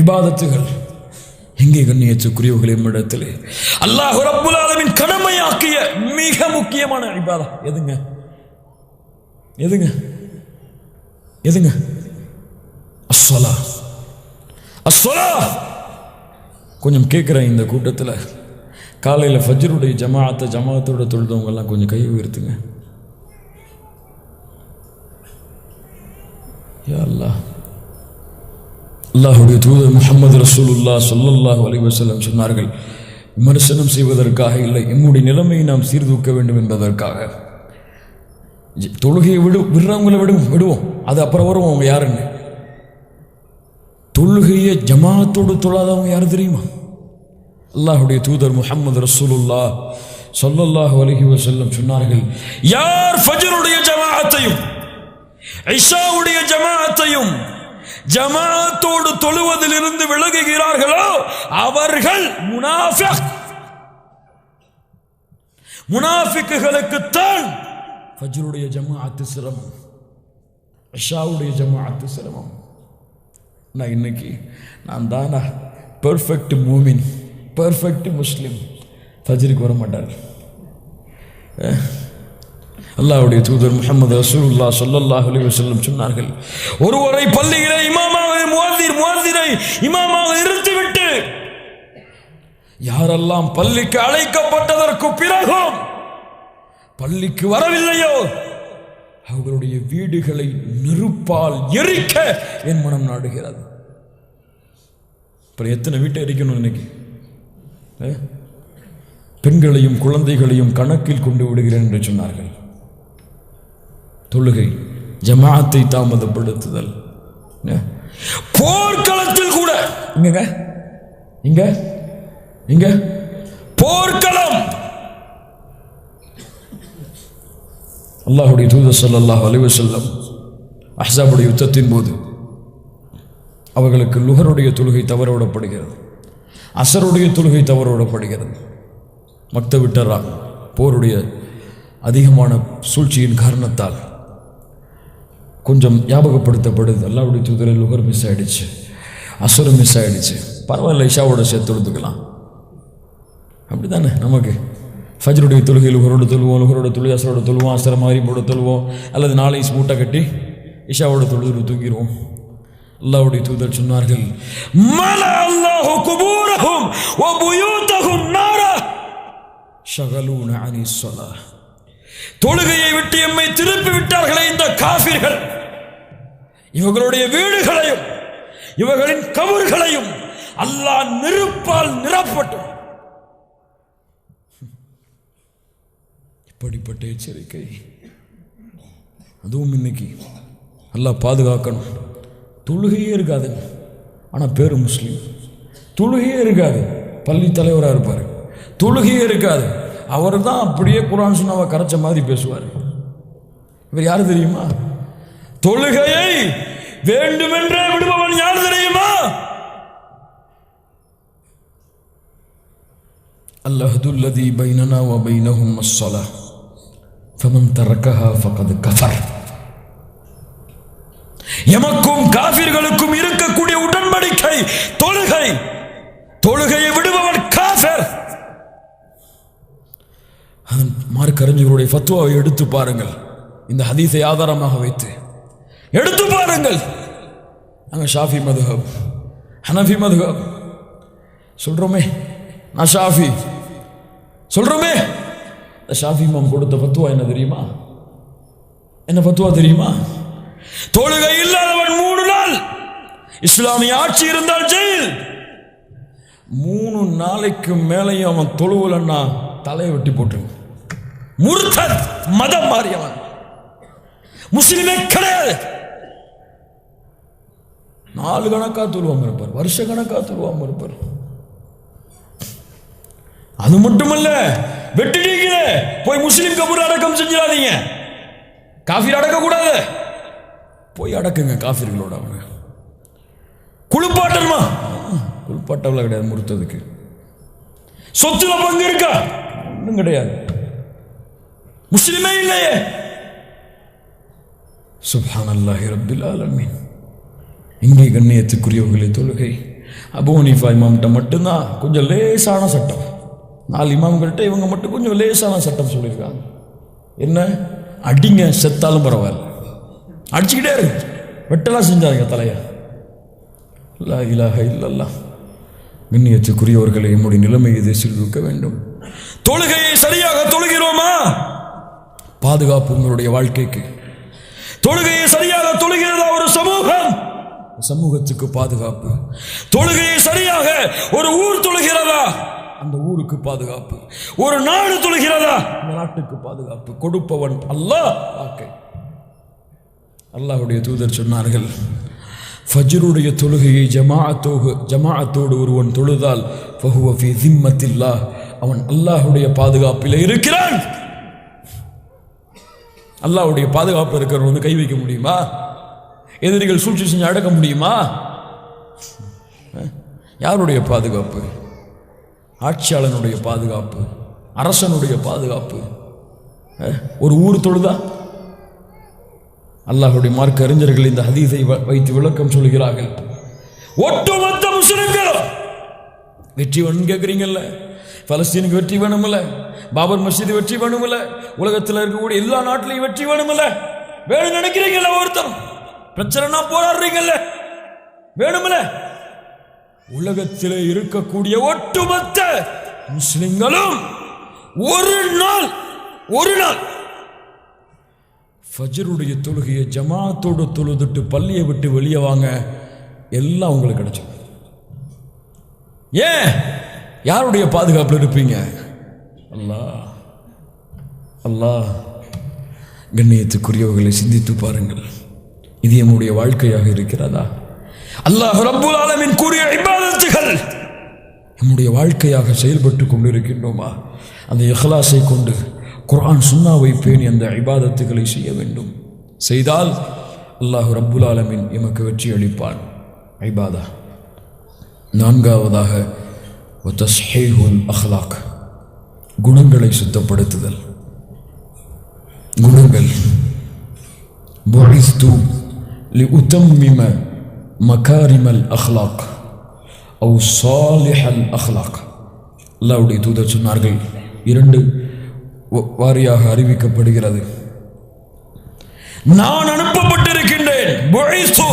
இபாதத்துகள் எங்கே? கண்ணியத்துக்குரியவர்களே, நம்மிடத்திலே அல்லாஹ் ரப்புல் ஆலமீன் கடமையாக்கிய மிக முக்கியமான இபாதா எதுங்க? எதுங்க? எதுங்க? அஸ்ஸலா. அஸ்ஸலா கொஞ்சம் கேட்குறேன். இந்த கூட்டத்தில் காலையில் ஃபஜ்ருடைய ஜமாத்தோட தொழுதவங்க எல்லாம் கொஞ்சம் கை உயர்த்துங்க. யா அல்லாஹ், அல்லாஹ்வுடைய தூதர் முஹம்மது ரசூலுல்லாஹ் ஸல்லல்லாஹு அலைஹி வஸல்லம் சொன்னார்கள், விமர்சனம் செய்வதற்காக இல்லை, நம்முடைய நிலைமையை நாம் சீர்தூக்க வேண்டும் என்பதற்காக. தொழுகையை விடுறவங்களை விடுவோம், அது அப்புறம் வரும். அவங்க யாருன்னு, தொழுகையை ஜமாத்தோடு தொழாதவங்க யார் தெரியுமா? அல்லாஹ்வுடைய தூதர் முஹம்மது ரசூலுல்லாஹ் ஸல்லல்லாஹு அலைஹி வஸல்லம் சொன்னார்கள், யார் ஃபஜ்ருடைய ஜமாஅத்தையும் இஷாவுடைய ஜமாஅத்தையும் ஜமாஅத்தோடு தொழுவதிலிருந்து விலகுகிறார்களோ அவர்கள் முனாஃபிக். முனாஃபிக்குகளுக்குத்தான் ஃபஜ்ருடைய ஜமாஅத்து சிரமம், இஷாவுடைய ஜமாஅத்து சிரமம். நான் இன்னைக்கு நான் தானா பெர்ஃபெக்ட் மூமின், பெர்ஃபெக்ட் முஸ்லிம், ஃபஜ்ருக்கு வர மாட்டார். அல்லாஹ்வுடைய தூதர் முஹம்மது ரசூலுல்லாஹ் ஸல்லல்லாஹு அலைஹி வஸல்லம் சொன்னார்கள், ஒருவரை பள்ளியிலே இமாமாக முஅத்தினை இமாமாக நிறுத்திவிட்டு யாரெல்லாம் பள்ளிக்கு அழைக்கப்பட்டதற்கு பிறகும் பள்ளிக்கு வரவில்லையோ அவர்களுடைய வீடுகளை நெருப்பால் எரிக்க என் மனம் நாடுகிறது. அப்புறம் எத்தனை வீட்டை எரிக்கணும் இன்னைக்கு? பெண்களையும் குழந்தைகளையும் கணக்கில் கொண்டு விடுகிறேன் என்று சொன்னார்கள். தொழுகை, ஜமாஅத்தை தாமதப்படுத்துதல், போர்க்களத்தில் கூட இங்க போர்க்களம். அல்லாஹ்வுடைய தூதர் ஸல்லல்லாஹு அலைஹி வஸல்லம் அஹ்ஸாபுடைய யுத்தத்தின் போது அவர்களுக்கு லுஹருடைய தொழுகை தவறவிடப்படுகிறது, அசருடைய தொழுகை தவறவிடப்படுகிறது. மக்த விட்டுறாங்க. போருடைய அதிகமான சூழ்ச்சியின் காரணத்தால் கொஞ்சம் ஞாபகப்படுத்தப்படுது. அல்லாஹ்வுடைய தூதர் லுஹர் மிஸ் ஆகிடுச்சு, அசரு மிஸ் ஆகிடுச்சு, பரவாயில்ல இஷாவோட சேர்த்து எடுத்துக்கலாம். அப்படி தானே நமக்கு ஃபஜ்ருடைய தொழுகை லுஹரோட தொழுவோம், லுஹரோட தொழுகை அசரோட தொழுவோம், அசர மாதிரி போட தொழுவோம், அல்லது நாளை மூட்டை கட்டி இஷாவோட தொழுது தூங்கிடுவோம். அல்லாஹ்வுடைய தூதர் சொன்னார்கள், மலா அல்லாஹு குபூரஹும் வ புயூதஹும் நாரா ஷகலூன அனிஸ் ஸலாஹ். தொழுகையை விட்டு எம்மை திருப்பி விட்டார்களே இந்த காஃபிர்கள், இவர்களுடைய வீடுகளையும் இவர்களின் கபர்களையும் அல்லாஹ் நெருப்பால் நிரப்பட்டும். இப்படிப்பட்ட எச்சரிக்கை. அதுவும் இன்னைக்கு அல்லாஹ் பாதுகாக்கணும். தொழுகையே இருக்காது, ஆனால் பேரு முஸ்லீம். தொழுகையே இருக்காது, பள்ளி தலைவராக இருப்பார். தொழுகையே இருக்காது, அவர் தான் அப்படியே குர்ஆன் சுன்னாவை கரைச்ச மாதிரி பேசுவார். இவர் யாரு தெரியுமா? தொழுகையை வேண்டுமென்றே விடுபவன் யார் தெரியுமா? அல்-அஹ்துல்லதி பைனனா வ பைனஹும் அஸ்-ஸலாஹ். ஃபமன் தரக்கஹா ஃபகத் கஃபர். எமக்கும் காஃபிர்களுக்கும் இருக்கக்கூடிய உடன்படிக்கை தொழுகை. தொழுகையை விடுபவன் காஃபிர். அதன் மார்க்கறிஞர்களுடைய ஃபத்வாவை எடுத்து பாருங்கள். இந்த ஹதீஸை ஆதாரமாக வைத்து எடுத்து பாருங்கள். நாங்கள் ஷாஃபி மதுஹப், ஹனஃபி மதுஹப் சொல்றோமே, நான் ஷாஃபி சொல்றோமே. ஷாஃபி இமாம் கொடுத்த ஃபத்வா என்ன தெரியுமா? என்ன ஃபத்வா தெரியுமா? தொழுகை இல்லாதவன் 3 நாள், இஸ்லாமிய ஆட்சி இருந்தால் ஜெயில். 3 நாளைக்கு மேலையும் அவன் தொழுவலன்னா தலையை வெட்டி போட்டு முர்தத், மதம் மாறியவன், முஸ்லிமே கிடையாது. 4 கணக்கா தொழுவாம இருப்பார், வருஷ கணக்கா தொழுவாம இருப்பார். அது மட்டுமல்ல, வெட்டிட்டீங்களே போய் முஸ்லிம் கபூர் அடக்கம் செஞ்சிடாதீங்க. காஃபிர் அடக்க கூடாது, போய் அடக்குங்க காஃபிர்களோட. அவங்க குளிப்பாட்டணுமா? குளிப்பாட்டவள கிடையாது. முறுத்ததுக்கு சொத்துல பங்கு இருக்கா? ஒன்றும் கிடையாது. முஸ்லிமே இல்லையே. சுப்ஹானல்லாஹி ரப்பில் ஆலமீன். இங்கே கண்ணியத்துக்குரியவர்களே, தொழுகை அபூ ஹனீஃபா இமாம்கிட்ட மட்டும்தான் கொஞ்சம் லேசான சட்டம். 4 இமாம்கள்கிட்ட இவங்க மட்டும் கொஞ்சம் லேசான சட்டம் சொல்லியிருக்காங்க. என்ன? அடிங்க, செத்தாலும் பரவாயில்ல, அடிச்சுக்கிட்டே இருக்கு, வெட்டலாம் செஞ்சாங்க தலைய. லா இலாஹ இல்லல்லாஹ். கண்ணியத்துக்குரியவர்களை, நம்முடைய நிலைமையை தேசில் இருக்க வேண்டும். தொழுகையை சரியாக தொழுகிறோமா? பாதுகாப்பு உங்களுடைய வாழ்க்கைக்கு. தொழுகையை சரியாக தொழுகிறதா ஒரு சமூகம், சமூகத்துக்கு பாதுகாப்பு. தொழுகையை சரியாக ஒரு ஊர் தொழுகிறதா, அந்த ஊருக்கு பாதுகாப்பு. ஒரு நாடு தொழுகிறதா, அந்த நாட்டுக்கு பாதுகாப்பு. கொடுப்பவன் அல்லாஹ். வாக்கை அல்லாஹ்வுடைய தூதர் சொன்னார்கள், ஃபஜ்ருடைய தொழுகையை ஜமாஅத்தோடு ஒருவன் தொழுதால் ஃபஹுவ ஃபீ திம்மத்தில்லாஹ், அவன் அல்லாஹ்வுடைய பாதுகாப்பில் இருக்கிறான். அல்லாஹ்வுடைய பாதுகாப்பு இருக்கிறவன் வந்து கை வைக்க முடியுமா? எதிரிகள் சூழ்ச்சி செஞ்சு அடக்க முடியுமா? யாருடைய பாதுகாப்பு? ஆட்சியாளனுடைய பாதுகாப்பு, அரசனுடைய பாதுகாப்பு. ஒரு ஊர் தொழுதா? அல்லாஹ்வுடைய மார்க்க அறிஞர்கள் இந்த ஹதீஸை வைத்து விளக்கம் சொல்கிறார்கள். ஒட்டுமொத்த முஸ்லிம்களும் வெற்றி வேணும்னு கேட்குறீங்கல்ல, பலஸ்தீனுக்கு வெற்றி வேணுமில்ல, பாபர் மஸ்ஜித் வெற்றி வேணுமில்ல, உலகத்தில் இருக்கக்கூடிய எல்லா நாட்டிலையும் வெற்றி வேணுமில்ல, வேணும் நினைக்கிறீங்கல்ல, ஒருத்தர் பிரச்சனைனா போராடுறீங்கல்ல, வேணுமில்ல. உலகத்தில் இருக்கக்கூடிய ஒட்டுமொத்த முஸ்லிம்களும் ஒரு நாள் ஃபஜ்ருடைய தொழுகையை ஜமாத்தோடு தொழுதுட்டு பள்ளியை விட்டு வெளியே வாங்க, எல்லாம் உங்களுக்கு கிடைச்சிடும். ஏன்? யாருடைய பாதுகாப்பில் இருப்பீங்க? அல்லாஹ். கண்ணியத்துக்குரியவர்களை சிந்தித்து பாருங்கள். இது நம்முடைய வாழ்க்கையாக இருக்கிறதா? அல்லாஹ் ரப்புல் ஆலமீன் கூறிய இபாதத்துகள் நம்முடைய வாழ்க்கையாக செயல்பட்டு கொண்டிருக்கின்றோமா? அந்த இஹ்லாஸை கொண்டு குர்ஆன் சுன்னாவை பேணி அந்த இபாதத்துகளை செய்ய வேண்டும். செய்தால் அல்லாஹ் ரப்புல் ஆலமீன் எமக்கு வெற்றி அளிப்பான். இபாதா. 4வதாக தஸ்ஹீஹுல் அஹ்லாக், குணங்களை சுத்தப்படுத்துதல். குணங்கள். புஇஸ்து லிஉத்தம்மிம மகாரிமல் அஹ்லாக் அவு சாலிஹல் அஹ்லாக். அல்லாஹ்வுடைய தூதர் சொன்னார்கள், 2 வாரியாக அறிவிக்கப்படுகிறது. நான் அனுப்பப்பட்டிருக்கின்றேன், புஇஸ்து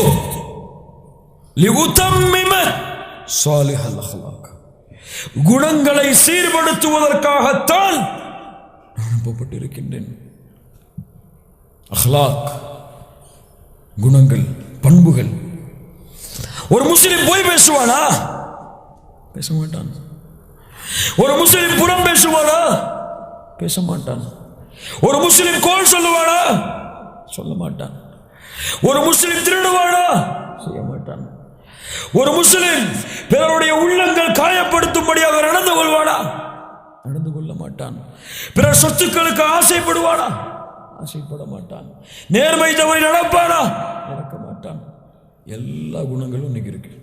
லிஉத்தம்மிம சாலிஹல் அஹ்லாக், குணங்களை சீர்படுத்துவதற்காகத்தான் அனுப்பப்பட்டிருக்கின்றேன். அஹ்லாக், குணங்கள், பண்புகள். ஒரு முஸ்லிம் போய் பேசுவானா? பேச மாட்டான். ஒரு முஸ்லிம் புறம் பேசுவானா? பேச மாட்டான். ஒரு முஸ்லிம் கோல் சொல்லுவானா? சொல்ல மாட்டான். ஒரு முஸ்லிம் திருடுவானா? செய்ய மாட்டான். ஒரு முஸ்லிம் பிறருடைய உள்ளங்கள் காயப்படுத்தும்படியாக நடந்து கொள்வானா? நடந்து கொள்ள மாட்டான். பிறர் சொத்துக்களுக்கு ஆசைப்படுவானா? ஆசைப்பட மாட்டான். நேர்மை தவறி நடப்பானா? நடக்க மாட்டான். எல்லா குணங்களும் இன்னைக்கு இருக்கு.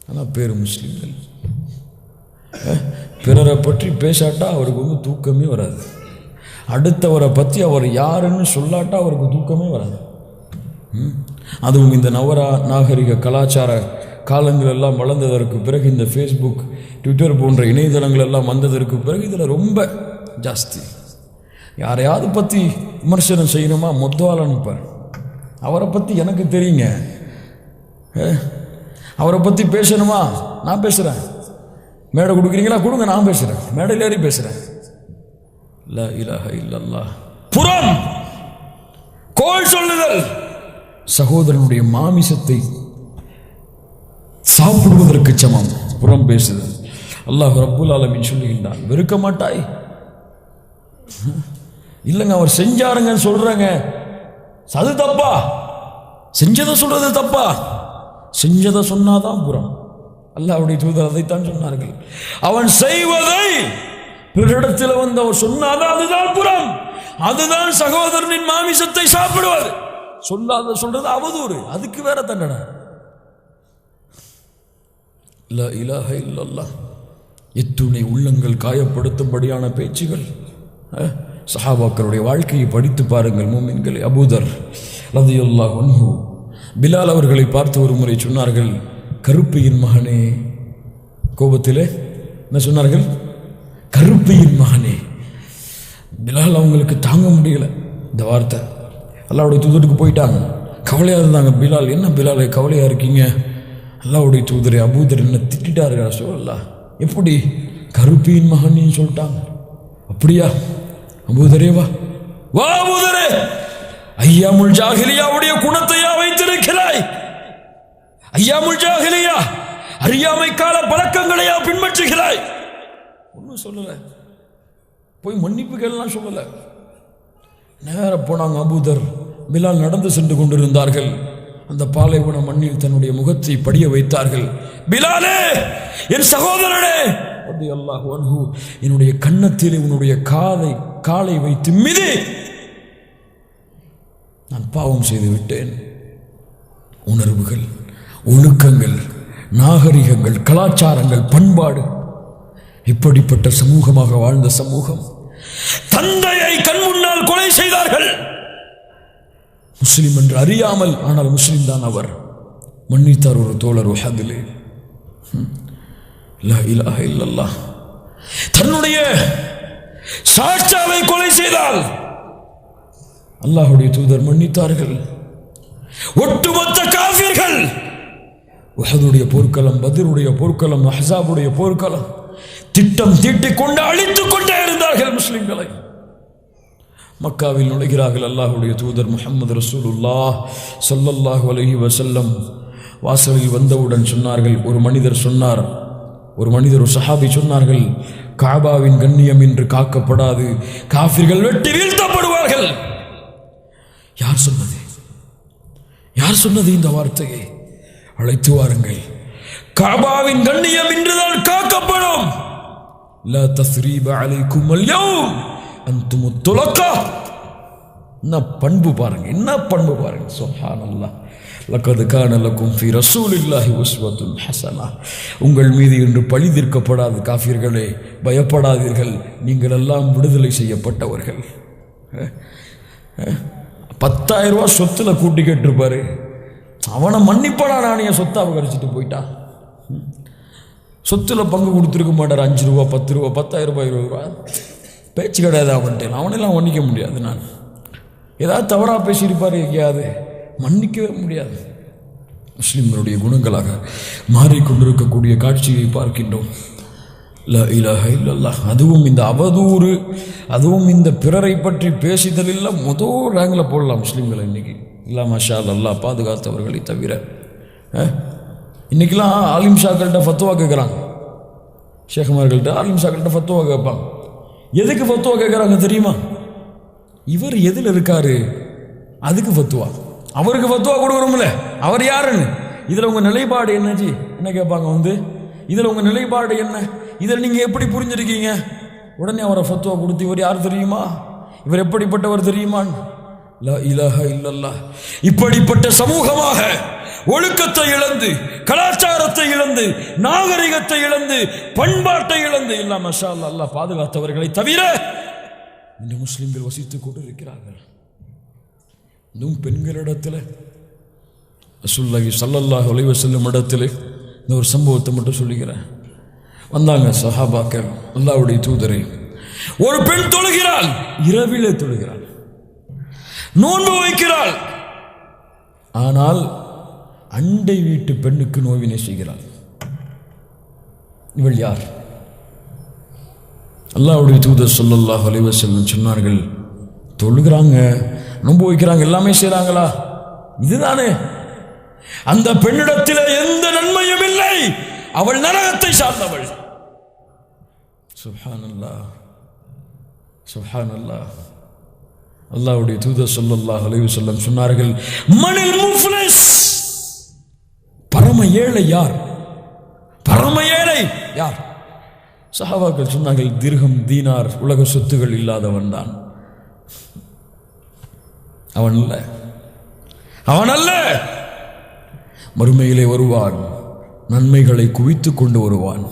ஆனால் பேரு முஸ்லிம்கள். பிறரை பற்றி பேசாட்டா அவருக்கு தூக்கமே வராது. அடுத்தவரை பற்றி அவர் யாருன்னு சொல்லாட்டா அவருக்கு தூக்கமே வராது. அதுவும் இந்த நாகரிக கலாச்சார காலங்கள் எல்லாம் வளர்ந்ததற்கு பிறகு, இந்த ஃபேஸ்புக், ட்விட்டர் போன்ற இணையதளங்கள் எல்லாம் வந்ததற்கு பிறகு இதில் ரொம்ப ஜாஸ்தி. யாரையாவது பற்றி விமர்சனம் செய்யணுமா, மொத்தவால் அனுப்பார். அவரை பற்றி எனக்கு தெரியுங்க, அவரை பற்றி பேசணுமா, நான் பேசுகிறேன். மேடை கொடுக்குறீங்களா, கொடுங்க, நான் பேசுகிறேன், மேடையில் ஏறி பேசுகிறேன். லா இலாஹ இல்லல்லாஹ். புறம் கோல் சொல்லுதல், சகோதரனுடைய மாமிசத்தை சாப்பிடுவதற்கு சமம் புறம் பேசுதல். அல்லாஹ் ரப்புல் ஆலமீன் சொல்லுகின்றான், வெறுக்க மாட்டாய். இல்லைங்க, அவர் செஞ்சாருங்கன்னு சொல்றாங்க, அது தப்பா? செஞ்சதை சொல்றது தப்பா? செஞ்சதை சொன்னாதான் புறம். அல்லாஹ்வுடைய தூதர் அதைத்தான் சொன்னார்கள். அவன் செய்வதை பிறரிடத்தில் வந்து அவர் சொன்னாதான் அதுதான் புறம், அதுதான் சகோதரனின் மாமிசத்தை சாப்பிடுவது. சொல்லாத சொல்றது அவதூறு, அதுக்கு வேற தண்டனை. லா இலாஹ இல்லல்லாஹ். எத்துணை உள்ளங்கள் காயப்படுத்தும்படியான பேச்சுகள். சஹாபாக்களுடைய வாழ்க்கையை படித்து பாருங்கள் மூமின்களே. அபூதர் ரலியல்லாஹு அன்ஹு பிலால் அவர்களை பார்த்து ஒரு முறை சொன்னார்கள், கருப்பையின் மகனே. கோபத்திலே என்ன சொன்னார்கள்? கருப்பையின் மகனே. பிலால் அவங்களுக்கு தாங்க முடியல இந்த வார்த்தை. அல்லாஹ்வுடைய தூதருக்கு போயிட்டாங்க, கவலையாக இருந்தாங்க. பிலால், என்ன பிலாலை கவலையாக இருக்கீங்க? அல்லாஹ்வுடைய தூதரை, அபூதர் என்ன திட்டார்கள் ரசூலல்லாஹ். எப்படி? கருப்பையின் மகன் சொல்லிட்டாங்க. அப்படியா அபூதரே? வா வா அபூதரே, ஐயாமுல் ஜாஹிலியாவுடைய குணத்தையா வைத்திருக்கிறாய்? ஐயாமுல் ஜாஹிலியா, அறியாமை கால பழக்கங்களையா பின்பற்றுகிறாய்? ஒன்றும் சொல்லல, போய் மன்னிப்புகள்லாம் சொல்லல. நேர போனாங்க. அபூதர் பிலால் நடந்து சென்று கொண்டிருந்தார்கள். அந்த பாலைவன மண்ணில் தன்னுடைய முகத்தை படிய வைத்தார்கள். பிலாலே, என் சகோதரனே, ரலியல்லாஹு அன்ஹு, என்னுடைய கன்னத்திலே உன்னுடைய காலை வைத்து மிதி, நான் பாவம் செய்து விட்டேன். உணர்வுகள், ஒழுக்கங்கள், நாகரிகங்கள், கலாச்சாரங்கள், பண்பாடு, இப்படிப்பட்ட சமூகமாக வாழ்ந்த சமூகம். தந்தையை கண் முன்னால் கொலை செய்தார்கள். முஸ்லிம் என்று அறியாமல், ஆனால் முஸ்லிம் தான் அவர். மன்னித்தார் ஒரு தோழர் உஹதிலே. லா இலாஹ இல்லல்லாஹ். தன்னுடைய சாட்சாவை கொலை செய்தால் அல்லாஹ்வுடைய தூதர் மன்னித்தார்கள். ஒட்டுமொத்த காஃபிர்கள், உஹதுடைய போர்க்களம், பத்ருடைய போர்க்களம், அஹ்ஸாபுடைய போர்க்களம், திட்டம் தீட்டிக் கொண்டு அழித்துக் கொண்டே இருந்தார்கள் முஸ்லிம்களை. மக்காவில் நுழைகிறார்கள். அல்லாஹ்வுடைய தூதர் முஹம்மது ரசூலுல்லாஹ் ஸல்லல்லாஹு அலைஹி வஸல்லம் வாசலில் வந்தவுடன் சொன்னார்கள், ஒரு மனிதர் ஒரு சஹாபி சொன்னார்கள், காபாவின் கண்ணியம் இன்று காக்கப்படாது, காஃபிர்கள் வெட்டி வீழ்த்தப்படுவார்கள். யார் சொன்னது இந்த வார்த்தையை? அழைத்து வாருங்கள். காபாவின் கண்ணியம் இன்றுதான் காக்கப்படும். லா தஸ்ரீப அலைக்கும் அல்யௌம் அன்துமுத் துலகா. என்ன பண்பு பாருங்க, என்ன பண்பு பாருங்க. சுப்ஹானல்லாஹ். லக்கத் கான லக்கும் ஃபீ ரசூலில்லாஹி உஸ்வத்துன் ஹஸனா. உங்கள் மீது இன்று பழி தீர்க்கப்படாது காஃபிர்களே, பயப்படாதீர்கள், நீங்கள் எல்லாம் விடுதலை செய்யப்பட்டவர்கள். 10,000 ரூபா சொத்துல கூட்டி கேட்டிருப்பாரு, அவனை மன்னிப்படா, நான் என் சொத்தை அபகரிச்சுட்டு போயிட்டான். சொத்துல பங்கு கொடுத்துருக்க மாட்டார். 5 ரூபா, 10 ரூபா, 10,000 ரூபாய், 20 ரூபா, பேச்சு கிடையாது அவன்கிட்ட. அவனெல்லாம் மன்னிக்க முடியாது. நான் ஏதாவது தவறாக பேசியிருப்பார் எங்கேயாவது, மன்னிக்கவே முடியாது. முஸ்லிம்களுடைய குணங்களாக மாறிக்கொண்டிருக்கக்கூடிய காட்சியை பார்க்கின்றோம். லா இலாஹ இல்லல்லாஹ். அதுவும் இந்த அவதூறு, அதுவும் இந்த பிறரை பற்றி பேசிதலில் முதல் ரேங்கில் போடலாம் முஸ்லீம்களை இன்னைக்கு. இல்லா மாஷா அல்லாஹ் பாதுகாத்தவர்களை தவிர. இன்னைக்கெல்லாம் ஆலிம் ஷாக்கள்கிட்ட ஃபத்துவா கேட்குறாங்க. ஷேகுமார்கள்ட்ட ஆலிம் ஷாக்கள்கிட்ட ஃபத்துவா கேட்பாங்க. எதுக்கு ஃபத்துவா கேட்குறாங்க தெரியுமா? இவர் எதில் இருக்காரு அதுக்கு ஃபத்துவா. அவருக்கு ஃபத்துவா கொடுக்குறோம்ல, அவர் யாருன்னு, இதில் உங்கள் நிலைப்பாடு என்னச்சு என்ன கேட்பாங்க. இதில் உங்கள் நிலைப்பாடு என்ன, இதில் நீங்கள் எப்படி புரிஞ்சிருக்கீங்க? உடனே அவரை ஃபத்துவா கொடுத்து, இவர் யார் தெரியுமா, இவர் எப்படிப்பட்டவர் தெரியுமா? லா இலாஹ இல்லல்லாஹ். இப்படிப்பட்ட சமூகமாக ஒழுக்கத்தை இழந்து, கலாச்சாரத்தை இழந்து, நாகரிகத்தை இழந்து, பண்பாட்டை இழந்து, இல்லா மஷா அல்லாஹ் பாதுகாத்தவர்களை தவிர இந்த முஸ்லிம்கள் வசித்துக் கொண்டு இருக்கிறார்கள். இன்னும் பெண்களிடத்தில் ரசூலுல்லாஹி ஸல்லல்லாஹு அலைஹி வஸல்லம் இடத்தில் இந்த ஒரு சம்பவத்தை மட்டும் சொல்லுகிறேன். வந்தாங்க சஹாபாக்கள், அல்லாஹ்வுடைய தூதரை, ஒரு பெண் தொழுகிறாள், இரவிலே தொழுகிறாள், நோன்பு வைக்கிறாள், ஆனால் அண்டை வீட்டு பெண்ணுக்கு நோவினை செய்கிறாள். இவள் யார்? அல்லாஹ்வுடைய தூதர் ஸல்லல்லாஹு அலைஹி வஸல்லம் சொன்னார்கள், தொழுகிறாங்க, நோன்பு வைக்கிறாங்க, எல்லாமே செய்றாங்களா? இதுதானே. அந்த பெண்ணிடத்தில் எந்த நன்மையும் இல்லை, அவள் நரகத்தை சார்ந்தவள். சுப்ஹானல்லாஹ், சுப்ஹானல்லாஹ். அல்லாஹ்வுடைய தூதர் ஸல்லல்லாஹு அலைஹி வஸல்லம் சொன்னார்கள், மனில் முஃப்லிஸ், பரம ஏழை யார்? பரம ஏழை யார்? சஹாபாக்கள் சொன்னார்கள், திர்ஹம் தீனார் உலக சொத்துகள் இல்லாதவன் தான். அவன் அல்ல, அவன் அல்ல. மறுமையிலே வருவான், நன்மைகளை குவித்து கொண்டு வருவான்,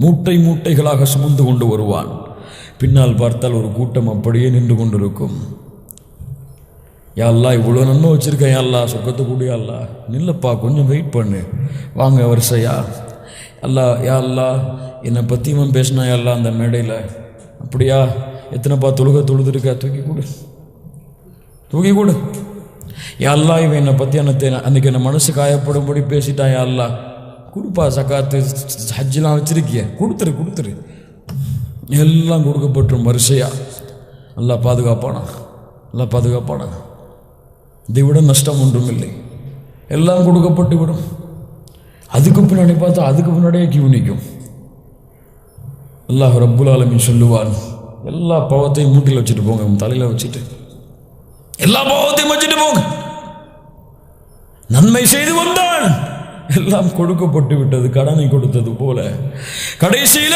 மூட்டை மூட்டைகளாக சுமந்து கொண்டு வருவான். பின்னால் பார்த்தால் ஒரு கூட்டம் அப்படியே நின்று கொண்டிருக்கும். யா அல்லாஹ், இவ்வளோ நன்மை வச்சிருக்கேன், யா அல்லாஹ், சொர்க்கத்தை கூடிய அல்லாஹ், நில்லப்பா, கொஞ்சம் வெயிட் பண்ணு, வாங்க வரிசையா. அல்லாஹ், யா அல்லாஹ், என்னை பற்றி இவன் பேசினா யா அல்லாஹ் அந்த மேடையில், அப்படியா, எத்தனைப்பா தொழுதுருக்கா, தூக்கி கொடு, தூக்கி கொடு. யா அல்லாஹ், இவன் என்னை பற்றி அன்னைக்கு என்னை மனசு காயப்படும்படி பேசிட்டான், யா அல்லாஹ், கொடுப்பா, சக்காத்து ஹஜ்ஜெலாம் வச்சிருக்கிய, கொடுத்துரு. எல்லாம் கொடுக்கப்பட்டுரும் வரிசையா. அல்லாஹ் பாதுகாப்பானா, அல்லாஹ் பாதுகாப்பானா. இதை விட நஷ்டம் ஒன்றும் இல்லை. எல்லாம் கொடுக்கப்பட்டு விடும். அதுக்கு பின்னாடி பார்த்தா அதுக்கு பின்னாடியே கியூ நிற்கும். அல்லாஹ் ரப்புல் ஆலமீன் சொல்லுவான், எல்லா பாவத்தையும் மூட்டில் வச்சுட்டு போங்க, தலையில் வச்சுட்டு எல்லா பாவத்தையும் வச்சுட்டு போங்க. நன்மை செய்து வந்தான், எல்லாம் கொடுக்கப்பட்டு விட்டது, கடனை கொடுத்தது போல. கடைசியில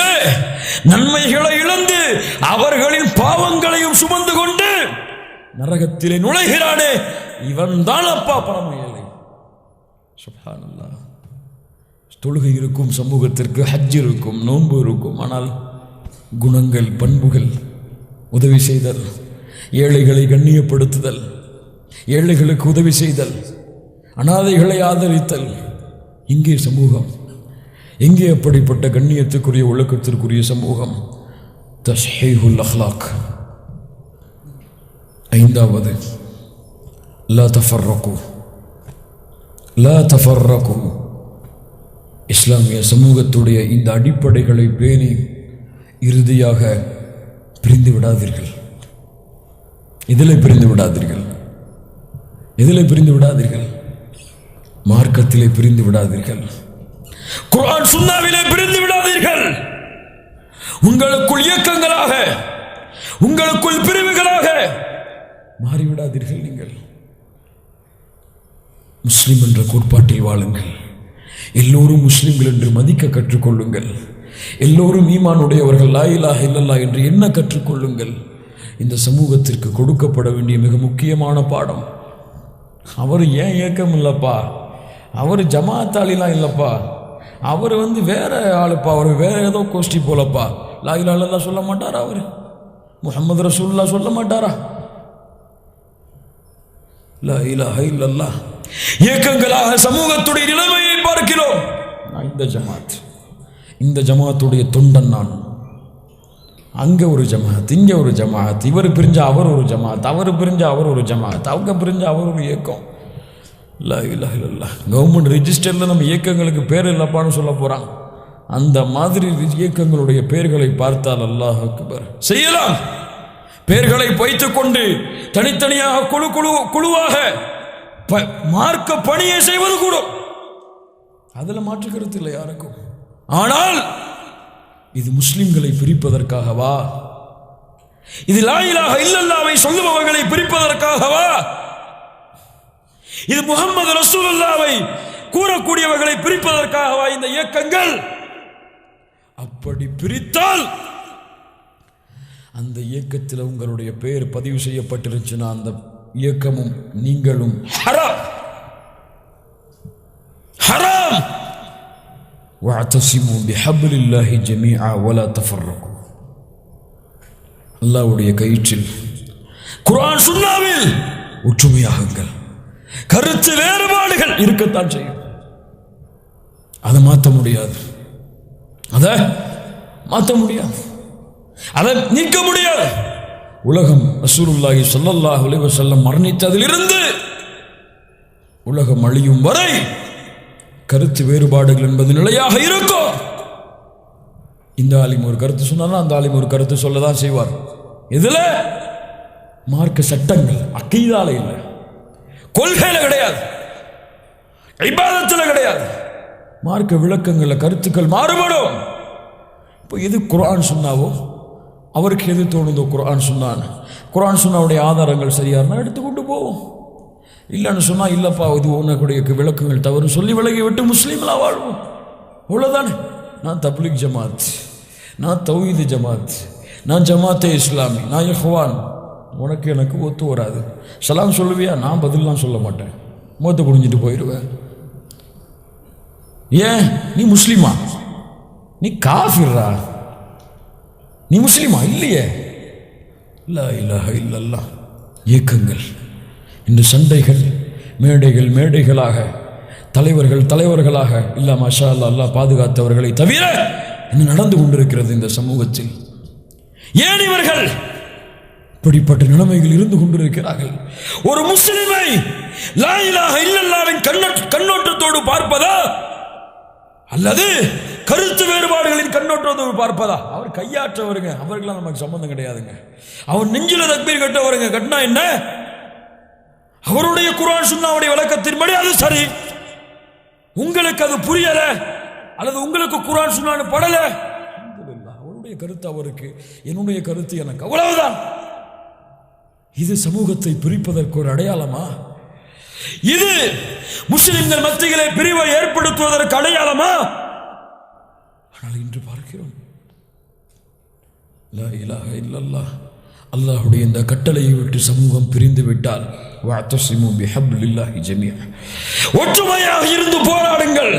நன்மைகளை இழந்து அவர்களின் பாவங்களையும் சுமந்து கொண்டு நரகத்திலே நுழைகிறானே, இவன் தான் அப்பா பரம ஏழை. சுப்ஹானல்லாஹ். தொழுகை இருக்கும் சமூகத்திற்கு, ஹஜ் இருக்கும், நோன்பு இருக்கும், ஆனால் குணங்கள், பண்புகள், உதவி செய்தல், ஏழைகளை கண்ணியப்படுத்துதல், ஏழைகளுக்கு உதவி செய்தல், அனாதைகளை ஆதரித்தல், இங்கே சமூகம், எங்கே அப்படிப்பட்ட கண்ணியத்துக்குரிய ஒழுக்கத்திற்குரிய சமூகம்? தஸ்ஹீஹுல் அஹ்லாக். ஐந்தாவது, லா தஃபர்ரகு, லா தஃபர்ரகு. இஸ்லாமிய சமூகத்துடைய இந்த அடிப்படைகளை பேணி இறுதியாக பிரிந்து விடாதீர்கள். இதில் பிரிந்து விடாதீர்கள், இதில் பிரிந்து விடாதீர்கள், மார்க்கத்திலே பிரிந்து விடாதீர்கள், குர்ஆன் சுன்னாவிலே பிரிந்து விடாதீர்கள். உங்களுக்குள் இயக்கங்களாக, உங்களுக்குள் பிரிவுகளாக மாறிவிடாதீர்கள். நீங்கள் முஸ்லிம் என்ற கோட்பாட்டில் வாழுங்கள். எல்லோரும் முஸ்லிம்கள் என்று மதிக்க கற்றுக்கொள்ளுங்கள். எல்லோரும் ஈமானுடையவர்கள், லா இலாஹ இல்லல்லாஹ் என்று எண்ண கற்றுக்கொள்ளுங்கள். இந்த சமூகத்திற்கு கொடுக்கப்பட வேண்டிய மிக முக்கியமான பாடம். அவர் ஏன் இயக்கம் இல்லைப்பா, அவர் ஜமாத்தாலிலாம் இல்லைப்பா, அவர் வேற ஆளுப்பா, அவர் வேற ஏதோ கோஷ்டி போலப்பா, லா இலாஹ இல்லல்லாஹ் சொல்ல மாட்டாரா, அவர் முஹம்மது ரசூலுல்லாஹ் சொல்ல மாட்டாரா? லா இலாஹ இல்லல்லாஹ் இயக்கங்களாக சமூகத்துடைய நிலைமையை பார்க்கிறோம். இந்த ஜமாத், இந்த ஜமாத்துடைய தொண்டன் நான். அங்கே ஒரு ஜமாத், இங்கே ஒரு ஜமாத், இவர் பிரிஞ்சா அவர் ஒரு ஜமாத், அவர் பிரிஞ்சா அவர் ஒரு ஜமாத், அவங்க பிரிஞ்சா அவர் ஒரு இயக்கம். லா இலாஹ இல்லல்லாஹ். கவர்மெண்ட் ரிஜிஸ்டரில் நம்ம இயக்கங்களுக்கு பேர் இல்லப்பான்னு சொல்ல போகிறான். அந்த மாதிரி இயக்கங்களுடைய பெயர்களை பார்த்தால் அல்லாஹ் அக்பர், செய்யலாம். பெயர்களை வைத்துக் கொண்டு தனித்தனியாக குழுவாக மார்க்க பணியை செய்வது கூட, அதில் மாற்று கருத்து இல்லை யாருக்கும். ஆனால் இது முஸ்லிம்களை பிரிப்பதற்காகவா? இது லா இலாஹ இல்லல்லாஹ்வை சொல்லுபவர்களை பிரிப்பதற்காகவா? இது முஹம்மது ரசூலுல்லாஹ்வை கூறக்கூடியவர்களை பிரிப்பதற்காகவா இந்த இயக்கங்கள்? அப்படி பிரித்தால் அந்த இயக்கத்தில் உங்களுடைய பெயர் பதிவு செய்யப்பட்டிருச்சுன்னா அந்த இயக்கமும் நீங்களும் ஹராம், ஹராம். வஅதஸிமு பிஹப்லில்லாஹி ஜமீஆ வலா தஃபர்ரகு. அல்லாஹ்வுடைய கயிற்றில் குர்ஆன் சுன்னாவில் ஒற்றுமையாகுங்கள். கருத்து வேறுபாடுகள் இருக்கத்தான் செய்யும், அதை மாற்ற முடியாது, அதை மாற்ற முடியாது, அதை நீக்க முடியாது. உலகம் ரசூலுல்லாஹி ஸல்லல்லாஹு அலைஹி வஸல்லம் மரணித்ததிலிருந்து உலகம் அழியும் வரை கருத்து வேறுபாடுகள் என்பது நிலையாக இருக்கும். இந்த ஆலிம் ஒரு கருத்து சொன்னாலும் அந்த ஆலிம் ஒரு கருத்து சொல்லதான் செய்வார். இதுல மார்க்க சட்டங்கள் அக்கீதால இல்லை, கொள்கையில கிடையாது, இபாதத்துல கிடையாது, மார்க்க விளக்கங்கள்ல கருத்துக்கள் மாறுபடும். இப்போ எது குர்ஆன் சுன்னாவோ அவருக்கு எது தோணுதோ குர்ஆன் சுன்னாவுடைய ஆதாரங்கள் சரியா இருந்தால் எடுத்துக்கொண்டு போவோம். இல்லைன்னு சொன்னால் இல்லைப்பா இது உனக்குடைய விளக்கங்கள் தவறு சொல்லி விலகி விட்டு முஸ்லீம்லாம் வாழ்வோம், அவ்வளோதானே. நான் தப்லீக் ஜமாத், நான் தௌஹீத் ஜமாத், நான் ஜமாத்தே இஸ்லாமி, நான் இஹ்வான், உனக்கு எனக்கு ஒத்து வராது. சலாம் சொல்லுவியா? நான் பதிலாம் சொல்ல மாட்டேன், மூத்த குடிஞ்சிட்டு போயிடுவேன். ஏன்? நீ முஸ்லீமா? நீ காஃபிர்ரா? நீ முஸ்லீமா? இல்லையே. லா இலாஹ இல்லல்லாஹ். இயக்கங்கள் இந்த சண்டைகள் மேடைகளாக, தலைவர்களாக இல்ல மாஷா அல்லாஹ், அல்லாஹ் பாதுகாத்தவர்களை தவிர என்ன நடந்து கொண்டிருக்கிறது இந்த சமூகத்தில்? ஏன் இவர்கள் இப்படிப்பட்ட நிலைமைகள் இருந்து கொண்டிருக்கிறார்கள்? ஒரு முஸ்லிமை லா இலாஹ இல்லல்லாஹ்வின் கண்ணோட்டத்தோடு பார்ப்பதா அல்லது கருத்து வேறுபாடுகளின் கண்ணோட்டத்தோடு பார்ப்பதா? அவர் கையாற்றவருங்க, அவர்களாம் நமக்கு சம்பந்தம் கிடையாதுங்க. அவன் நெஞ்சில தக்பீர் கட்டவருங்க, கட்டினா என்ன? அவருடைய குர்ஆன் சுன்னாவுடைய விளக்கத்தின்படி அது சரி. உங்களுக்கு அது புரியல அல்லது உங்களுக்கு குர்ஆன் சுன்னான்னு படல, அல்ஹம்துலில்லாஹ், அவருடைய கருத்து அவருக்கு, என்னுடைய கருத்து எனக்கு, அவ்வளவுதான். இது சமூகத்தை பிரிப்பதற்கு ஒரு அடையாளமா? இது முஸ்லிம்கள் மத்தியிலே பிரிவை ஏற்படுத்துவதற்கு அடையாளமா? ஆனால் இன்று பார்க்கிறோம், லா இலாஹ இல்லல்லாஹ், அல்லாஹ்வுடைய இந்த கட்டளையை விட்டு சமூகம் பிரிந்து விட்டால் வஅத்தஸிமு பிஹப்லில்லாஹி ஜமீஅ, ஒற்றுமையாக இருந்து போராடுங்கள்.